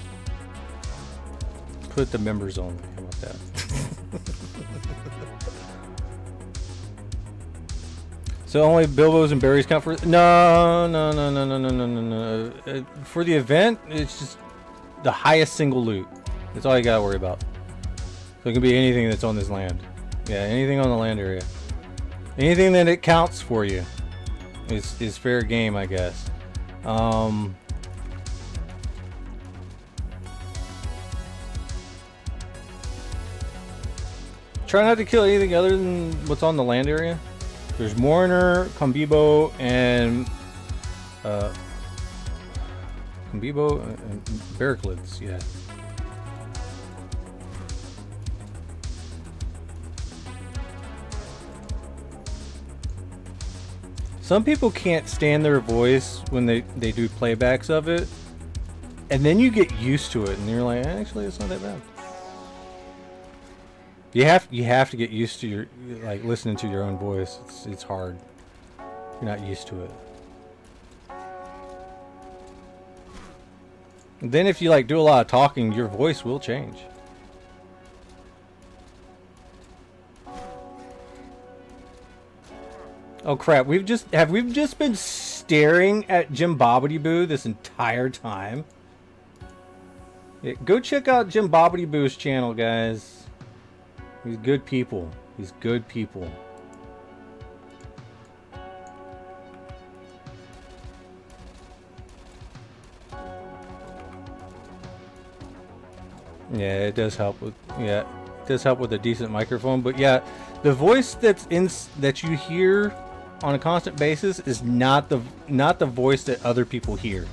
put the members only. How about that? So only Bilbos and berries count for no. For the event, it's just the highest single loot. That's all you gotta worry about. So it can be anything that's on this land. Yeah, anything on the land area. Anything that it counts for you is fair game, I guess. Try not to kill anything other than what's on the land area. There's Mourner, Combibo, and Berycleds, yeah. Some people can't stand their voice when they do playbacks of it, and then you get used to it, and you're like, actually, it's not that bad. You have to get used to your listening to your own voice. It's hard. You're not used to it. And then if you do a lot of talking, your voice will change. Oh crap! We've just been staring at Jim Bobbity Boo this entire time. Yeah, go check out Jim Bobbity Boo's channel, guys. He's good people. He's good people. Yeah, it does help with a decent microphone, but yeah, the voice that you hear on a constant basis is not the voice that other people hear.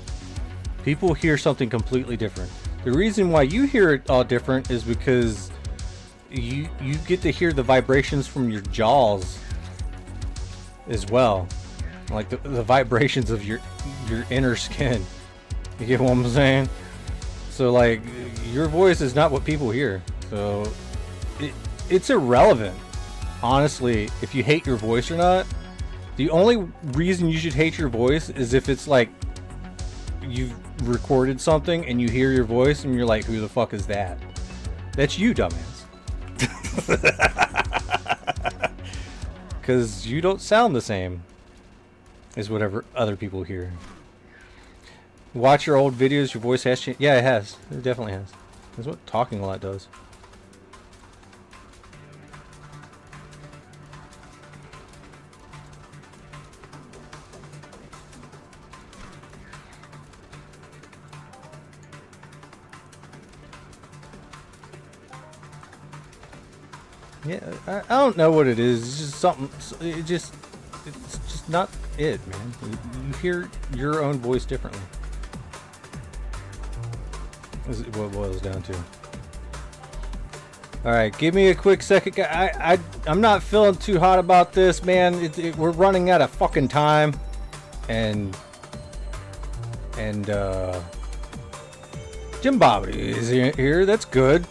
People hear something completely different. The reason why you hear it all different is because you get to hear the vibrations from your jaws as well, like the vibrations of your inner skin. You get what I'm saying? So like, your voice is not what people hear, so it's irrelevant, honestly, if you hate your voice or not. The only reason you should hate your voice is if it's like you've recorded something and you hear your voice and you're like, who the fuck is that? That's you, dumbass. Because you don't sound the same as whatever other people hear. Watch your old videos, your voice has changed. Yeah, it has. It definitely has. That's what talking a lot does. Yeah, I don't know what it is. It's just something. It's just not it, man. You hear your own voice differently. This is what it boils down to. All right, give me a quick second. I'm not feeling too hot about this, man. We're running out of fucking time, and Jim Bobby is here. That's good.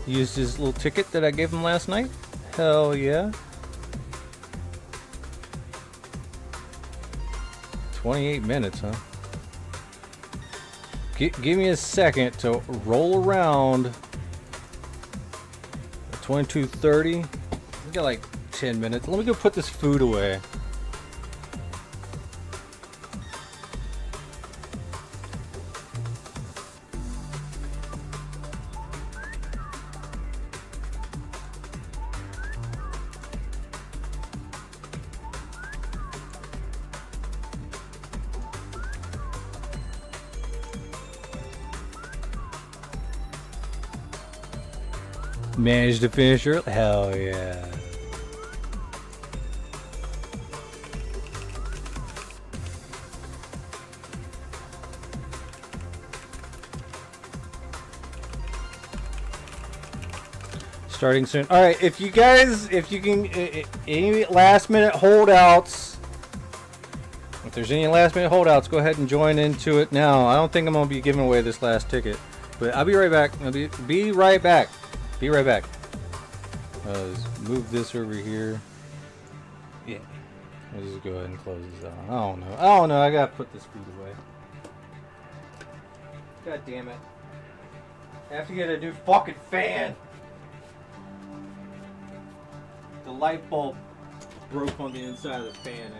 Used his little ticket that I gave him last night. Hell yeah. 28 minutes, huh? Give me a second to roll around. 22:30. We got like 10 minutes. Let me go put this food away. Managed to finish early? Hell yeah. Starting soon. Alright, if you can, any last minute holdouts, if there's any last minute holdouts, go ahead and join into it now. I don't think I'm going to be giving away this last ticket, but I'll be right back. Be right back. Be right back. Let's move this over here. Yeah. Let's just go ahead and close this out. I don't know. I gotta put this food away. God damn it. I have to get a new fucking fan. The light bulb broke on the inside of the fan.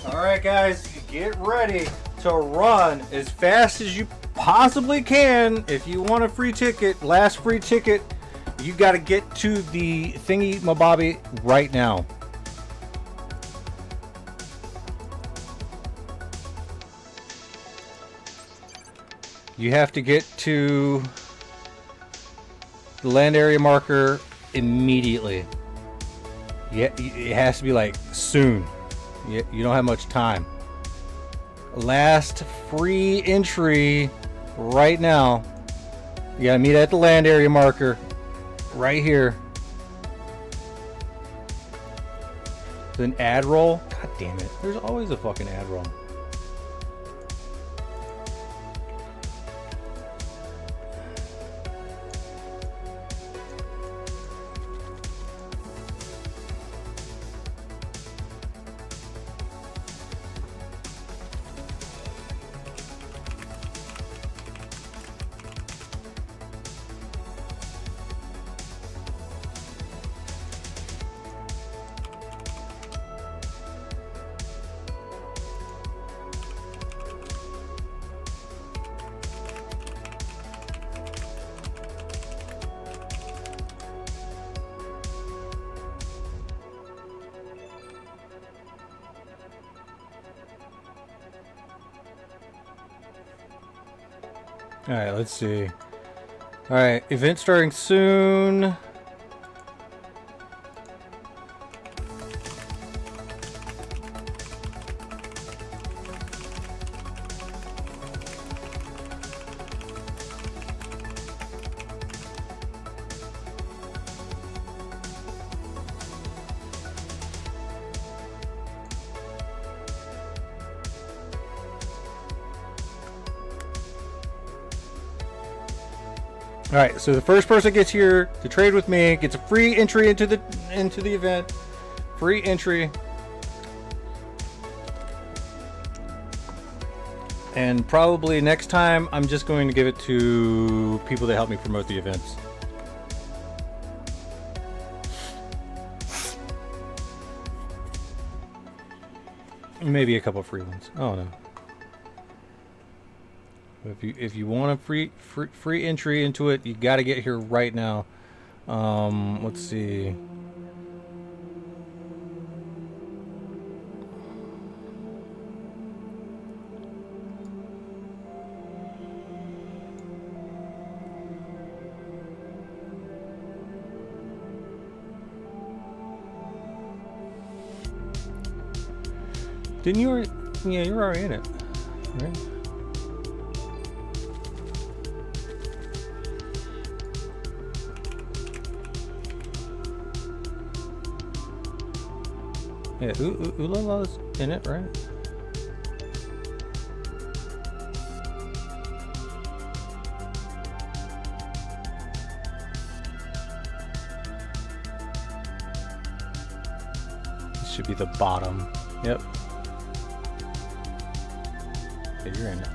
Alright guys, get ready to run as fast as you possibly can. If you want a free ticket, last free ticket, you got to get to the thingy mababi right now. You have to get to the land area marker immediately. Yeah, it has to be like soon. You don't have much time. Last free entry right now. You gotta meet at the land area marker right here. An ad roll? God damn it. There's always a fucking ad roll. Alright, let's see. Alright, event starting soon. Alright, so the first person gets here to trade with me gets a free entry into the event. Free entry. And probably next time I'm just going to give it to people that help me promote the events. Maybe a couple free ones. Oh no. If you want a free entry into it, you got to get here right now. Let's see. Didn't you already? Yeah, you're already in it, right? Yeah, Ulala's in it, right? This should be the bottom. Yep. Yeah, you're in it.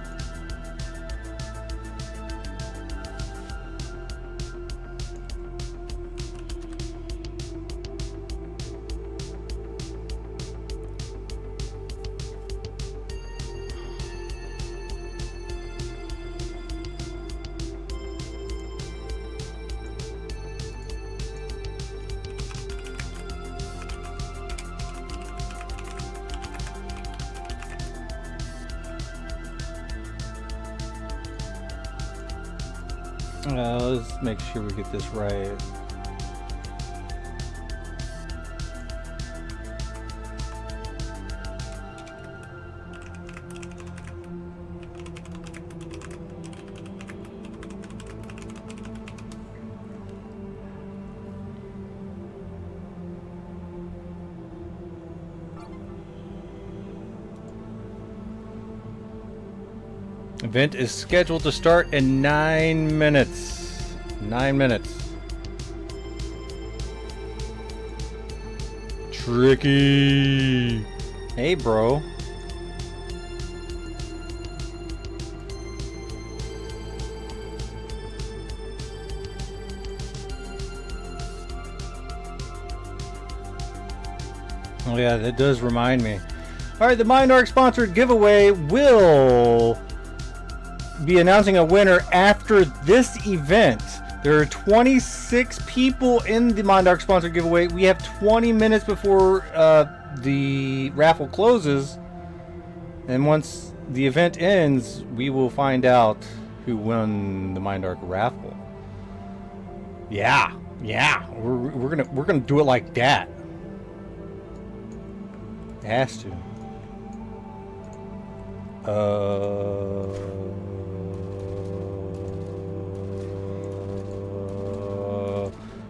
Let's make sure we get this right. Event is scheduled to start in 9 minutes. 9 minutes. Tricky. Hey, bro. Oh yeah, that does remind me. Alright, the MindArk sponsored giveaway will be announcing a winner after this event. There are 26 people in the MindArk sponsored giveaway. We have 20 minutes before the raffle closes. And once the event ends, we will find out who won the MindArk raffle. Yeah, we're gonna do it like that. It has to.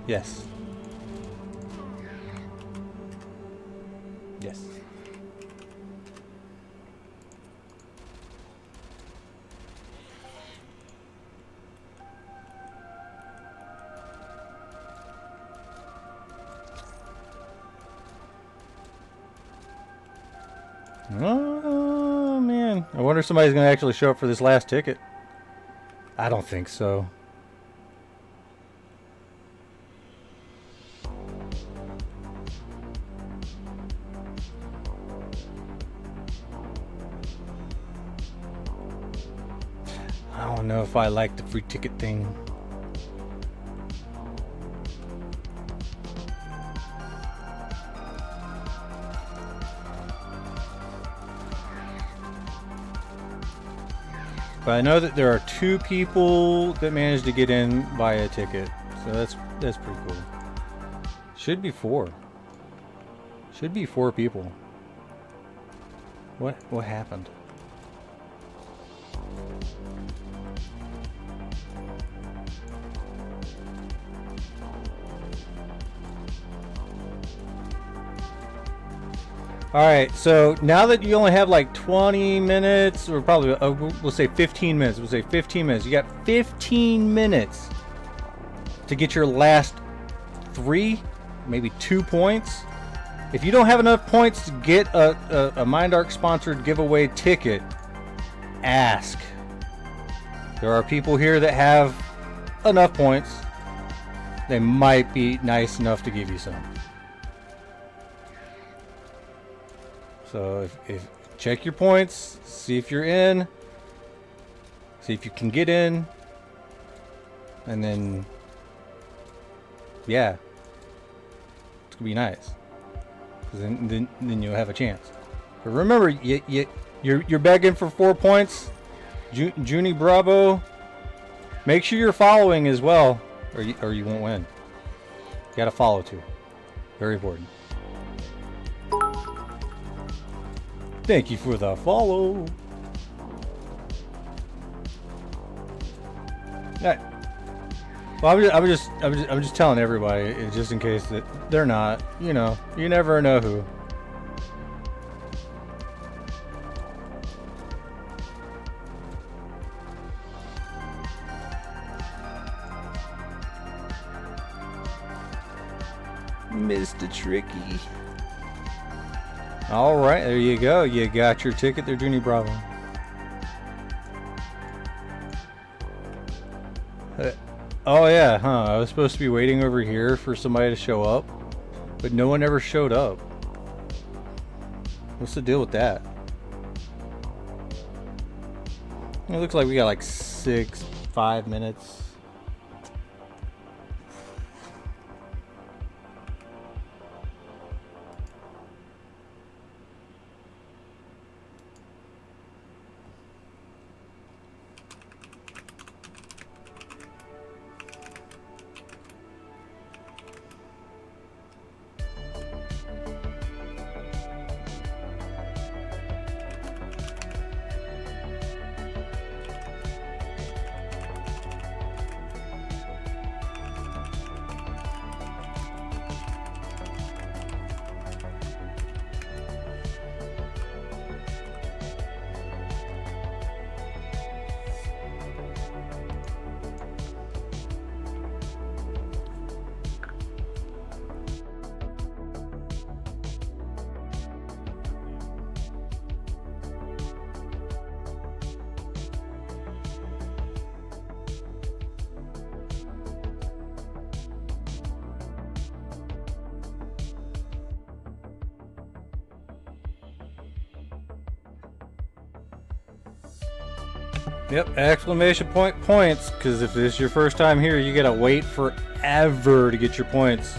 Yes. Yes. Oh man, I wonder if somebody's gonna actually show up for this last ticket. I don't think so. I don't know if I like the free ticket thing. But I know that there are 2 people that managed to get in via a ticket, so that's pretty cool. Should be 4. Should be 4 people. What happened? Alright, so now that you only have like 20 minutes, or probably, we'll say 15 minutes. We'll say 15 minutes. You got 15 minutes to get your last 3, maybe 2 points. If you don't have enough points to get a MindArk sponsored giveaway ticket, ask. There are people here that have enough points. They might be nice enough to give you some. So if check your points, see if you're in, see if you can get in, and then yeah, it's gonna be nice. 'Cause then you'll have a chance. But remember, you're begging for 4 points, Junie Bravo. Make sure you're following as well, or you won't win. You gotta follow too. Very important. Thank you for the follow. Right. Well, I'm just telling everybody, just in case that they're not. You know, you never know who. Mr. Tricky. All right, there you go. You got your ticket there, Junie Bravo. Oh yeah, huh? I was supposed to be waiting over here for somebody to show up, but no one ever showed up. What's the deal with that? It looks like we got like 5 minutes. Yep, exclamation point points, because if this is your first time here, you gotta wait forever to get your points.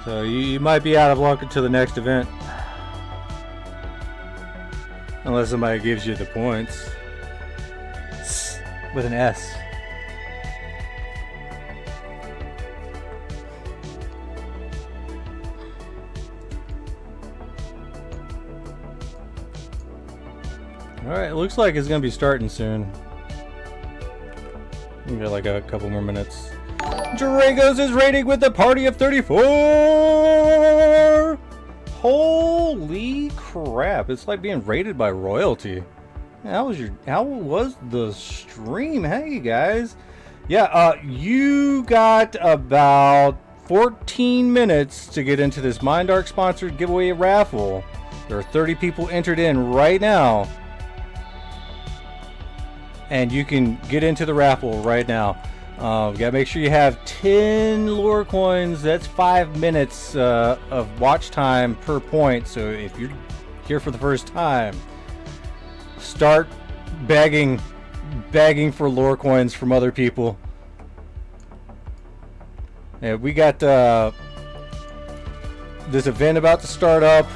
So you might be out of luck until the next event. Unless somebody gives you the points. With an S. Alright, it looks like it's gonna be starting soon. We got like a couple more minutes. Dragos is raiding with a party of 34! Holy crap, it's like being raided by royalty. How was the stream? Hey guys. Yeah, you got about 14 minutes to get into this MindArk sponsored giveaway raffle. There are 30 people entered in right now. And you can get into the raffle right now. Gotta make sure you have 10 lore coins. That's 5 minutes of watch time per point. So if you're here for the first time, start begging for lore coins from other people. Yeah, we got this event about to start up.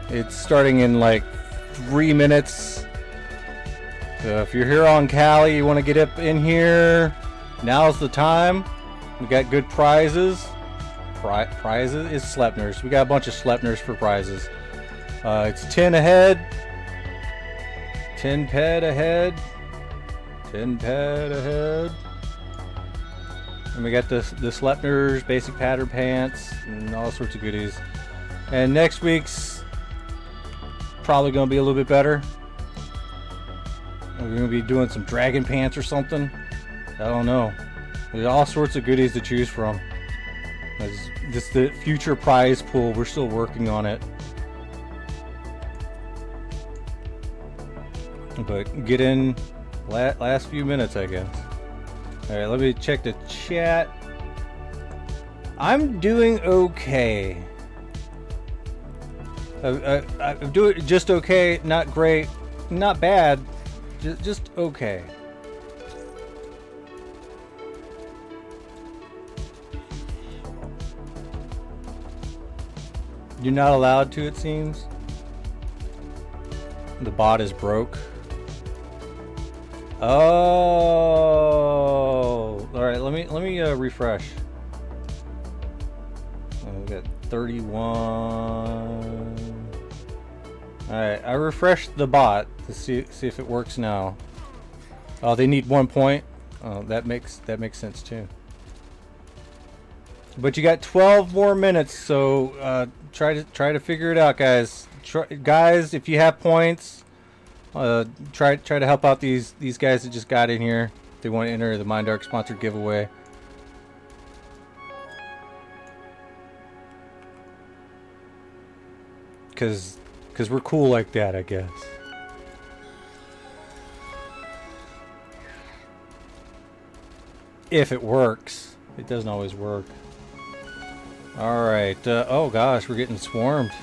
It's starting in like 3 minutes. So if you're here on Cali, you want to get up in here, now's the time. We got good prizes. Prizes is Sleipnirs. We got a bunch of Sleipnirs for prizes. It's 10 ahead. 10 ped ahead. 10 ped ahead. And we got the Sleipnirs, basic pattern pants, and all sorts of goodies. And next week's probably going to be a little bit better. We're going to be doing some dragon pants or something. I don't know. There's all sorts of goodies to choose from. It's just the future prize pool. We're still working on it. But get in last few minutes, I guess. Alright, let me check the chat. I'm doing okay. I'm doing just okay, not great, not bad. Just okay. You're not allowed to, it seems. The bot is broke. Oh, all right. Let me refresh. We got 31. Alright, I refreshed the bot to see if it works now. Oh, they need 1 point. Oh, that makes sense too. But you got 12 more minutes, so try to figure it out, guys. Guys, if you have points, try to help out these guys that just got in here. If they want to enter the MindArk sponsored giveaway. Cause we're cool like that, I guess. If it works. It doesn't always work. Alright, oh gosh, we're getting swarmed.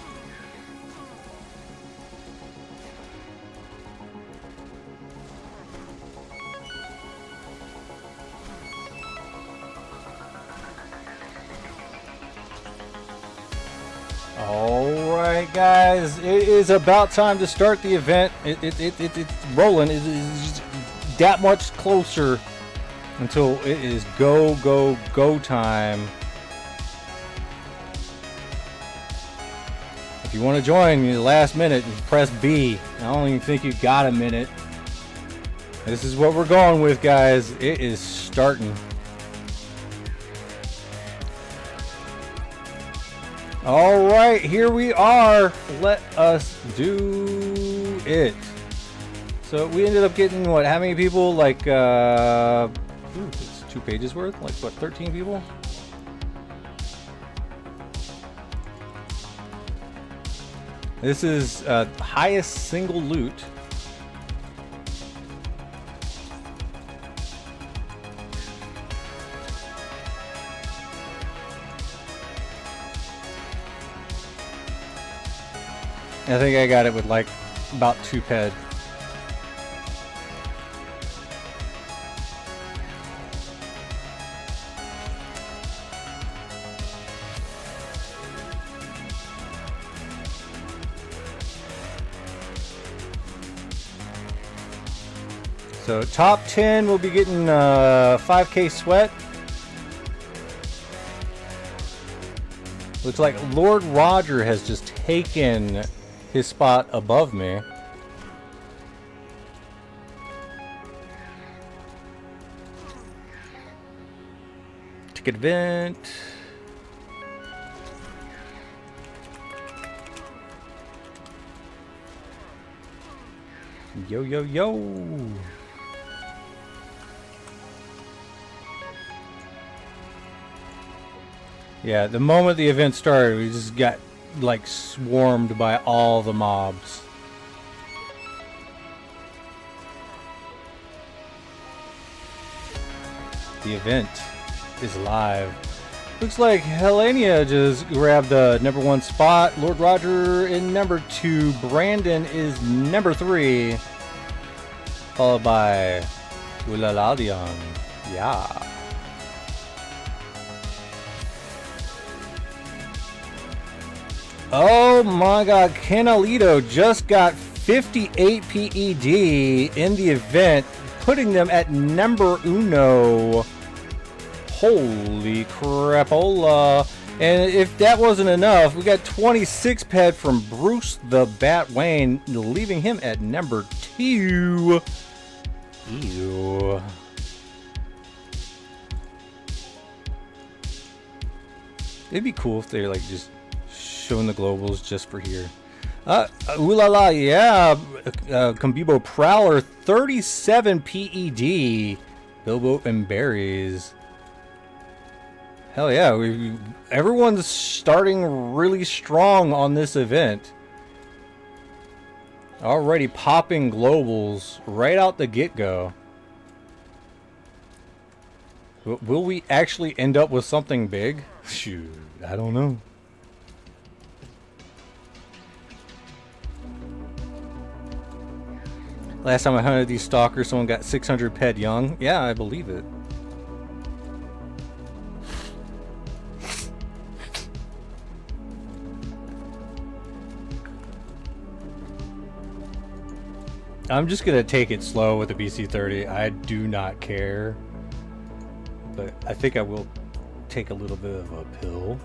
Alright guys, it is about time to start the event. It's rolling. It's that much closer until it is go time. If you want to join in the last minute, press B. I don't even think you got a minute. This is what we're going with, guys. It is starting. Alright, here we are. Let us do it. So we ended up getting, what, how many people? Like, it's 2 pages worth? Like, what, 13 people? This is highest single loot. I think I got it with like about 2 ped. So top 10 will be getting 5k sweat. Looks like Lord Roger has just taken his spot above me. Ticket event. Yo, yo, yo. Yeah, the moment the event started, we just got like swarmed by all the mobs. The event is live. Looks like Helenia just grabbed the #1 spot. Lord Roger in #2. Brandon is #3. Followed by Ulaladion. Yeah. Oh my god, Canalito just got 58 PED in the event, putting them at #1. Holy crapola. And if that wasn't enough, we got 26 ped from Bruce the Bat Wayne, leaving him at #2. Ew. It'd be cool if they're like just showing the globals just for here. Ooh la la, yeah. Combibo Prowler, 37 PED. Bilbo and Berries. Hell yeah, everyone's starting really strong on this event. Already popping globals right out the get-go. Will we actually end up with something big? Shoot, I don't know. Last time I hunted these stalkers, someone got 600 ped young. Yeah, I believe it. I'm just gonna take it slow with the BC30. I do not care, but I think I will take a little bit of a pill.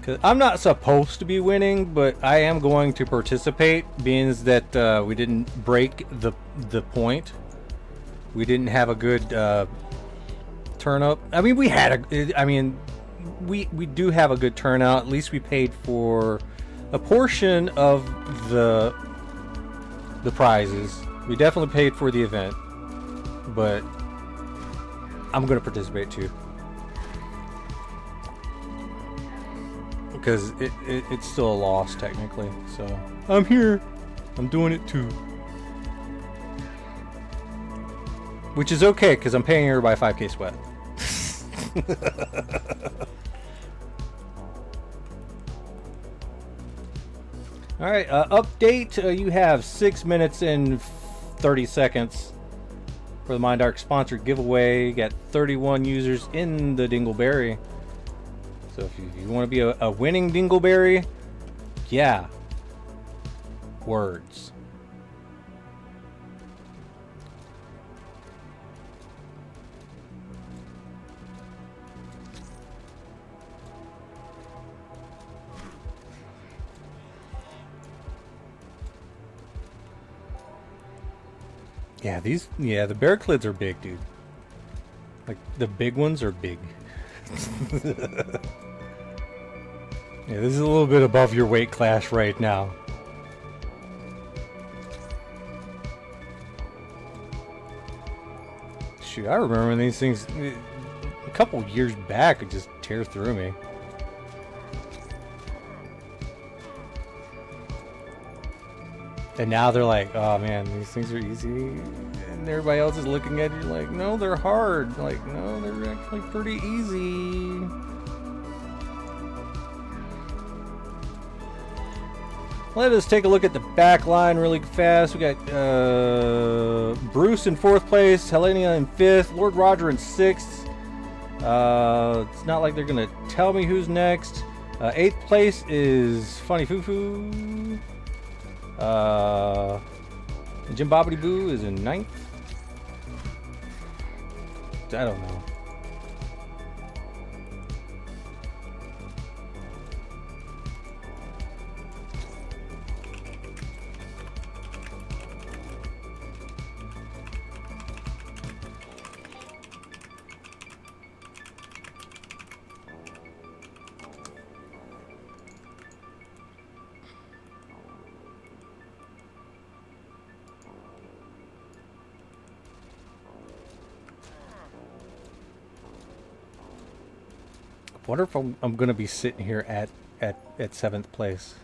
Cause I'm not supposed to be winning, but I am going to participate, being that we didn't break the point. We didn't have a good turn up. I mean, we had a. I mean, we do have a good turnout. At least we paid for a portion of the prizes. We definitely paid for the event, but I'm gonna participate too, because it's still a loss technically. So I'm here. I'm doing it too, which is okay because I'm paying her by 5k sweat. Alright, update. You have 6 minutes and 30 seconds for the MindArk sponsored giveaway. You got 31 users in the Dingleberry. So if you want to be a winning Dingleberry, yeah. Words. Yeah, the Berycleds are big, dude. Like, the big ones are big. Yeah, this is a little bit above your weight class right now. Shoot, I remember when these things, a couple years back, would just tear through me. And now they're like, oh man, these things are easy. And everybody else is looking at you like, no, they're hard. Like, no, they're actually pretty easy. Let us take a look at the back line really fast. We got Bruce in 4th place, Helenia in 5th, Lord Roger in 6th. It's not like they're going to tell me who's next. 8th place is Funny Foo Foo. Jim Bobbity Boo is in 9th. I don't know. I wonder if I'm gonna be sitting here at 7th place.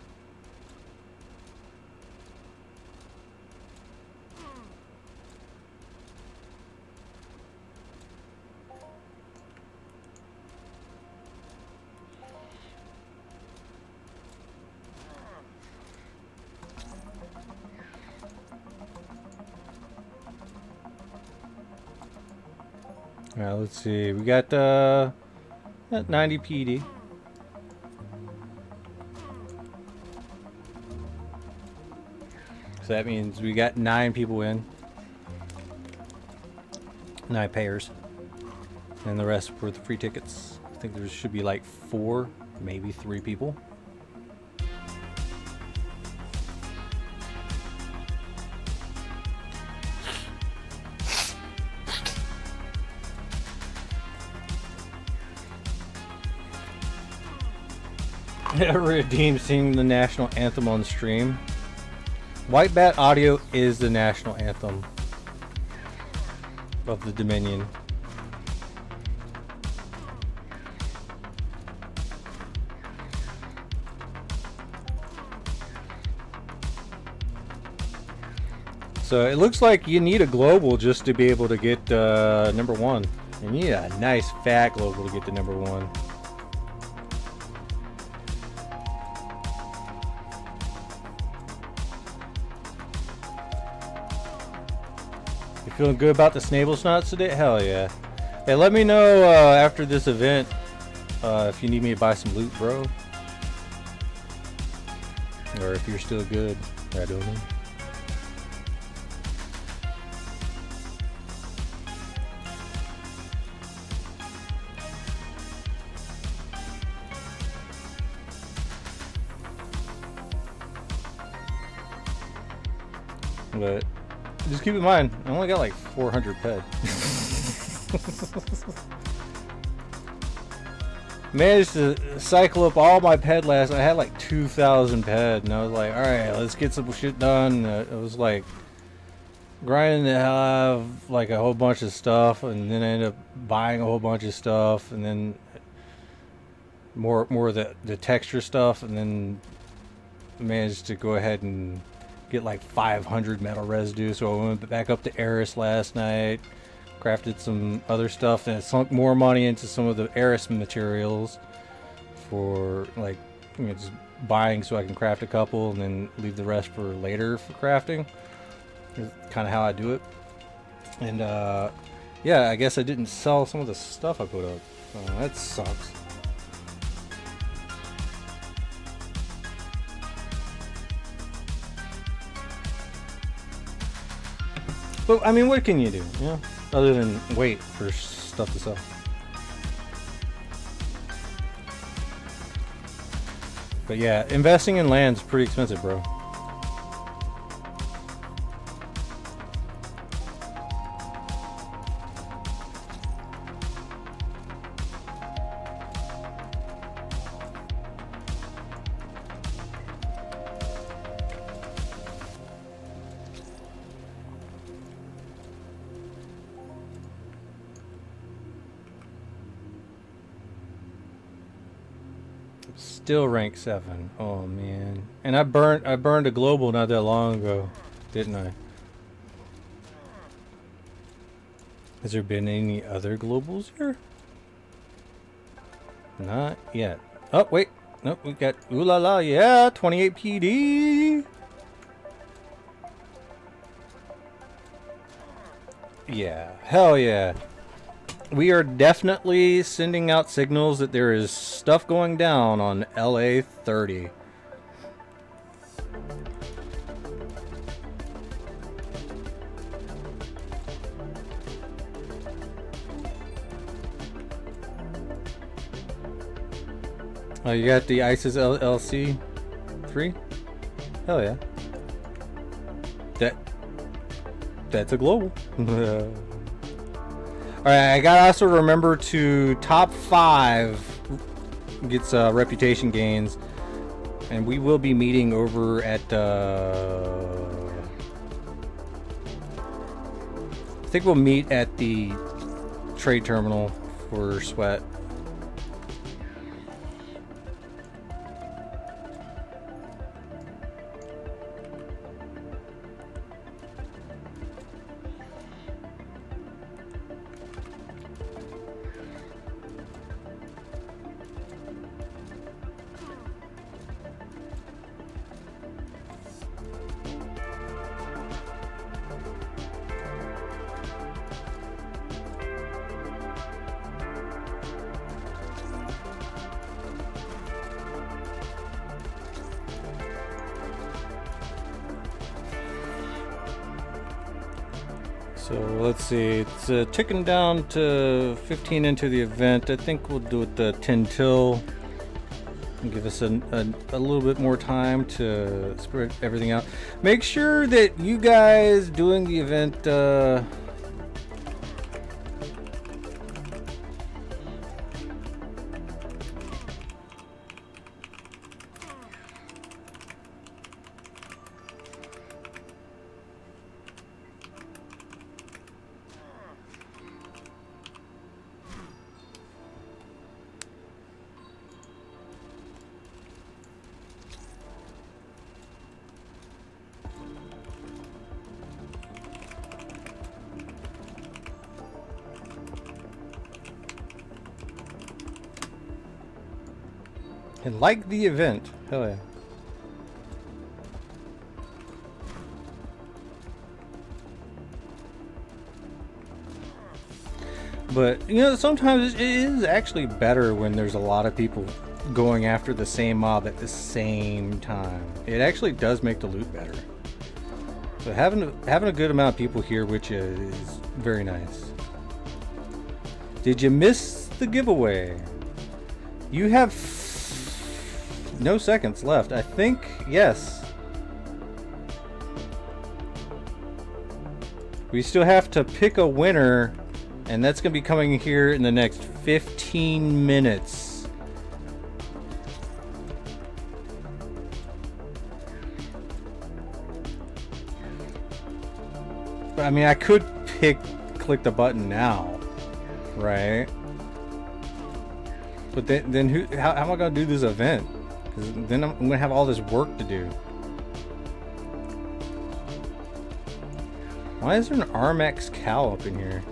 Alright, let's see. We got at 90 PD. So that means we got 9 people in. 9 payers. And the rest were the free tickets. I think there should be like 4, maybe 3 people. Redeem singing the national anthem on stream. White Bat Audio is the national anthem of the Dominion. So it looks like you need a global just to be able to get number 1. You need a nice fat global to get to number 1. Feeling good about the Snable Snots today? Hell yeah. Hey, let me know after this event if you need me to buy some loot, bro. Or if you're still good. I don't know. But just keep in mind, I only got like 400 ped. Managed to cycle up all my ped last. I had like 2,000 ped, and I was like, all right, let's get some shit done. It was like grinding to have like a whole bunch of stuff, and then I ended up buying a whole bunch of stuff, and then more of the texture stuff, and then managed to go ahead and get like 500 metal residue. So I went back up to ARIS last night, crafted some other stuff, and sunk more money into some of the ARIS materials for like, you know, just buying so I can craft a couple and then leave the rest for later for crafting. That's kind of how I do it. And yeah, I guess I didn't sell some of the stuff I put up. That sucks. But, I mean, what can you do, you know, other than wait for stuff to sell? But yeah, investing in land's pretty expensive, bro. Still rank 7. Oh man. And I burned a global not that long ago, didn't I? Has there been any other globals here? Not yet. Oh wait. Nope, we got ooh la la, yeah, 28 PD. Yeah, hell yeah. We are definitely sending out signals that there is stuff going down on LA 30. Oh, you got the ISIS LLC 3? Hell yeah. That's a global. Alright, I gotta also remember to top 5 gets reputation gains. And we will be meeting over at I think we'll meet at the trade terminal for sweat. So let's see, it's ticking down to 15 into the event. I think we'll do it the 10 till and give us a little bit more time to spread everything out. Make sure that you guys doing the event and like the event. Hell yeah. But, you know, sometimes it is actually better when there's a lot of people going after the same mob at the same time. It actually does make the loot better. So having a good amount of people here, which is very nice. Did you miss the giveaway? You have no seconds left. I think, yes. We still have to pick a winner, and that's going to be coming here in the next 15 minutes. But I mean, I could click the button now, right? But then how am I going to do this event? Because then I'm going to have all this work to do. Why is there an Armax cow up in here?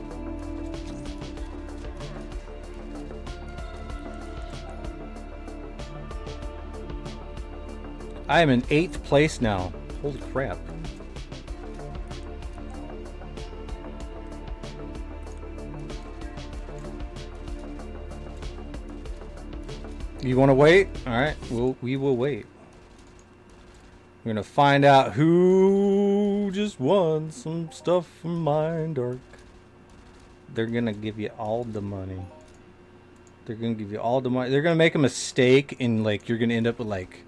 I am in 8th place now. Holy crap. You want to wait? Alright, we will wait. We're going to find out who just won some stuff from MindArk. They're going to give you all the money. They're going to give you all the money. They're going to make a mistake and like you're going to end up with like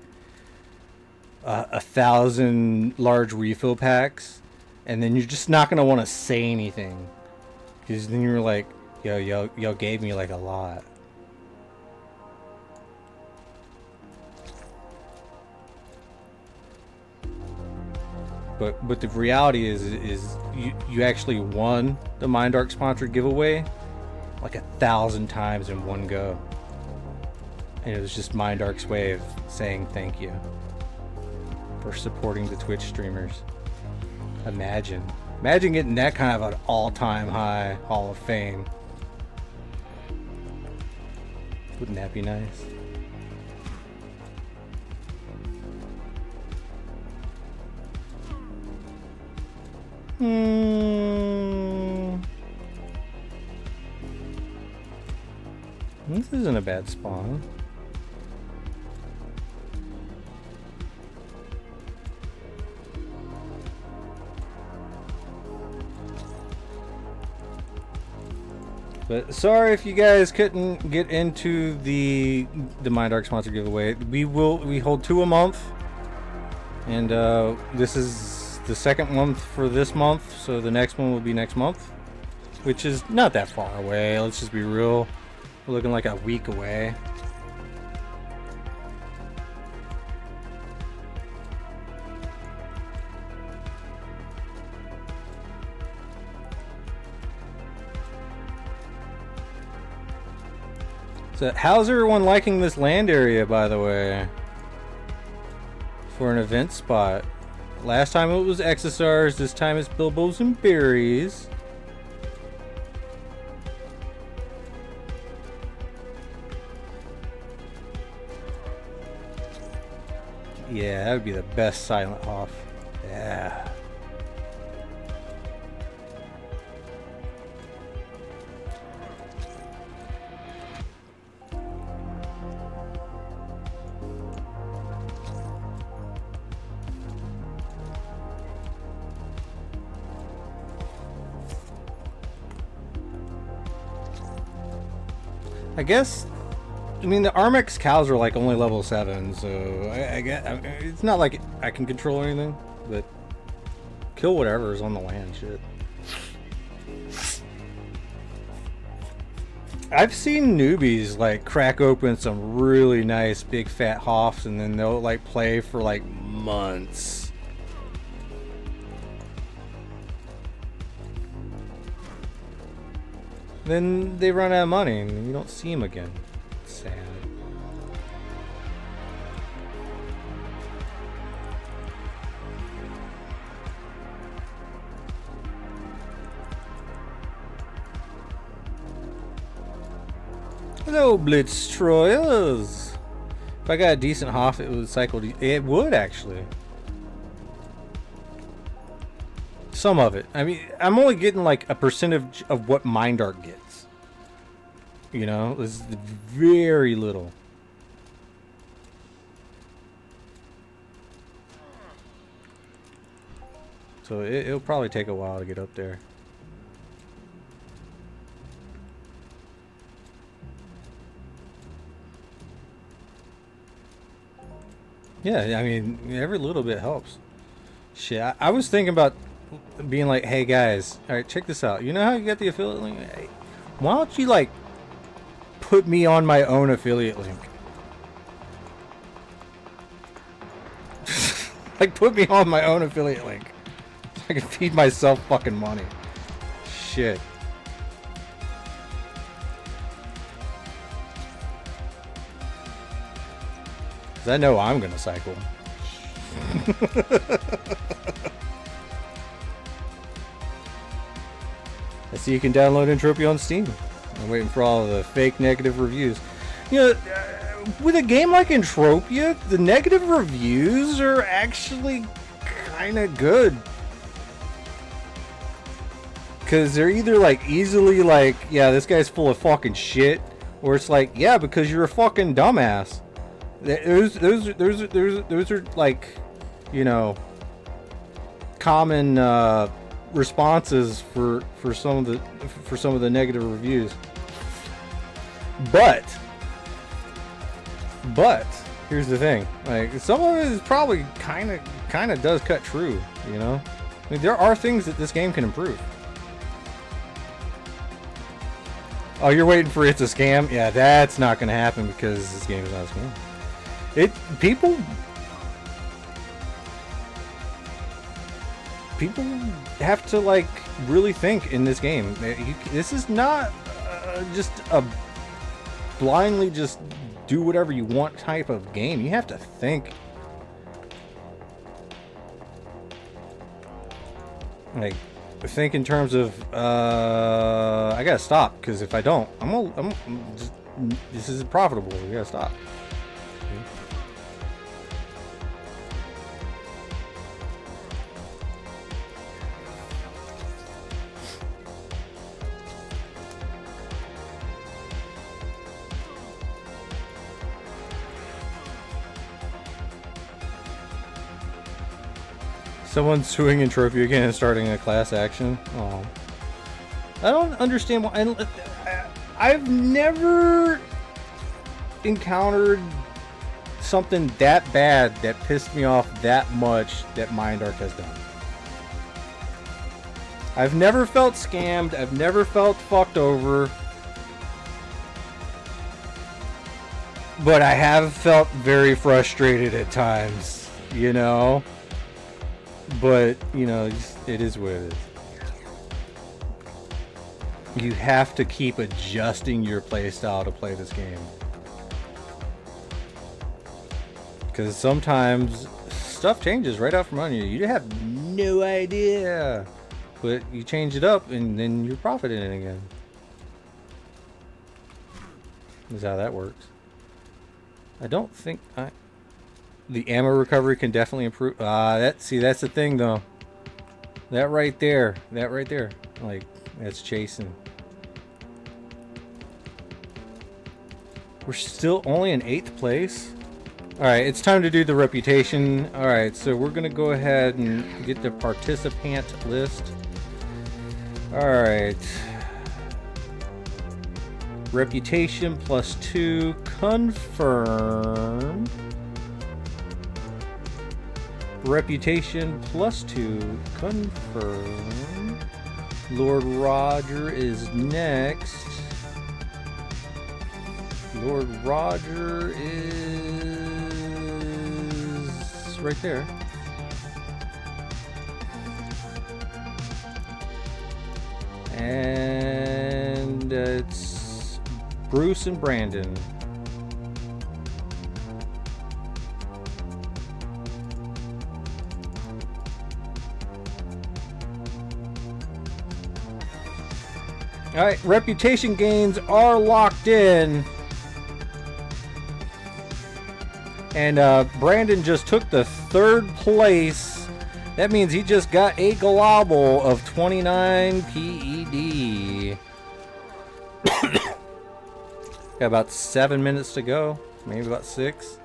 1,000 large refill packs. And then you're just not going to want to say anything. Because then you're like, yo, y'all gave me like a lot. But the reality is you actually won the MindArk sponsored giveaway like 1,000 times in one go. And it was just MindArk's way of saying thank you for supporting the Twitch streamers. Imagine getting that kind of an all-time high Hall of Fame. Wouldn't that be nice? This isn't a bad spawn. But sorry if you guys couldn't get into the MindArk sponsor giveaway. We hold 2 a month, and this is the second month for this month, so the next one will be next month, which is not that far away. Let's just be real. We're looking like a week away. So, how's everyone liking this land area, by the way? For an event spot. Last time it was Exosaurs, this time it's Bibos and berries. Yeah, that would be the best silent off. Yeah. I guess, I mean, the Armex cows are like only level 7, so I guess it's not like I can control anything, but kill whatever is on the land, shit. I've seen newbies like crack open some really nice big fat hoffs and then they'll like play for like months. Then they run out of money and you don't see them again. Sad. Hello, Blitztroyers. If I got a decent Hoff, it would cycle. It would actually. Some of it. I mean, I'm only getting like a percentage of what MindArk gets. You know, it's very little. So it'll probably take a while to get up there. Yeah, I mean, every little bit helps. Shit, I was thinking about being like, hey guys, alright, check this out. You know how you got the affiliate link? Hey, why don't you like put me on my own affiliate link? Like put me on my own affiliate link. So I can feed myself fucking money. Shit. Cause I know I'm gonna cycle. I see you can download Entropia on Steam. I'm waiting for all of the fake negative reviews. You know, with a game like Entropia, the negative reviews are actually kind of good. Because they're either like easily like, yeah, this guy's full of fucking shit, or it's like, yeah, because you're a fucking dumbass. Those are like, you know, common responses for some of the negative reviews. But here's the thing, like some of it is probably kind of does cut true, you know. I mean, there are things that this game can improve. Oh, you're waiting for it's a scam? Yeah, that's not going to happen because this game is not a scam. People have to like really think in this game. This is not just a blindly just do whatever you want type of game. You have to think. Like think in terms of I gotta stop, because if I don't, I'm just, this isn't profitable. We gotta stop. Someone's suing Entropia again and starting a class action. Oh, I don't understand why. And I've never encountered something that bad that pissed me off that much that MindArk has done. I've never felt scammed. I've never felt fucked over. But I have felt very frustrated at times, you know? But, you know, it is what it is. You have to keep adjusting your playstyle to play this game. Because sometimes stuff changes right out from under you. You have no idea. But you change it up and then you're profiting it again. That's how that works. I don't think the ammo recovery can definitely improve. That's the thing though. That right there, like that's chasing. We're still only in 8th place. All right, it's time to do the reputation. All right, so we're gonna go ahead and get the participant list. All right. Reputation +2, confirm. Reputation +2, confirm. Lord Roger is next. Lord Roger is right there. And it's Bruce and Brandon. All right, reputation gains are locked in. And Brandon just took the 3rd place. That means he just got a global of 29 PED. Got about 7 minutes to go, maybe about 6.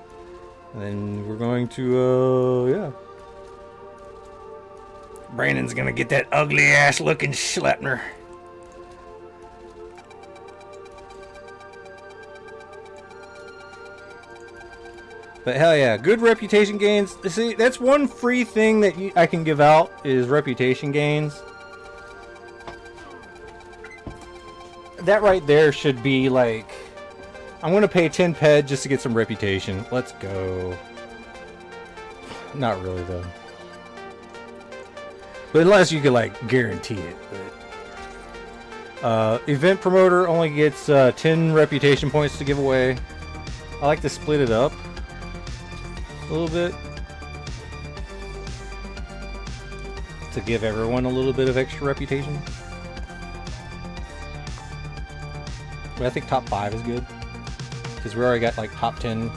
And then we're going to, yeah. Brandon's gonna get that ugly ass looking Sleipnir. But hell yeah, good reputation gains. See, that's one free thing that I can give out is reputation gains. That right there should be like, I'm gonna pay 10 ped just to get some reputation. Let's go. Not really though. But unless you could like guarantee it. But, event promoter only gets 10 reputation points to give away. I like to split it up a little bit to give everyone a little bit of extra reputation. But I think top 5 is good because we already got like top 10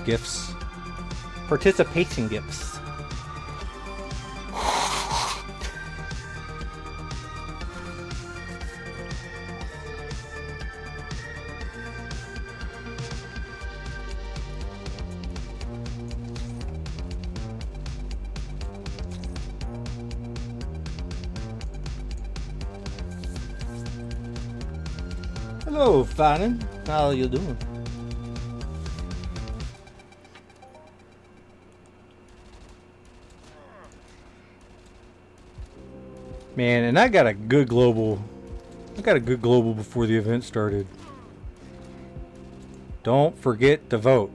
gifts, participation gifts. Hello, Fannin. How are you doing? Man, and I got a good global. Before the event started. Don't forget to vote.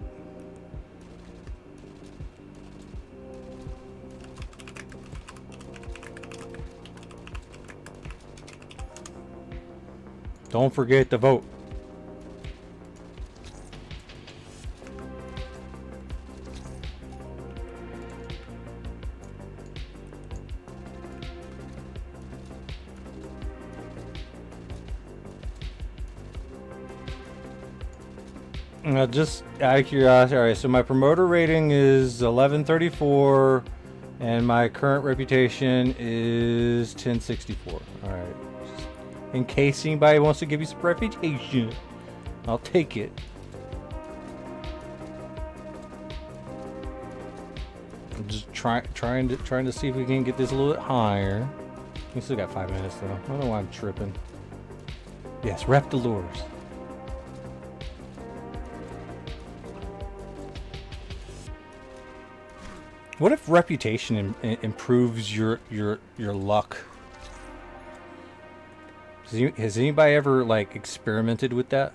Don't forget to vote. Just out of curiosity, alright, so my promoter rating is 1134 and my current reputation is 1064. Alright. In case anybody wants to give you some reputation, I'll take it. I'm just trying to see if we can get this a little bit higher. We still got 5 minutes though. I don't know why I'm tripping. Yes, rep the lures. What if reputation improves your luck? Has anybody ever like experimented with that?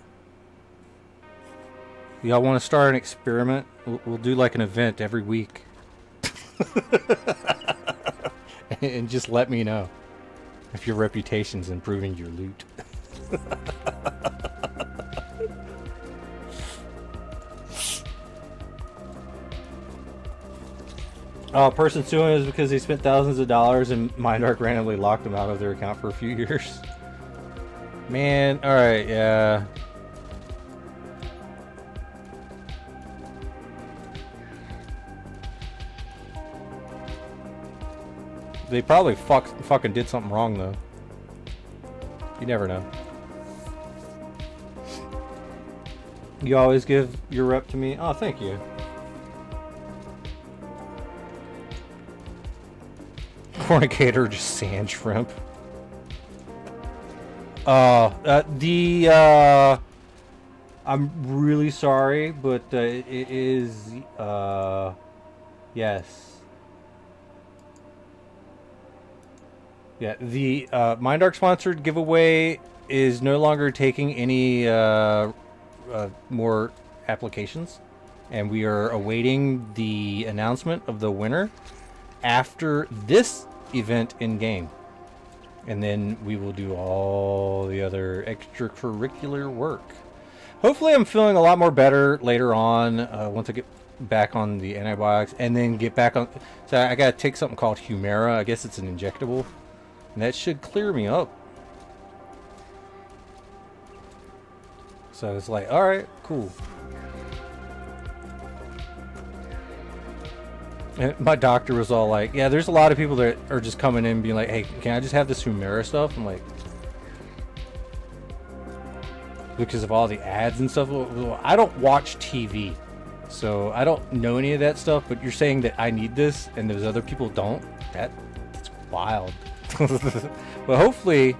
Y'all want to start an experiment? We'll do like an event every week. And just let me know if your reputation's improving your loot. Oh, person suing is because they spent thousands of dollars and MindArk randomly locked them out of their account for a few years. Man, alright, yeah. They probably fucking did something wrong though. You never know. You always give your rep to me? Oh, thank you. Fornicator, just sand shrimp. I'm really sorry, but it is, yes. Yeah, the MindArk sponsored giveaway is no longer taking any more applications, and we are awaiting the announcement of the winner after this event in game, and then we will do all the other extracurricular work. Hopefully I'm feeling a lot more better later on once I get back on the antibiotics, and then get back on. So I gotta take something called Humira. I guess it's an injectable, and that should clear me up. So it's like, all right, cool. And my doctor was all like, yeah, there's a lot of people that are just coming in being like, hey, can I just have this Humira stuff? I'm like, because of all the ads and stuff. Well, I don't watch TV, so I don't know any of that stuff, but you're saying that I need this and those other people don't? That's wild. But hopefully,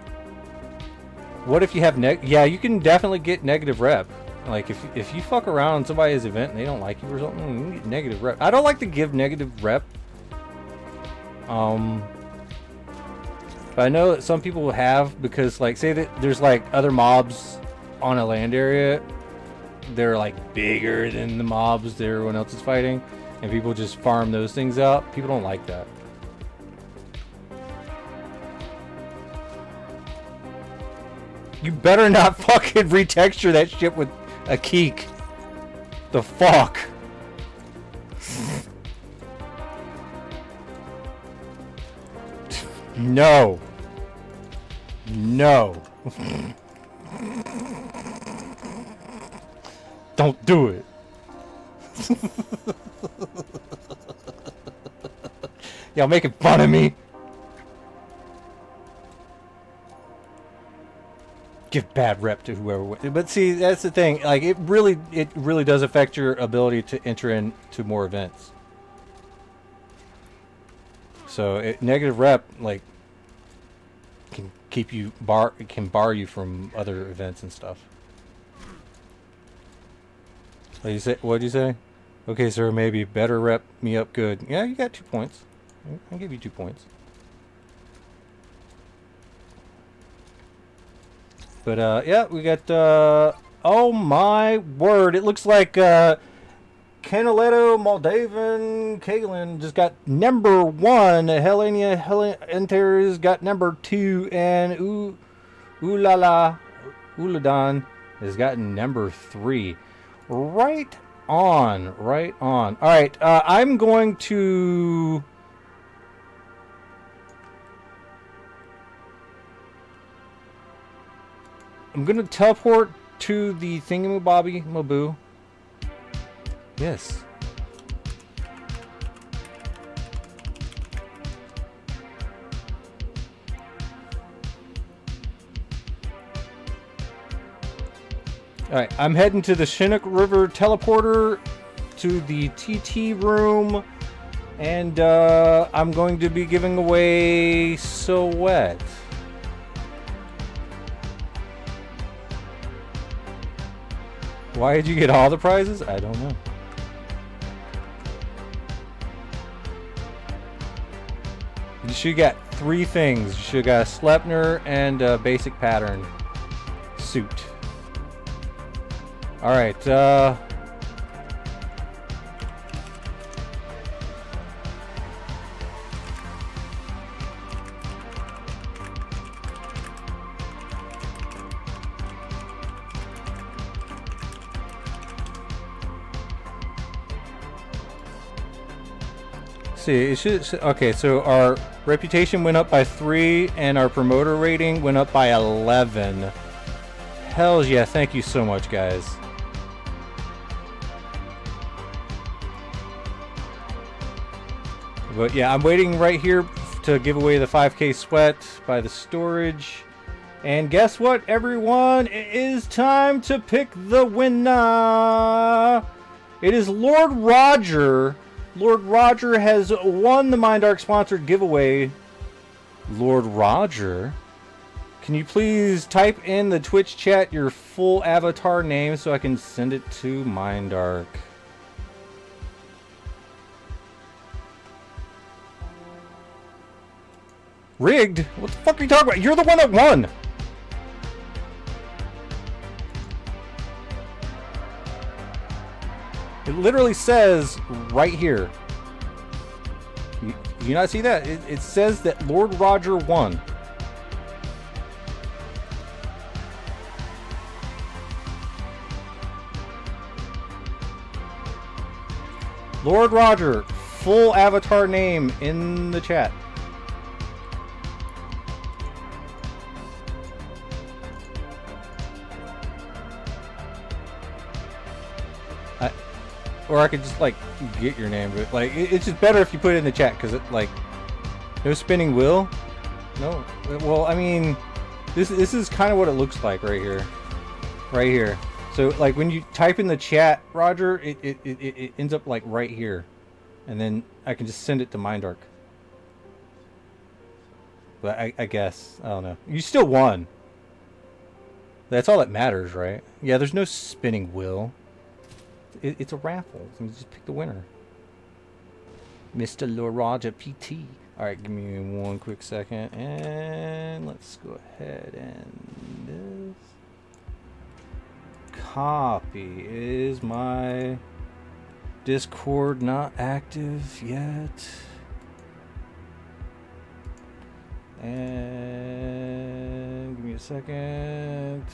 what if you have yeah, you can definitely get negative rep. Like if you fuck around at somebody's event and they don't like you or something, you can get negative rep. I don't like to give negative rep. But I know that some people have, because like say that there's like other mobs on a land area, they're like bigger than the mobs that everyone else is fighting, and people just farm those things out. People don't like that. You better not fucking retexture that shit with a keek. The fuck? No. No. Don't do it. Y'all making fun of me? Give bad rep to whoever. But see, that's the thing. Like it really does affect your ability to enter into more events. So negative rep like can keep you bar you from other events and stuff. What did you say? Okay, sir, maybe better rep me up good. Yeah, you got 2 points. I'll give you 2 points. But yeah, we got oh my word, it looks like Canaletto Moldavan Kalen just got number 1. Helena enters got number 2, and Uladan has gotten number 3. Right on, right on. All right, I'm going to. I'm gonna teleport to the thingamabobby Mabu. Yes. Alright, I'm heading to the Chinook River teleporter to the TT room And I'm going to be giving away So Wet. Why did you get all the prizes? I don't know. You should get 3 things. You should got a Sleipnir and a basic pattern suit. Alright, see, it should, okay, so our reputation went up by 3 and our promoter rating went up by 11. Hells yeah, thank you so much, guys. But yeah, I'm waiting right here to give away the 5k sweat by the storage. And guess what, everyone? It is time to pick the winner. It is Lord Roger. Lord Roger has won the MindArk sponsored giveaway. Lord Roger, can you please type in the Twitch chat your full avatar name so I can send it to MindArk? Rigged? What the fuck are you talking about? You're the one that won! It literally says right here. You not see that? It says that Lord Roger won. Lord Roger, full avatar name in the chat. Or I could just like get your name, but like it's just better if you put it in the chat because it like no spinning wheel. No, well I mean this is kind of what it looks like right here, right here. So like when you type in the chat, Roger, it ends up like right here, and then I can just send it to MindArk. But I guess I don't know. You still won. That's all that matters, right? Yeah, there's no spinning wheel. It's a raffle. So you just pick the winner. Mr. Laraja PT. Alright, give me one quick second. And let's go ahead and this. Copy. Is my Discord not active yet? And give me a second.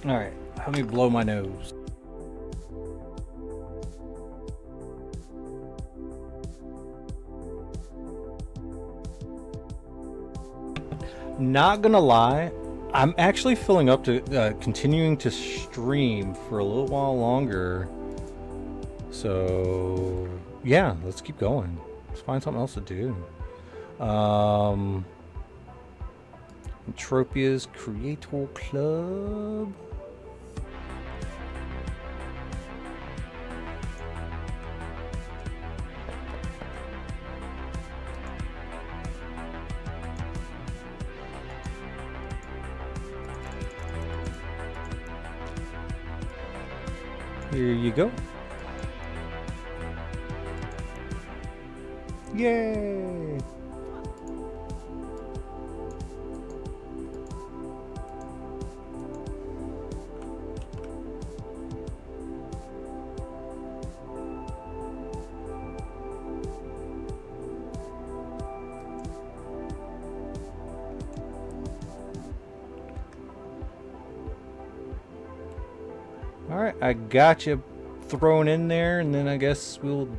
Alright, let me blow my nose. Not gonna lie, I'm actually filling up to continuing to stream for a little while longer. So yeah, let's keep going. Let's find something else to do. Entropia's Creator Club. Here you go. Yay! Alright, I got you thrown in there, and then I guess we'll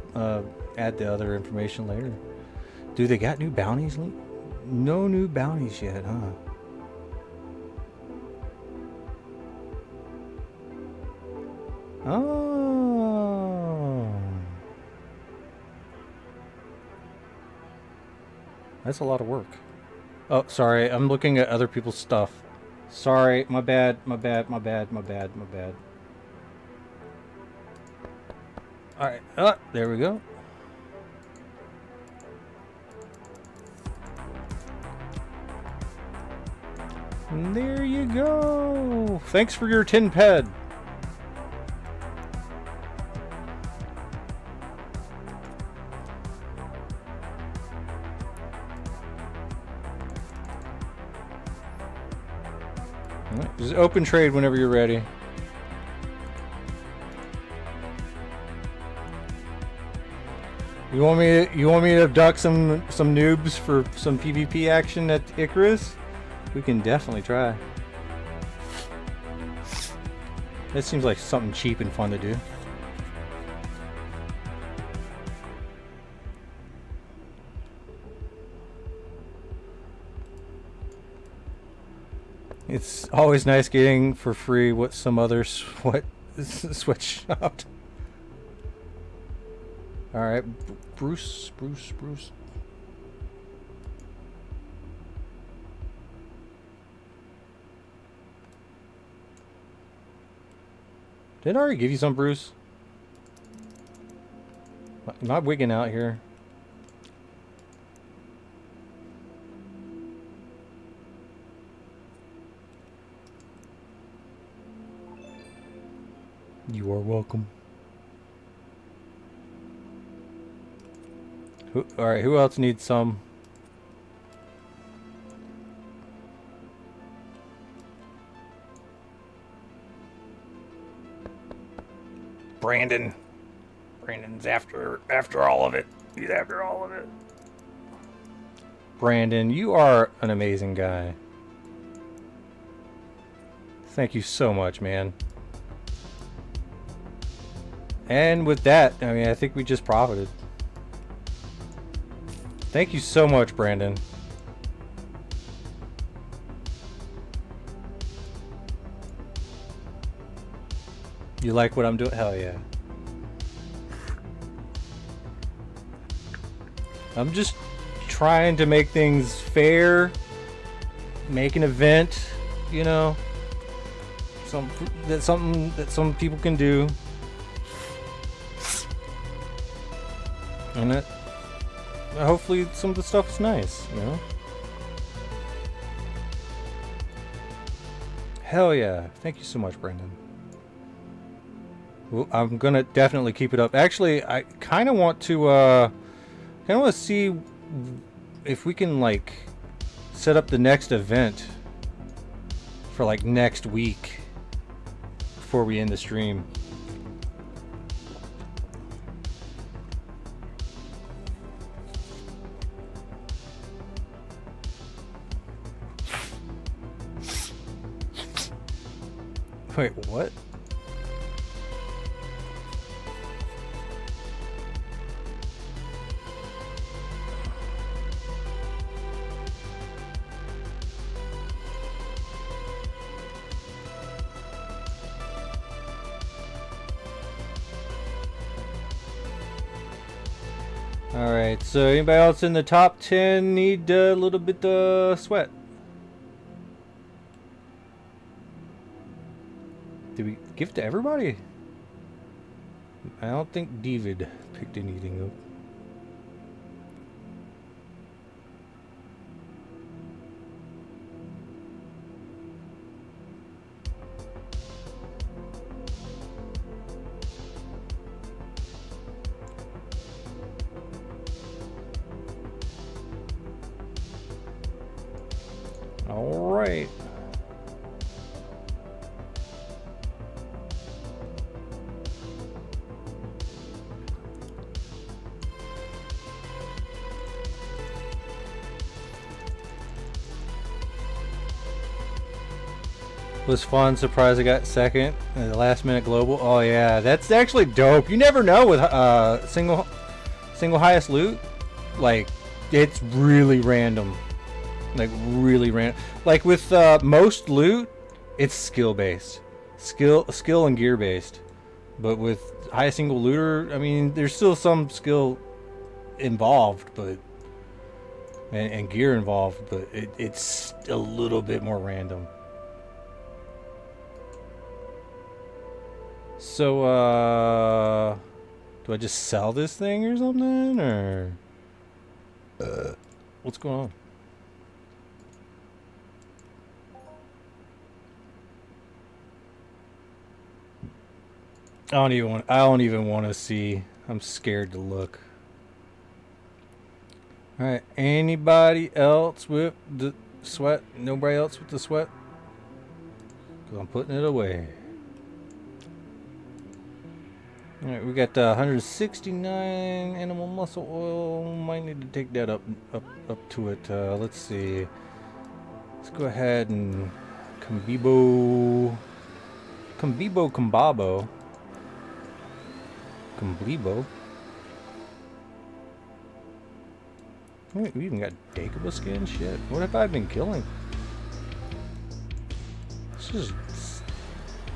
add the other information later. Do they got new bounties No new bounties yet, huh? Oh. That's a lot of work. Oh, sorry. I'm looking at other people's stuff. Sorry. My bad. My bad. My bad. My bad. My bad. Alright. There we go. And there you go. Thanks for your 10 ped. Just open trade whenever you're ready. You want me to abduct some noobs for some PvP action at Icarus? We can definitely try. That seems like something cheap and fun to do. It's always nice getting for free what some others sweatshopped. Alright, Bruce. Did I already give you some, Bruce? Am I wigging out here? You are welcome. Alright, who else needs some? Brandon. Brandon's after all of it. He's after all of it. Brandon, you are an amazing guy. Thank you so much, man. And with that, I mean, I think we just profited. Thank you so much, Brandon. You like what I'm doing? Hell yeah. I'm just trying to make things fair. Make an event, you know. Something that some people can do. And hopefully some of the stuff is nice, you know? Hell yeah. Thank you so much, Brandon. Well, I'm gonna definitely keep it up. Actually, I kind of want to see if we can, like, set up the next event for, like, next week before we end the stream. Wait, what? Alright, so anybody else in the top 10 need a little bit of sweat? Did we give it to everybody? I don't think David picked anything up. All right. Was fun. Surprised I got second in the last minute global. Oh yeah, that's actually dope. You never know with single highest loot. Like, it's really random. Like really random. Like with most loot, it's skill based, skill and gear based. But with high single looter, I mean, there's still some skill involved, but and gear involved, but it's a little bit more random. So do I just sell this thing or something, or what's going on? I don't even want to see. I'm scared to look. All right. Anybody else with the sweat? Nobody else with the sweat? Because I'm putting it away. All right. We got 169 animal muscle oil. Might need to take that up to it. Let's see. Let's go ahead and Combebo. Combabo. Comblebo. Wait, we even got Dagobah skin? Shit. What have I been killing? This is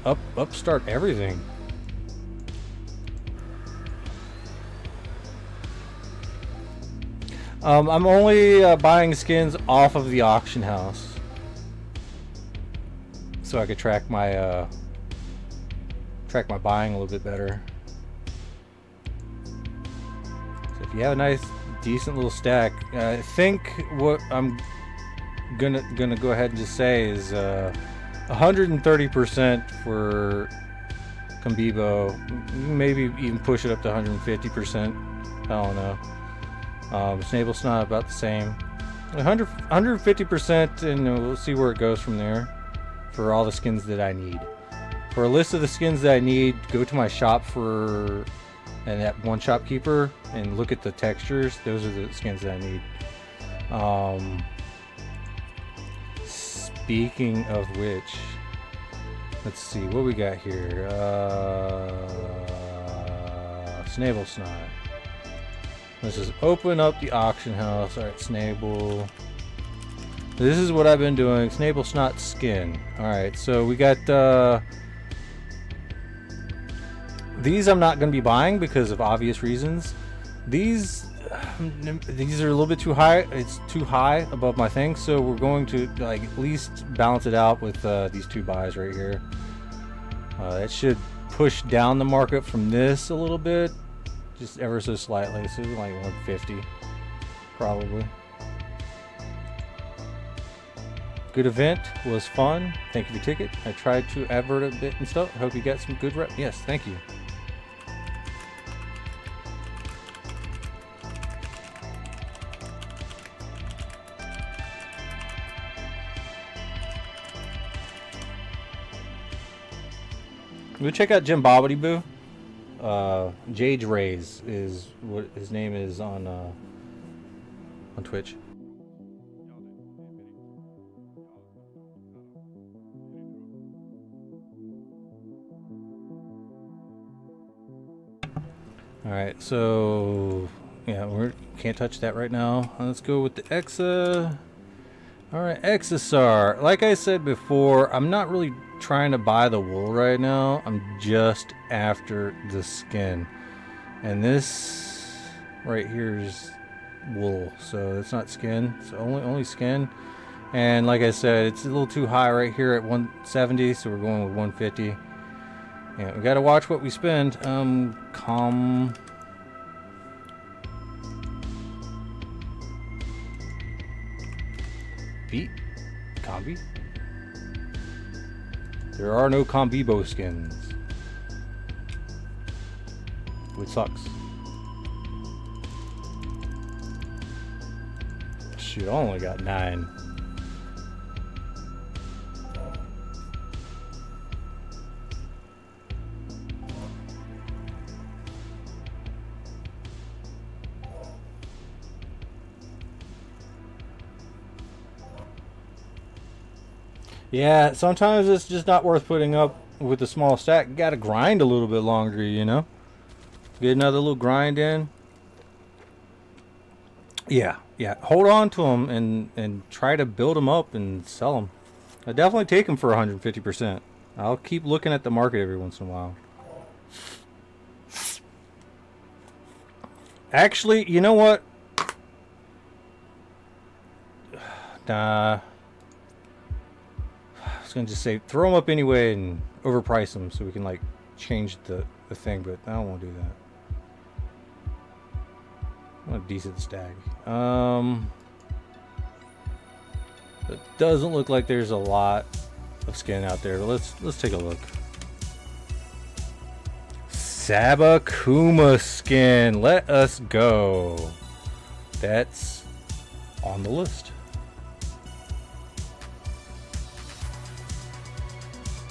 upstart everything. I'm only buying skins off of the auction house, so I could track my buying a little bit better. If you have a nice, decent little stack, I think what I'm gonna go ahead and just say is 130% for Combebo. Maybe even push it up to 150%. I don't know. Snable's not about the same. 150%, and we'll see where it goes from there. For all the skins that I need. For a list of the skins that I need, go to my shop and that one shopkeeper and look at the textures. Those are the skins that I need. Speaking of which, let's see what we got here. Snable Snot. Let's just open up the auction house. Alright, Snable. This is what I've been doing. Snable Snot skin. Alright, so we got these I'm not going to be buying because of obvious reasons. These are a little bit too high. It's too high above my thing, so we're going to like at least balance it out with these two buys right here. It should push down the markup from this a little bit, just ever so slightly. So like 150 probably. Good event, was fun. Thank you for your ticket. I tried to advert a bit and stuff. I hope you got some good rep. Yes, thank you. Go check out Jim Bobbity Boo. Jade Rays is what his name is on Twitch. Alright, so yeah, we can't touch that right now. Let's go with the Exa. Alright, Exosaur. Like I said before, I'm not really trying to buy the wool right now. I'm just after the skin. And this right here is wool, so it's not skin. It's only skin. And like I said, it's a little too high right here at 170, so we're going with 150. Yeah, we gotta watch what we spend. Combi? There are no Combebo skins, which sucks. Shoot, I only got 9. Yeah, sometimes it's just not worth putting up with a small stack. You gotta grind a little bit longer, you know? Get another little grind in. Yeah, yeah. Hold on to them and try to build them up and sell them. I definitely take them for 150%. I'll keep looking at the market every once in a while. Actually, you know what? Nah. I was gonna just say throw them up anyway and overprice them so we can like change the thing, but I don't want to do that. I want a decent stag. It doesn't look like there's a lot of skin out there, but let's take a look. Sabakuma skin, let us go. That's on the list.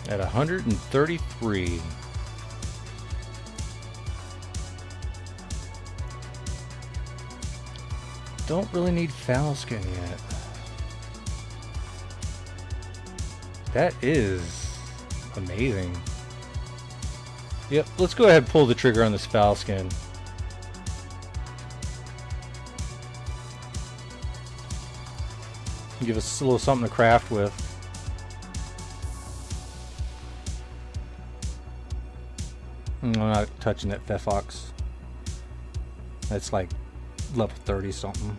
At 133. Don't really need foul skin yet. That is amazing. Yep, let's go ahead and pull the trigger on this foul skin. Give us a little something to craft with. I'm not touching that Fefox. That's like level 30 something.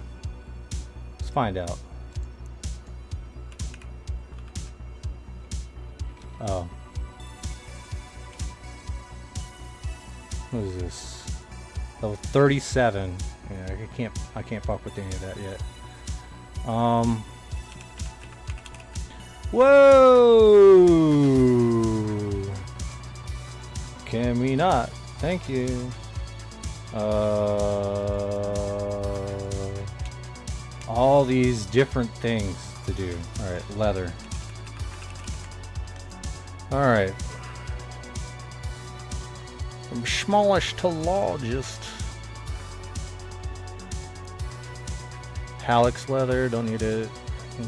Let's find out. Oh. What is this? Level 37. Yeah, I can't fuck with any of that yet. Whoa! Can we not? Thank you. All these different things to do. Alright, leather. Alright. From smallest to largest. Halix leather, don't need it.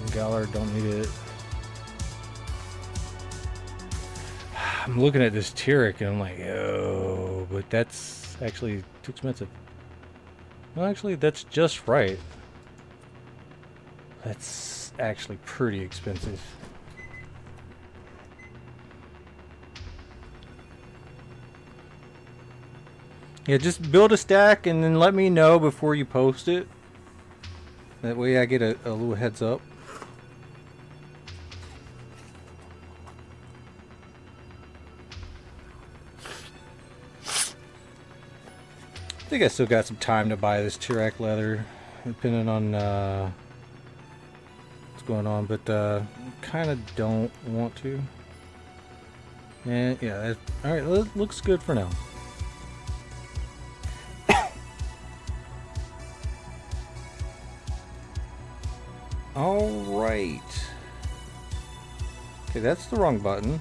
Galler, don't need it. I'm looking at this Tyrek and I'm like, oh, but that's actually too expensive. Well, actually, that's just right. That's actually pretty expensive. Yeah, just build a stack and then let me know before you post it. That way I get a little heads up. I think I still got some time to buy this Tyrek leather, depending on what's going on, but kind of don't want to. And yeah, alright, it looks good for now. Alright. Okay, that's the wrong button.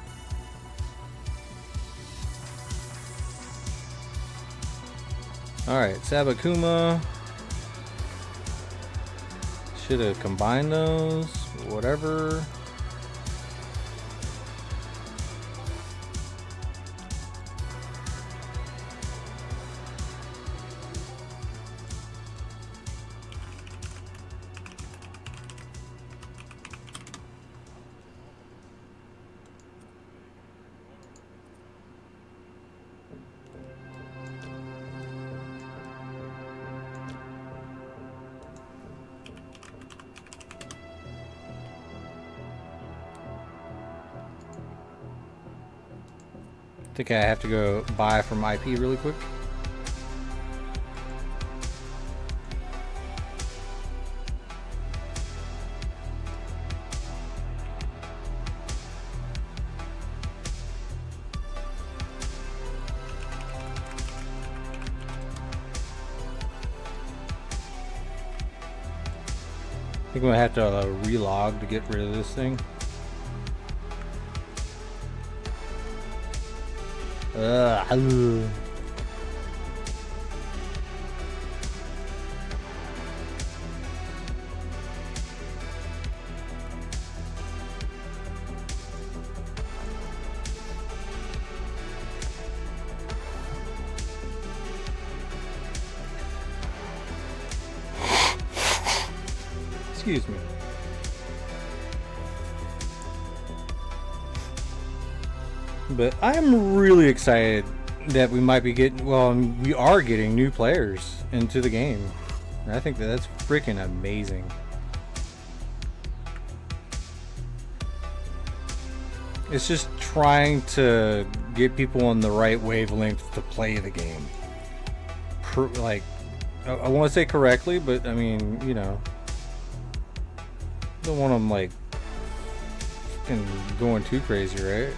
Alright, Sabakuma. Should have combined those. Whatever. I think I have to go buy from IP really quick. I think I'm gonna have to relog to get rid of this thing. Excuse me. But I'm really excited that we might be getting, well, we are getting new players into the game. And I think that's freaking amazing. It's just trying to get people on the right wavelength to play the game. Like, I want to say correctly, but I mean, you know, don't want them like fucking going too crazy, right?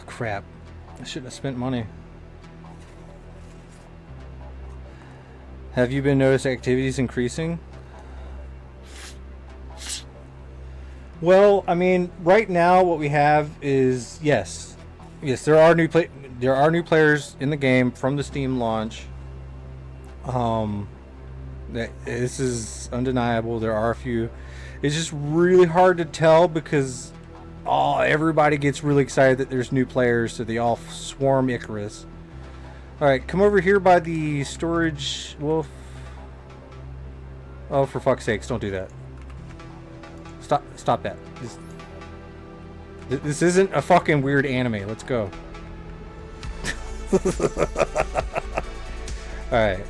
Crap. I shouldn't have spent money. Have you been noticing activities increasing? Well, I mean, right now what we have is yes, there are new players in the game from the Steam launch. This is undeniable. There are a few. It's just really hard to tell because everybody gets really excited that there's new players, so they all swarm Icarus. Alright, come over here by the storage wolf. Oh, for fuck's sakes, don't do that. Stop that. This isn't a fucking weird anime. Let's go. Alright.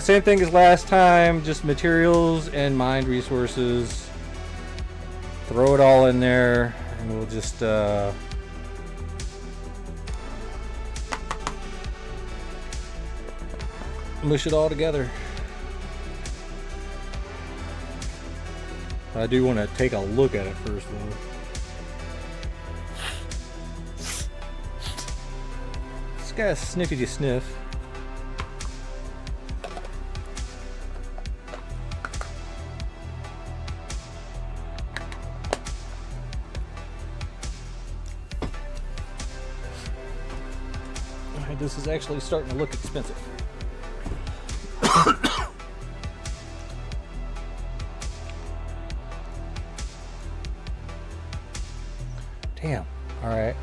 Same thing as last time, just materials and mined resources. Throw it all in there. And we'll just mush it all together. I do want to take a look at it first, though. This guy's sniffy to sniff. This is actually starting to look expensive. Damn. All right.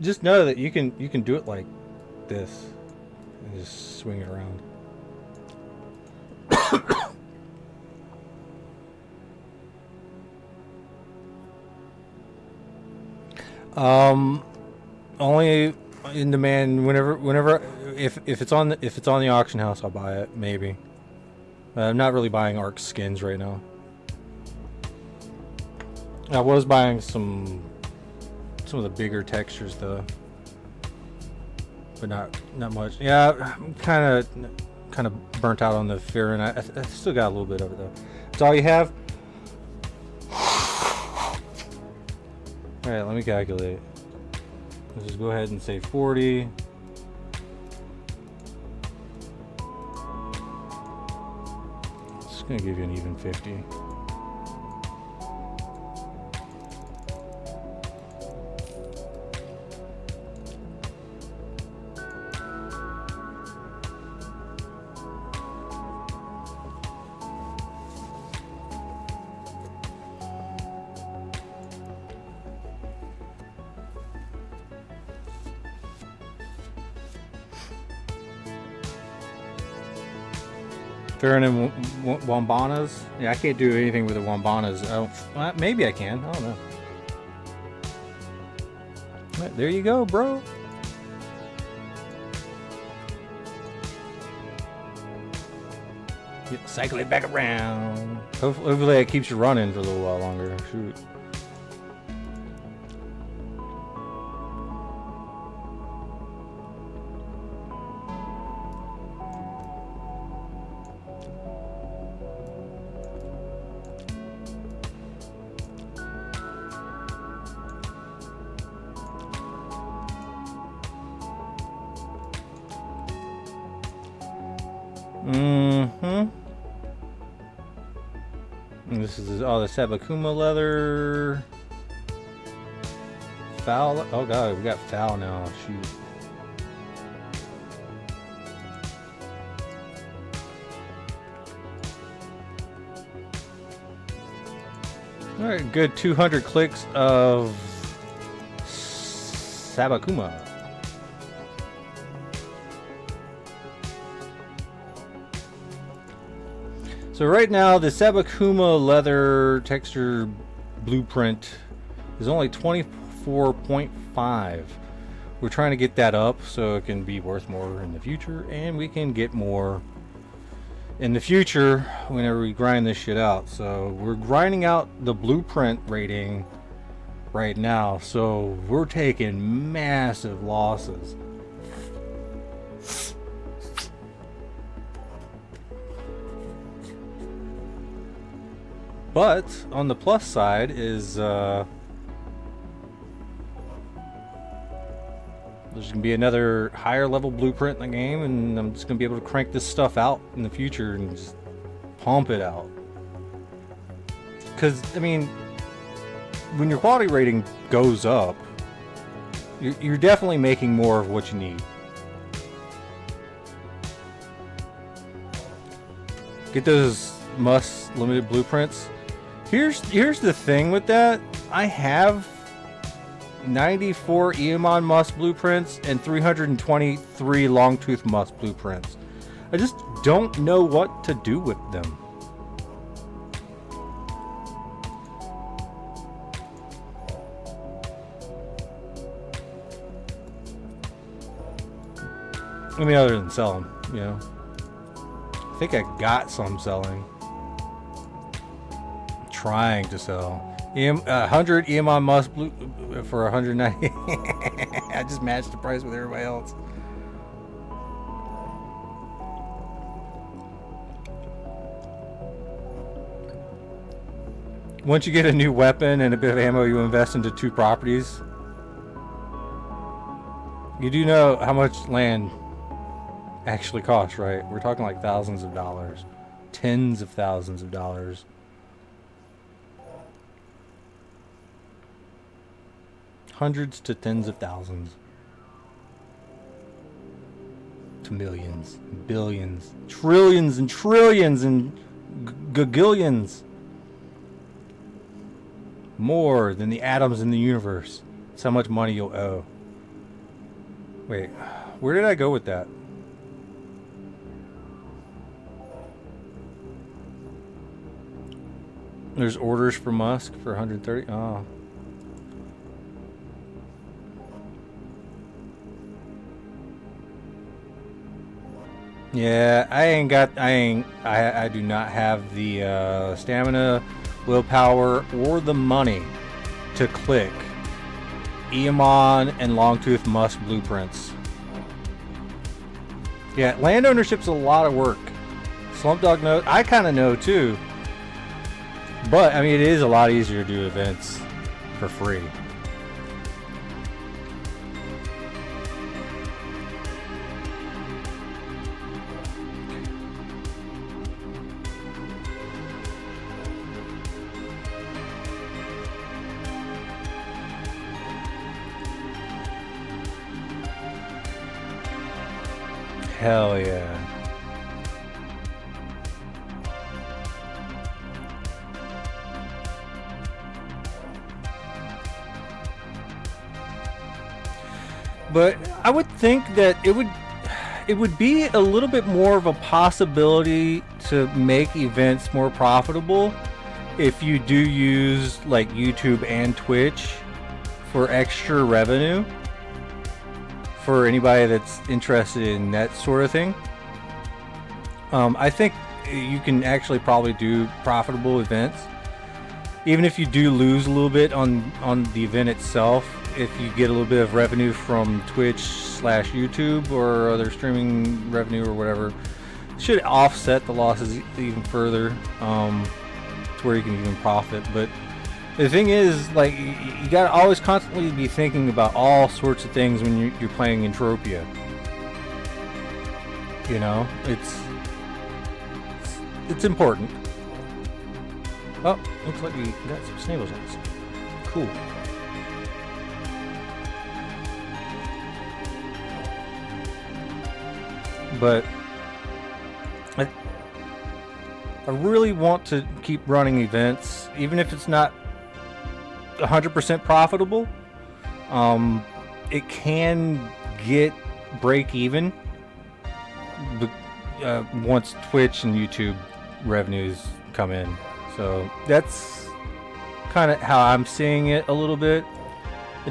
Just know that you can do it like this and just swing it around. Only in demand whenever if it's on the auction house, I'll buy it maybe. I'm not really buying Arc skins right now. I was buying some of the bigger textures though, but not much. Yeah, I'm kind of burnt out on the Fear, and I still got a little bit of it though. That's all you have. All right, let me calculate. Let's just go ahead and say 40. It's gonna give you an even 50. Farron and Wambanas? Yeah, I can't do anything with the Wambanas. Maybe I can. I don't know. Right, there you go, bro. Cycle it back around. Hopefully it keeps you running for a little while longer. Shoot. And this is the Sabakuma leather. Foul. Oh god, we got foul now. Shoot. Alright, good 200 clicks of Sabakuma. So right now, the Sabakuma leather texture blueprint is only 24.5. We're trying to get that up so it can be worth more in the future, and we can get more in the future whenever we grind this shit out. So we're grinding out the blueprint rating right now, so we're taking massive losses. But on the plus side is there's gonna be another higher level blueprint in the game, and I'm just gonna be able to crank this stuff out in the future and just pump it out. Because I mean, when your quality rating goes up, you're definitely making more of what you need. Get those must limited blueprints. Here's the thing with that. I have 94 Eamon Must blueprints and 323 Longtooth Must blueprints. I just don't know what to do with them. I mean, other than sell them, you know. I think I got some selling. Trying to sell 100 Eamon Must blue for 190. I just matched the price with everybody else. Once you get a new weapon and a bit of ammo, you invest into 2 properties. You do know how much land actually costs, right? We're talking like thousands of dollars, tens of thousands of dollars. Hundreds to tens of thousands to millions, billions, trillions and trillions and gagillions. More than the atoms in the universe. That's how much money you'll owe. Wait, where did I go with that? There's orders for Musk for 130. Oh. Yeah, I do not have the stamina, willpower, or the money to click Eamon and Longtooth Must blueprints. Yeah, land ownership's a lot of work. Slumpdog knows, I kind of know too. But, I mean, it is a lot easier to do events for free. Hell yeah. But I would think that it would be a little bit more of a possibility to make events more profitable if you do use like YouTube and Twitch for extra revenue. For anybody that's interested in that sort of thing, I think you can actually probably do profitable events. Even if you do lose a little bit on the event itself, if you get a little bit of revenue from Twitch/YouTube or other streaming revenue or whatever, it should offset the losses even further, to where you can even profit. But the thing is, like, you gotta always constantly be thinking about all sorts of things when you're playing Entropia. You know, it's important. Oh, looks like we got some snails on us. Cool. But I really want to keep running events, even if it's not 100% profitable. It can get break even once Twitch and YouTube revenues come in. So that's kind of how I'm seeing it a little bit.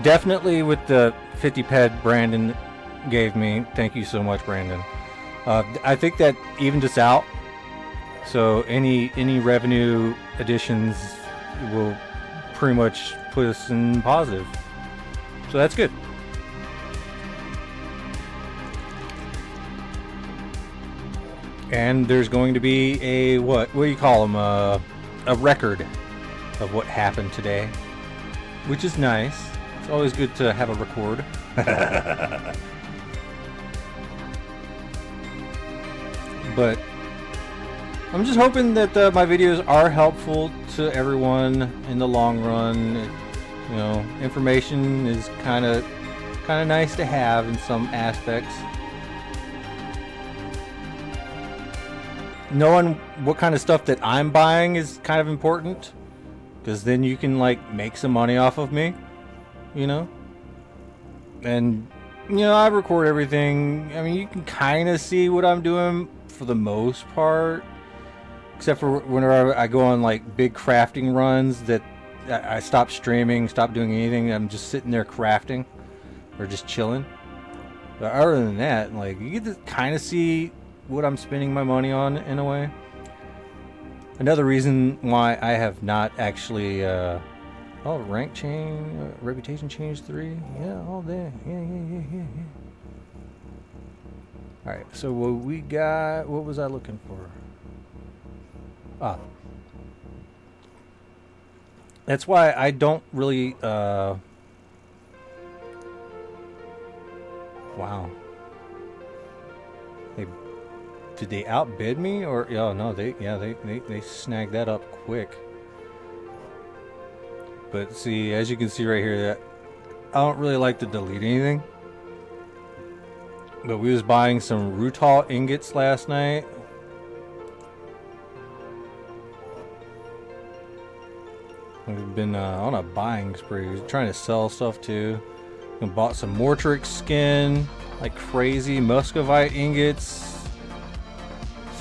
Definitely with the 50 ped Brandon gave me. Thank you so much, Brandon. I think that evened us out. So any revenue additions will pretty much put us in positive. So that's good. And there's going to be a what do you call them? A record of what happened today, which is nice. It's always good to have a record. But I'm just hoping that my videos are helpful to everyone in the long run. You know, information is kind of nice to have in some aspects. Knowing what kind of stuff that I'm buying is kind of important, because then you can like make some money off of me, you know. And you know, I record everything. I mean, you can kind of see what I'm doing for the most part, except for whenever I go on like big crafting runs that I stop streaming, stop doing anything. I'm just sitting there crafting or just chilling. But other than that, like, you get to kind of see what I'm spending my money on in a way. Another reason why I have not actually rank change, reputation change 3, yeah, all day, yeah. All right, so what we got? What was I looking for? That's why I don't really wow. Did they outbid me, or no? They snagged that up quick. But see, as you can see right here, that I don't really like to delete anything. But we was buying some Rutal ingots last night. We've been on a buying spree. We're trying to sell stuff too. We bought some Mortrix skin like crazy, Muscovite ingots.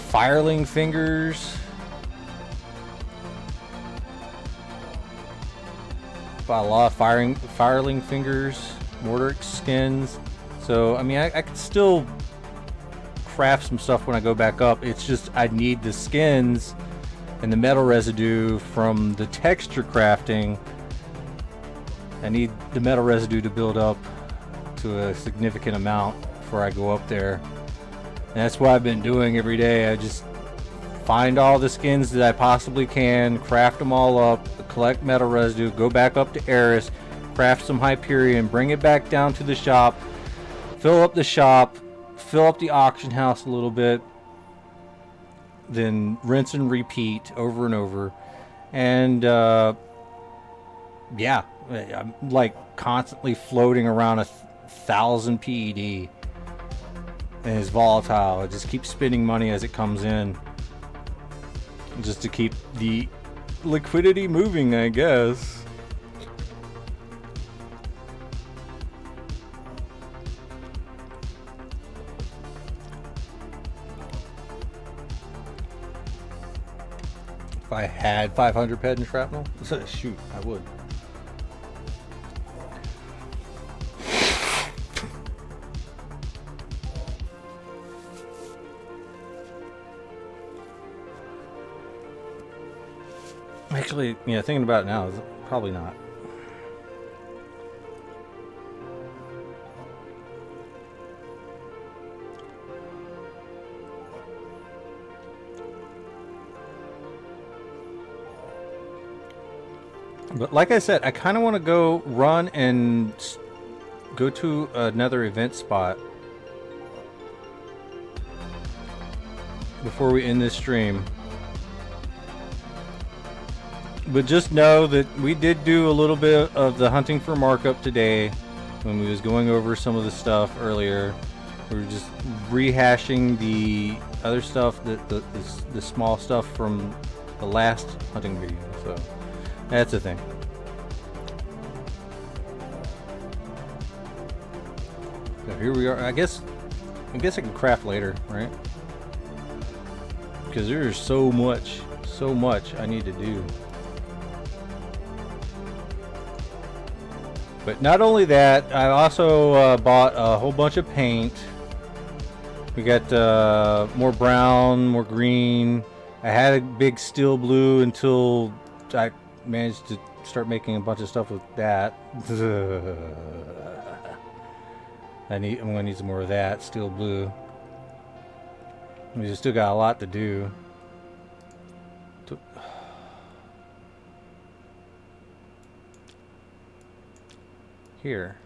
Fireling fingers. Bought a lot of fireling fingers, Mortrix skins. So I mean, I could still craft some stuff when I go back up. It's just I need the skins and the metal residue from the texture crafting. I need the metal residue to build up to a significant amount before I go up there. And that's what I've been doing every day. I just find all the skins that I possibly can, craft them all up, collect metal residue, go back up to ARIS, craft some Hyperion, bring it back down to the shop, fill up the shop, fill up the auction house a little bit, then rinse and repeat over and over. And yeah, I'm like constantly floating around 1,000 PED. And it's volatile. It just keeps spending money as it comes in, just to keep the liquidity moving, I guess. If I had 500 ped and shrapnel, shoot, I would. Actually, yeah, thinking about it now, probably not. But like I said, I kind of want to go run and go to another event spot before we end this stream. But just know that we did do a little bit of the hunting for markup today when we was going over some of the stuff earlier. We were just rehashing the other stuff, the small stuff from the last hunting video. So that's the thing. So here we are. I guess I can craft later, right? Because there's so much I need to do. But not only that, I also bought a whole bunch of paint. We got more brown, more green. I had a big steel blue until I managed to start making a bunch of stuff with that. I'm gonna need some more of that steel blue. We just still got a lot to do. Here,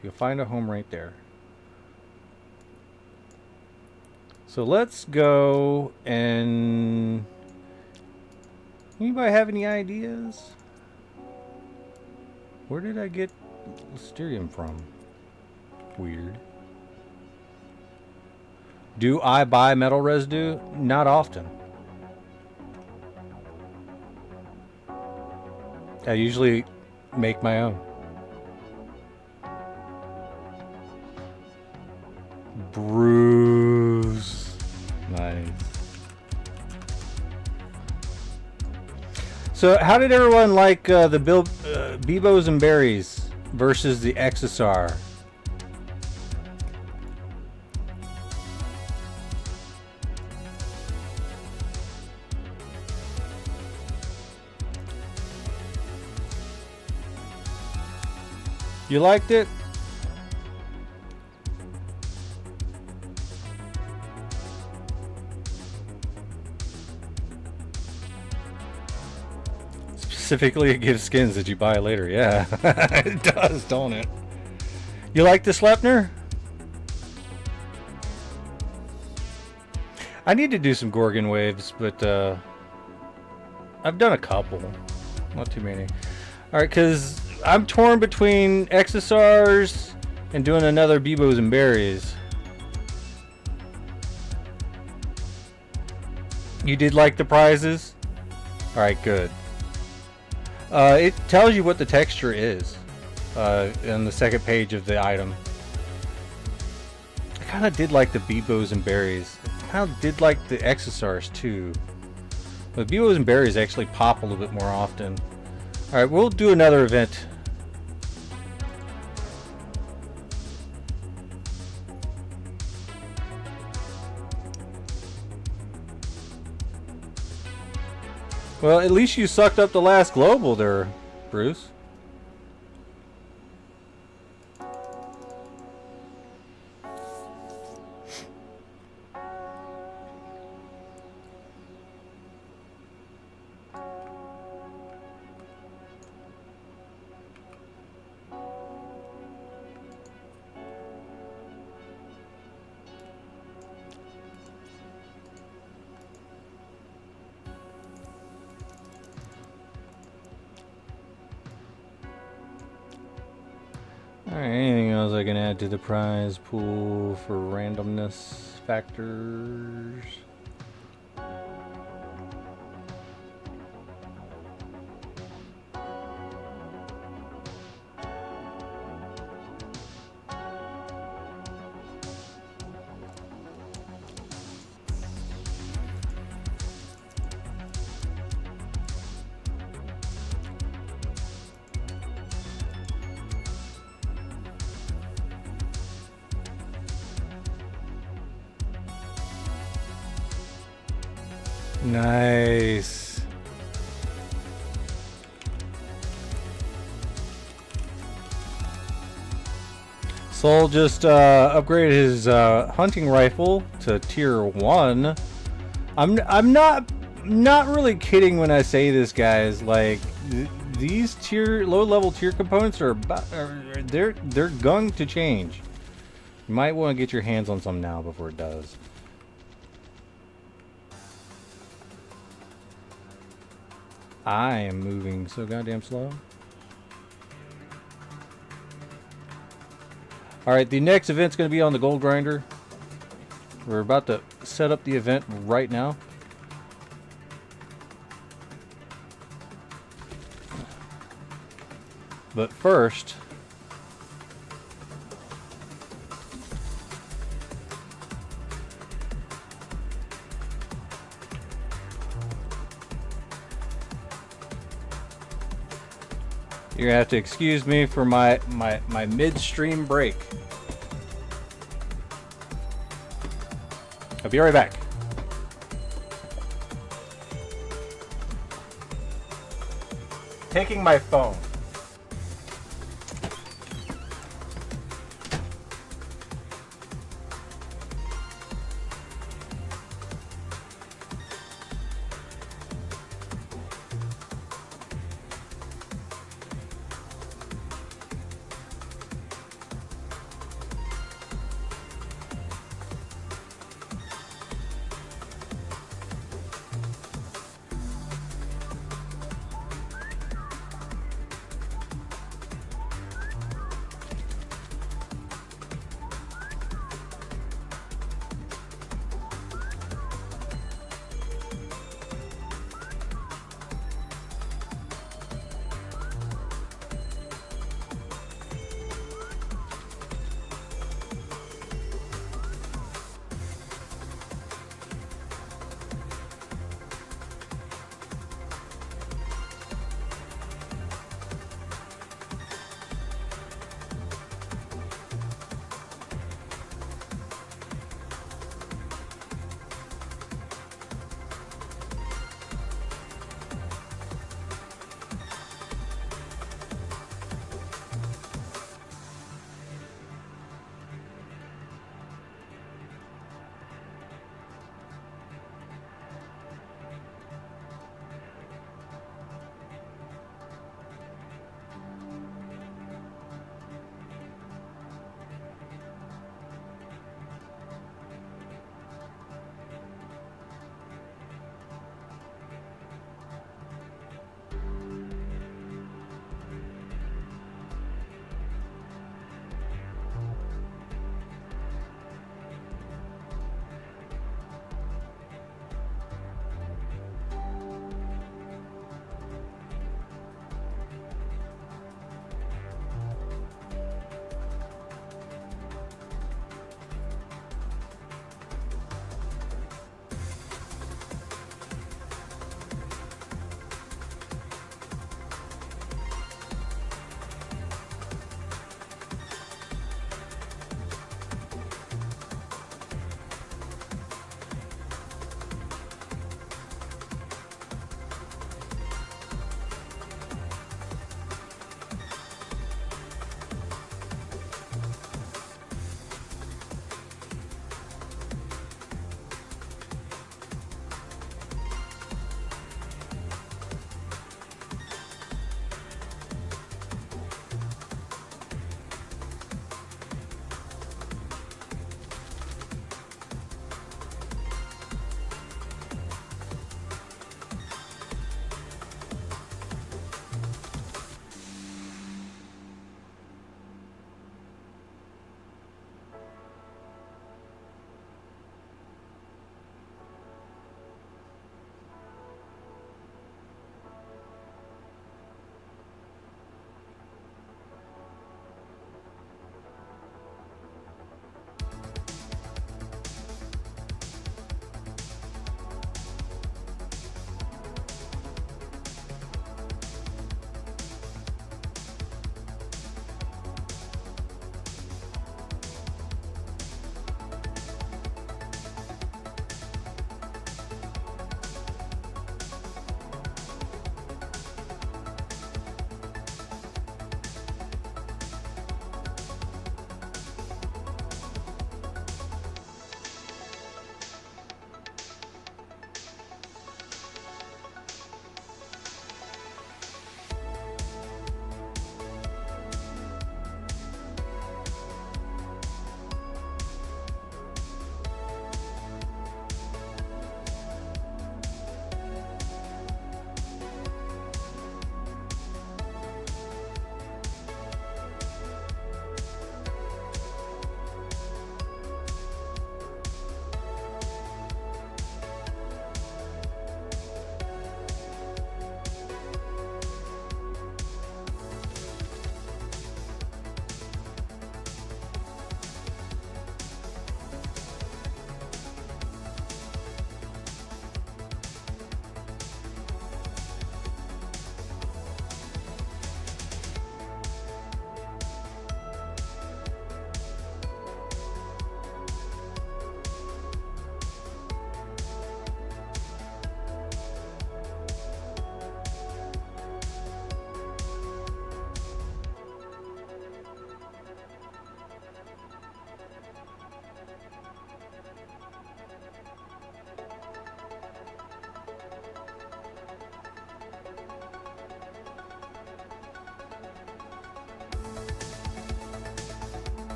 you'll find a home right there. So let's go and... Anybody have any ideas? Where did I get Listerium from? Weird. Do I buy metal residue? Not often. I usually make my own. Bruce. Nice. So how did everyone like the Bibos and berries versus the Exosaur? You liked it? Specifically, it gives skins that you buy later. Yeah, it does, don't it? You like the Sleipnir? I need to do some Gorgon waves, but I've done a couple, not too many. All right, because I'm torn between Exosaurs and doing another Bibos and berries. You did like the prizes? All right, good. It tells you what the texture is on the second page of the item. I kind of did like the Bibos and berries. I kind of did like the Exosaurs too. But Bibos and berries actually pop a little bit more often. Alright, we'll do another event. Well, at least you sucked up the last global there, Bruce. Alright, anything else I can add to the prize pool for randomness factors? Nice. Soul just upgraded his hunting rifle to tier 1. I'm not really kidding when I say this, guys. Like these low level tier components they're going to change. You might want to get your hands on some now before it does. I am moving so goddamn slow. Alright, the next event's going to be on the gold grinder. We're about to set up the event right now. But first, you're gonna have to excuse me for my midstream break. I'll be right back. Taking my phone.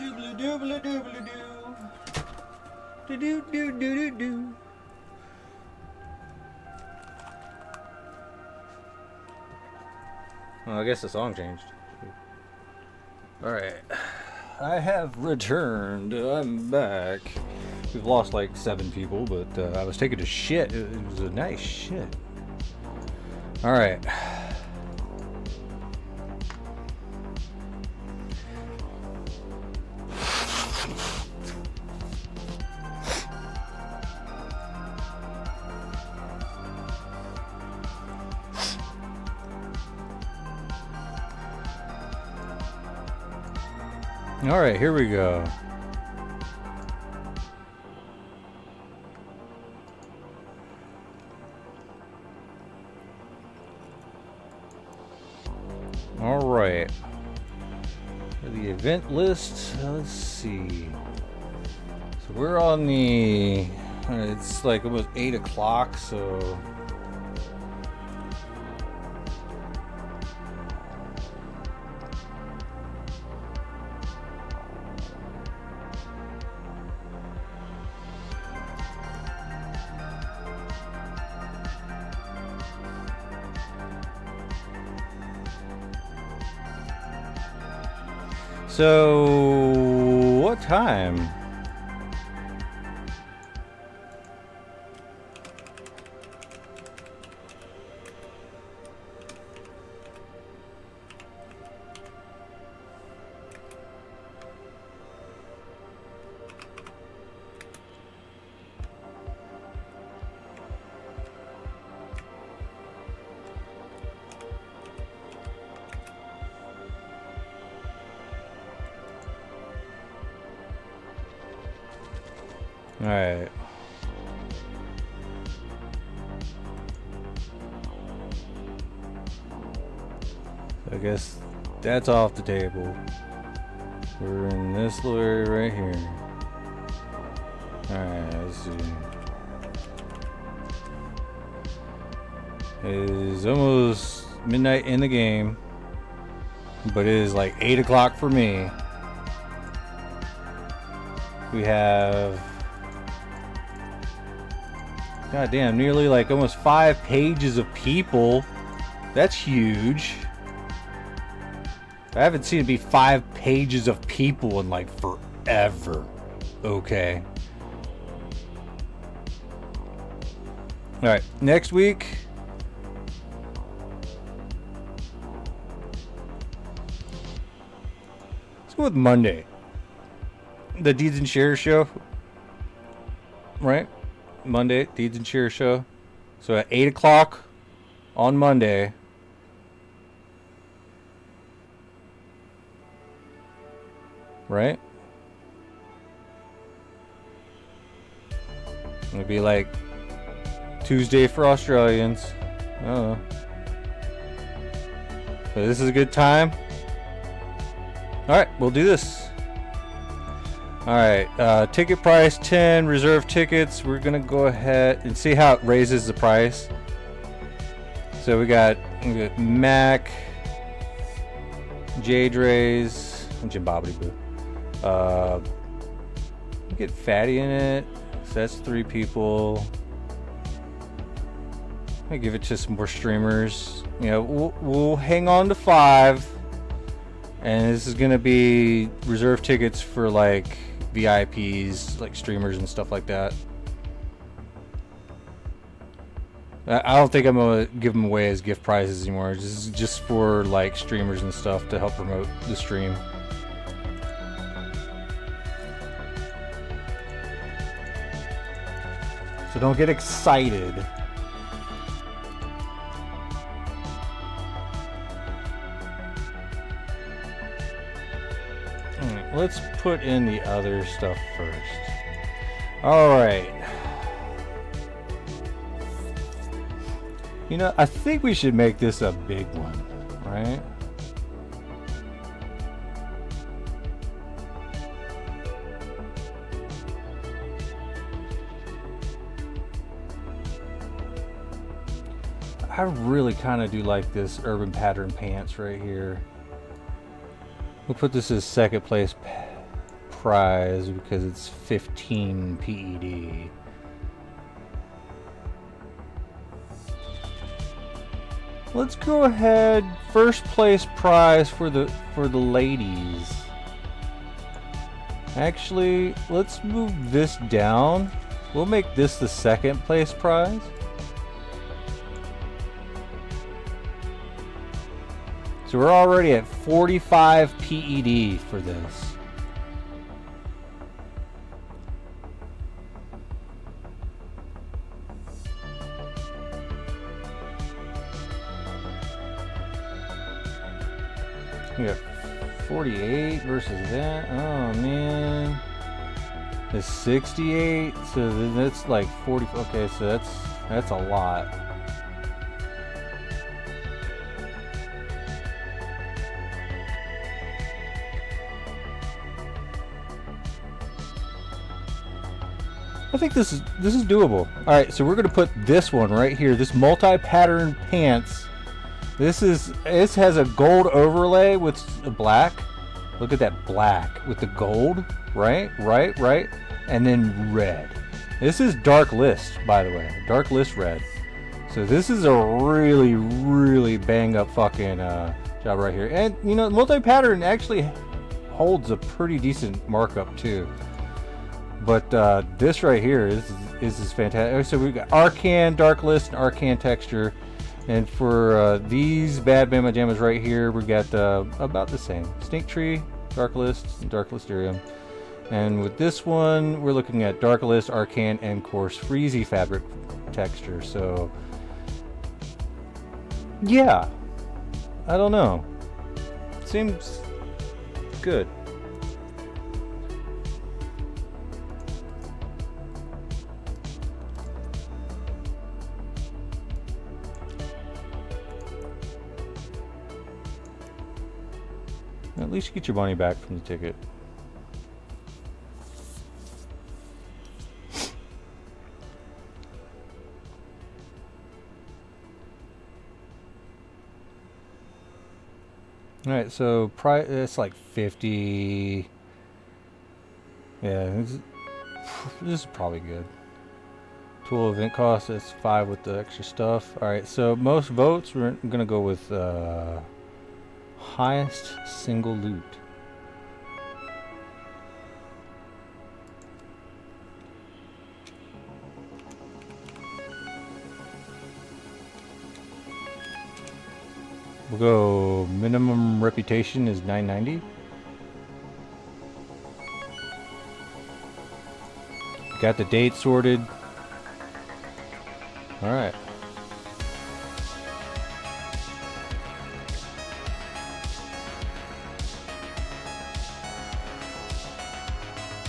Doobly doobly doobly doo. Do do do do do. Well, I guess the song changed. Alright. I have returned. I'm back. We've lost like 7 people, but I was taking a shit. It was a nice shit. Alright. Alright, here we go. Alright. The event list, let's see. So we're on the... it's like almost 8 o'clock, so... So, what time? Alright. I guess that's off the table. We're in this little area right here. Alright, let's see. It is almost midnight in the game, but it is like 8 o'clock for me. We have... God damn, nearly like almost 5 pages of people. That's huge. I haven't seen it be 5 pages of people in like forever. Okay. Alright, next week. Let's go with Monday. The Deeds and Shares show. Right? Monday, Deeds and Shares show. So at 8 o'clock on Monday. Right? It'll be like Tuesday for Australians. I don't know. So this is a good time. Alright, we'll do this. Alright, ticket price 10, reserve tickets. We're gonna go ahead and see how it raises the price. So we got Mac, Jade Rays, and Zimbabwe Boo. Get Fatty in it. So that's 3 people. I give it to some more streamers. You know, we'll hang on to 5. And this is gonna be reserve tickets for like VIPs, like streamers and stuff like that. I don't think I'm gonna give them away as gift prizes anymore. This is just for like streamers and stuff to help promote the stream. So don't get excited. Let's put in the other stuff first. Alright. You know, I think we should make this a big one, right? I really kind of do like this urban pattern pants right here. We'll put this as second place. prize because it's 15 PED. Let's go ahead. First place prize for the ladies. Actually, let's move this down. We'll make this the second place prize. So we're already at 45 PED for this. We got 48 versus that. Oh man. It's 68. So that's like 40. Okay, so that's a lot. I think this is doable. All right, so we're gonna put this one right here. This multi-pattern pants. This has a gold overlay with black. Look at that black with the gold, right, and then red. This is dark list, by the way, dark list red. So this is a really, really bang up fucking job right here. And you know, multi-pattern actually holds a pretty decent markup too. But this right here is fantastic. So we've got Arcan, Dark List, and Arcan Texture. And for these Bad Bama Jammas right here, we got about the same. Snake Tree, Dark List, and Dark Listerium. And with this one, we're looking at Dark List, Arcan, and Coarse Freezy Fabric Texture. So, yeah. I don't know. Seems good. At least you get your money back from the ticket. All right, so it's like 50. Yeah, this is probably good. Tool event cost, it's 5 with the extra stuff. All right, so most votes, we're gonna go with highest single loot. We'll go minimum reputation is 990. Got the date sorted. All right.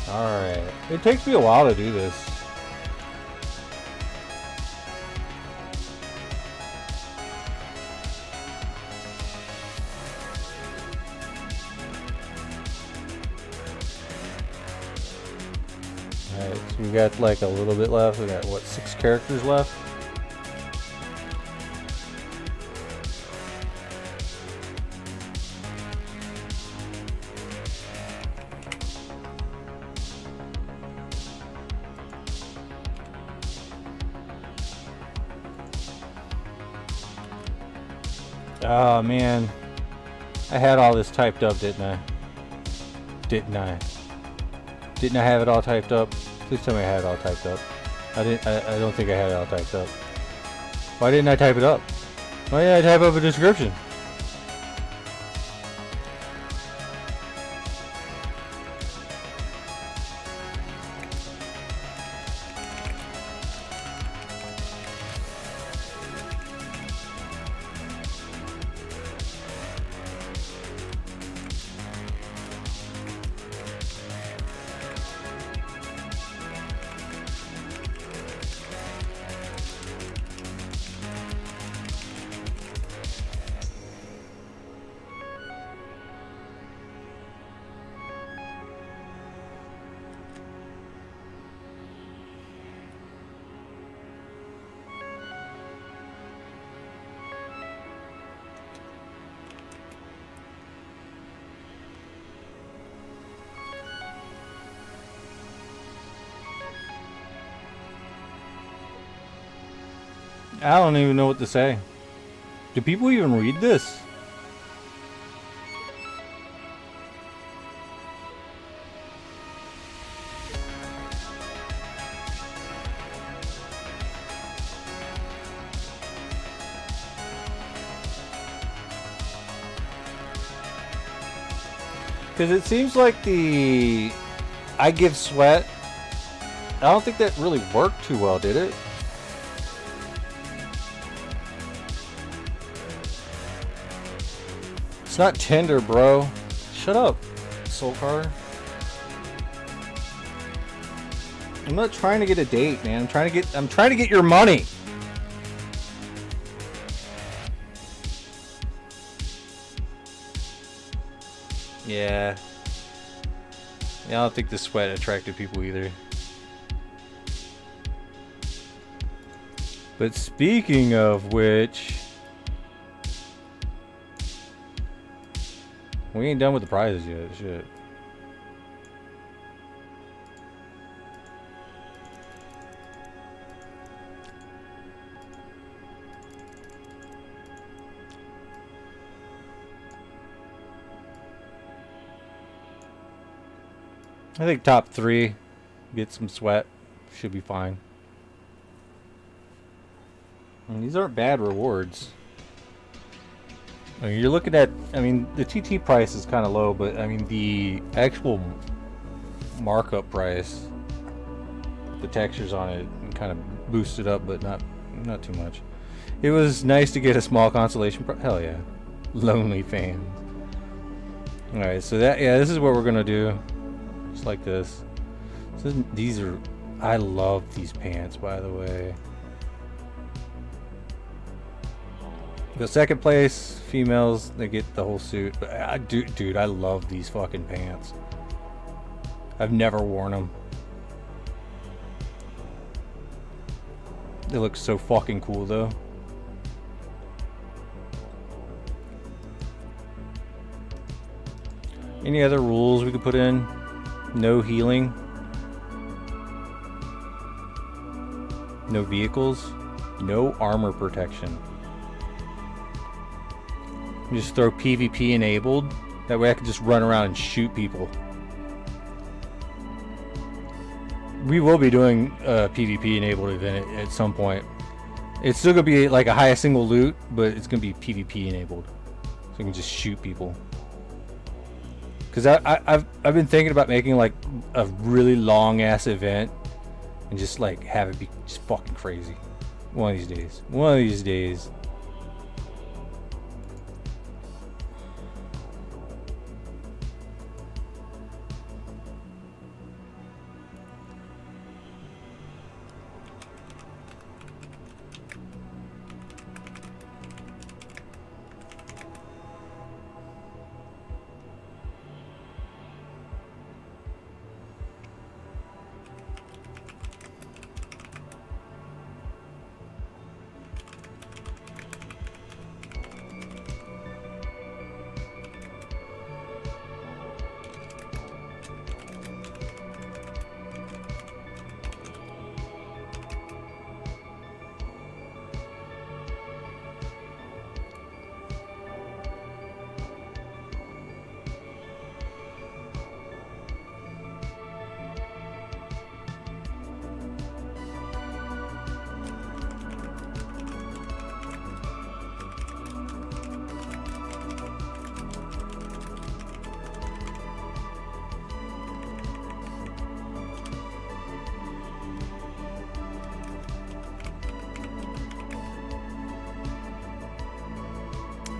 Alright. It takes me a while to do this. Alright, so we got like a little bit left. We got what, 6 characters left? Oh man, I had all this typed up, didn't I? Didn't I have it all typed up? Please tell me I had it all typed up. I don't think I had it all typed up. Why didn't I type it up? Why didn't I type up a description? I don't even know what to say. Do people even read this? Because it seems like the I give sweat, I don't think that really worked too well, did it? It's not Tinder, bro. Shut up, Soulcar. I'm not trying to get a date, man. I'm trying to get your money. Yeah. I don't think the sweat attracted people either. But speaking of which, we ain't done with the prizes yet. Shit. I think top 3, get some sweat, should be fine. And these aren't bad rewards. I mean, you're looking at, I mean, the TT price is kind of low, but I mean, the actual markup price, the textures on it kind of boosted up, but not too much. It was nice to get a small consolation hell yeah. Lonely fan. Alright, so that, yeah, this is what we're gonna do. Just like this. So these are, I love these pants, by the way. The second place, females, they get the whole suit. But dude, I love these fucking pants. I've never worn them. They look so fucking cool, though. Any other rules we could put in? No healing. No vehicles. No armor protection. Just throw PvP enabled. That way I can just run around and shoot people. We will be doing a PvP enabled event at some point. It's still gonna be like a highest single loot, but it's gonna be PvP enabled, so you can just shoot people. Cause I've been thinking about making like a really long ass event and just like have it be just fucking crazy. One of these days. One of these days.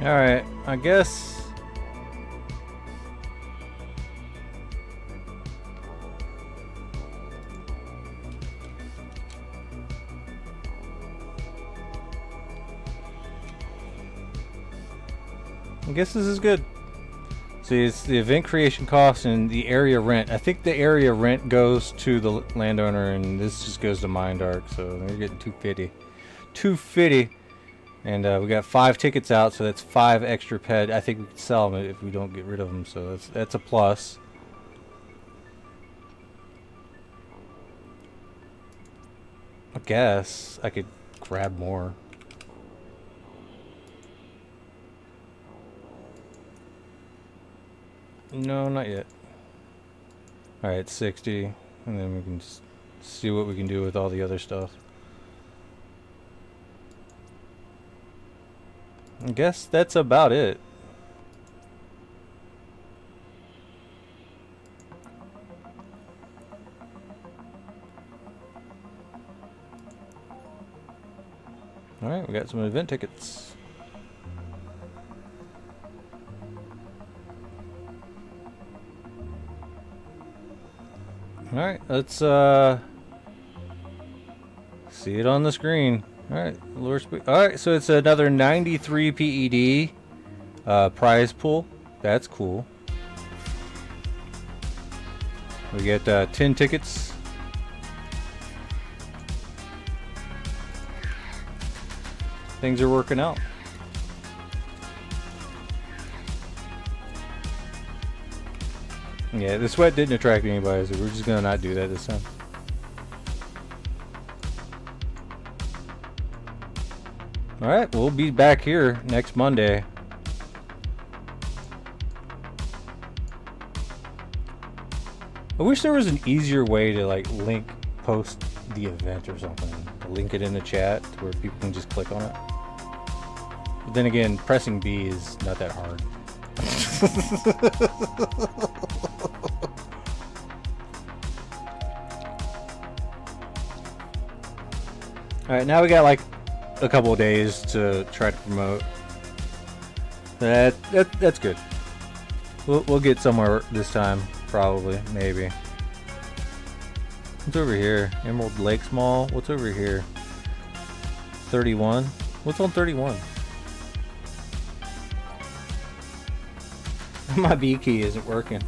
Alright, I guess. I guess this is good. See, it's the event creation cost and the area rent. I think the area rent goes to the landowner and this just goes to MindArk, so they're getting 250. 250. And we got 5 tickets out, so that's 5 extra ped. I think we can sell them if we don't get rid of them, so that's a plus. I guess I could grab more. No, not yet. Alright, 60. And then we can just see what we can do with all the other stuff. I guess that's about it. Alright, we got some event tickets. Alright, let's see it on the screen. Alright, alright, so it's another 93 PED prize pool. That's cool. We get 10 tickets. Things are working out. Yeah, the sweat didn't attract anybody, so we're just gonna not do that this time. Alright, we'll be back here next Monday. I wish there was an easier way to like link post the event or something. To link it in the chat to where people can just click on it. But then again, pressing B is not that hard. Alright, now we got like a couple of days to try to promote. That's good. We'll get somewhere this time, probably, maybe. What's over here? Emerald Lakes Mall. What's over here? 31. What's on 31? My B key isn't working.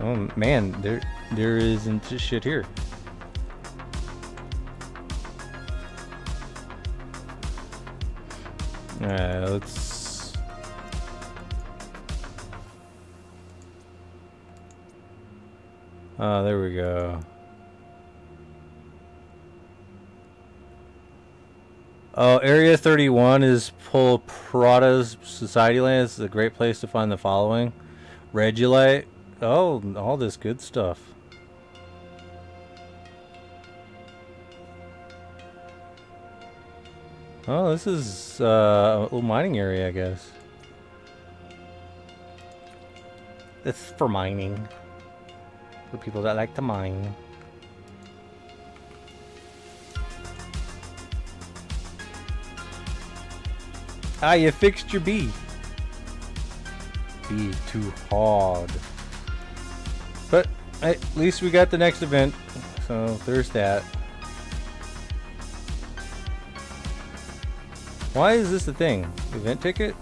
Oh man, there isn't shit here. Alright, let's... Oh, there we go. Oh, Area 31 is Pol Prada's Society Land. It's a great place to find the following. Regulite. Oh, all this good stuff. Oh, this is a little mining area, I guess. It's for mining. For people that like to mine. Ah, you fixed your B. B too hard. But at least we got the next event. So there's that. Why is this the thing? Event ticket?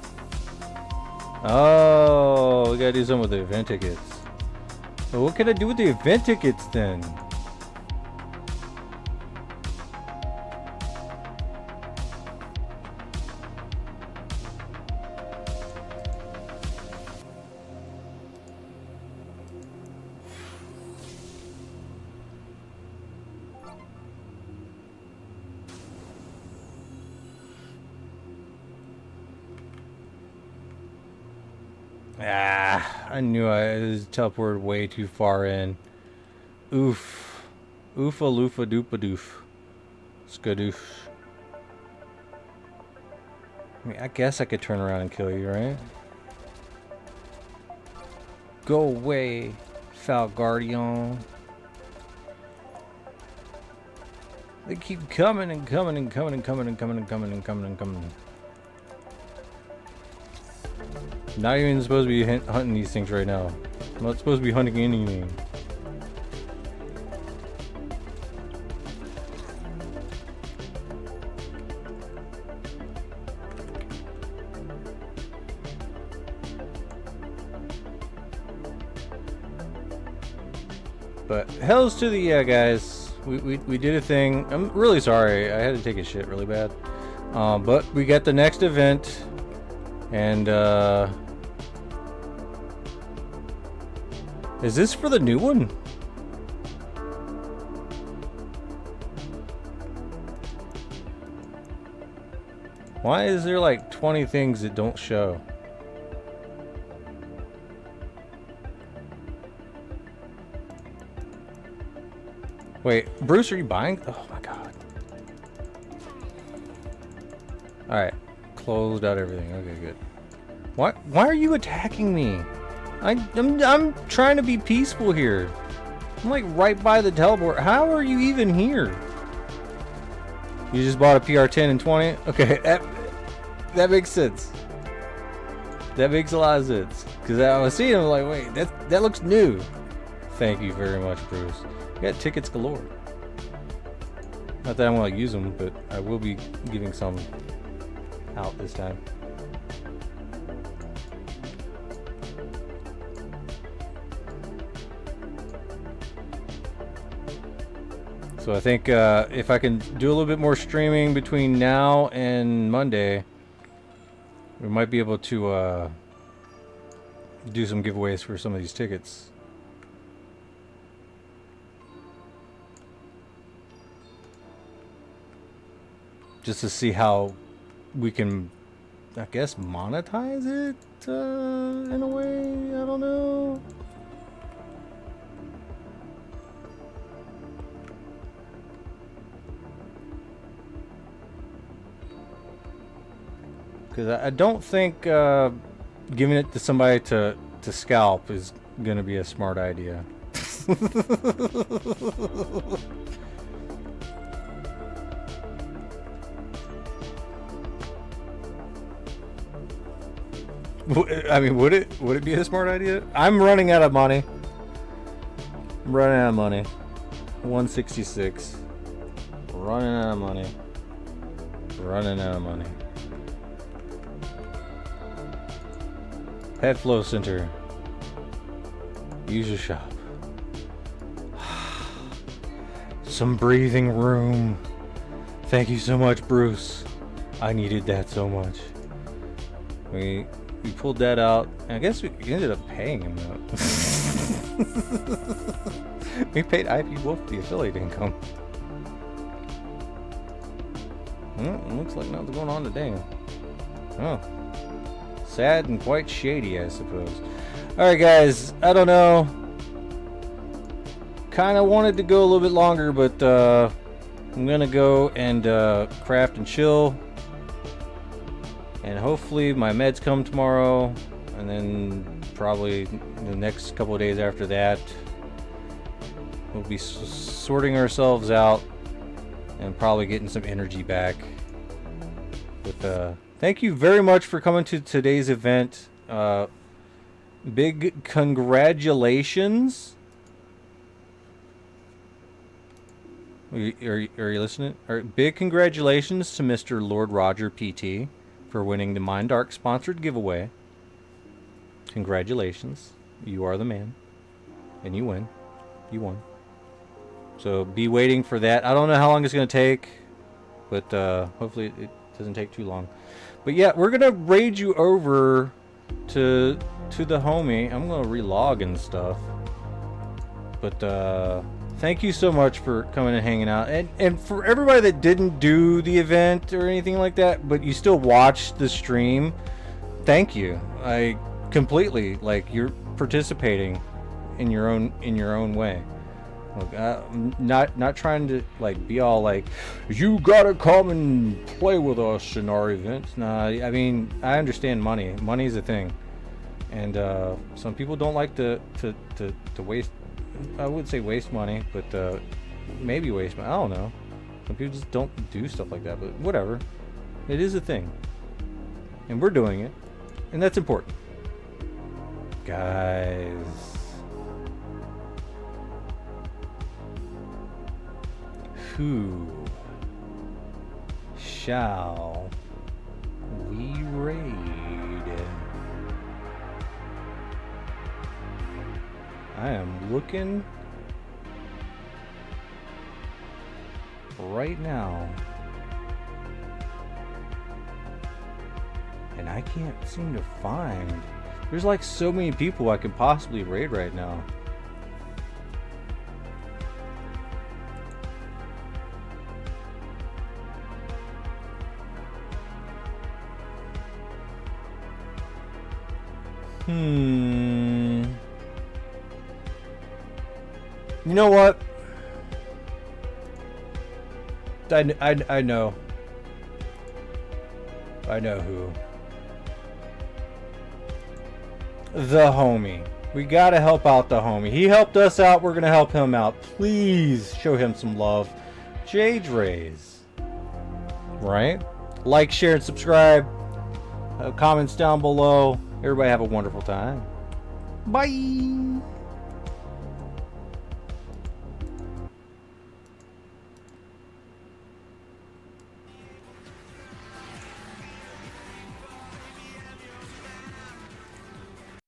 Oh, we gotta do something with the event tickets. Well, what can I do with the event tickets then? Ah, I knew I was teleported way too far in. Oof. Oofa loofa doopa doof. Skadoof. I mean, I guess I could turn around and kill you, right? Go away, Foul Guardian. They keep coming and coming and coming and coming and coming and coming and coming and coming. Not even supposed to be hunting these things right now. I'm not supposed to be hunting anything. But hells to the guys. We did a thing. I'm really sorry. I had to take a shit really bad. But we got the next event. And is this for the new one? Why is there like 20 things that don't show? Wait, Bruce, are you buying? Oh my god. Alright. Closed out everything. Okay, good. Why are you attacking me? I'm trying to be peaceful here. I'm like right by the teleport. How are you even here? You just bought a PR10 and 20? Okay, that makes sense. That makes a lot of sense. Because I was seeing him like, wait, that looks new. Thank you very much, Bruce. You got tickets galore. Not that I'm going to use them, but I will be giving some out this time. So I think if I can do a little bit more streaming between now and Monday, we might be able to do some giveaways for some of these tickets. Just to see how we can, I guess, monetize it in a way. I don't know. Because I don't think giving it to somebody to scalp is going to be a smart idea. I mean, would it be a smart idea? I'm running out of money. I'm running out of money. 166. Running out of money. Running out of money. Pet Flow Center. User shop. Some breathing room. Thank you so much, Bruce. I needed that so much. We pulled that out. I guess we ended up paying him though. We paid IP Wolf the affiliate income. Well, looks like nothing's going on today. Oh. Sad and quite shady, I suppose. Alright guys, I don't know. Kinda wanted to go a little bit longer, but I'm gonna go and craft and chill. And hopefully my meds come tomorrow, and then probably the next couple of days after that we'll be sorting ourselves out and probably getting some energy back. But thank you very much for coming to today's event. Big congratulations. Are you listening? All right, big congratulations to Mr. Lord Roger PT for winning the MindArk sponsored giveaway. Congratulations. You are the man. And you win. You won. So be waiting for that. I don't know how long it's going to take, but hopefully it doesn't take too long. But yeah, we're going to raid you over to the homie. I'm going to relog and stuff. But thank you so much for coming and hanging out. And for everybody that didn't do the event or anything like that, but you still watched the stream, thank you. I completely, like, you're participating in your own way. Look, I'm not trying to like be all like, you gotta come and play with us in our events. Nah, I mean, I understand money. Money's a thing, and some people don't like to waste. I wouldn't say waste money, but maybe waste money. I don't know. Some people just don't do stuff like that, but whatever. It is a thing, and we're doing it, and that's important, guys. Who shall we raid? I am looking right now, and I can't seem to find. There's like so many people I could possibly raid right now. You know what? I know. I know who. The homie. We gotta help out the homie. He helped us out. We're gonna help him out. Please show him some love. Jade Rays. Right? Like, share, and subscribe. Comments down below. Everybody have a wonderful time. Bye.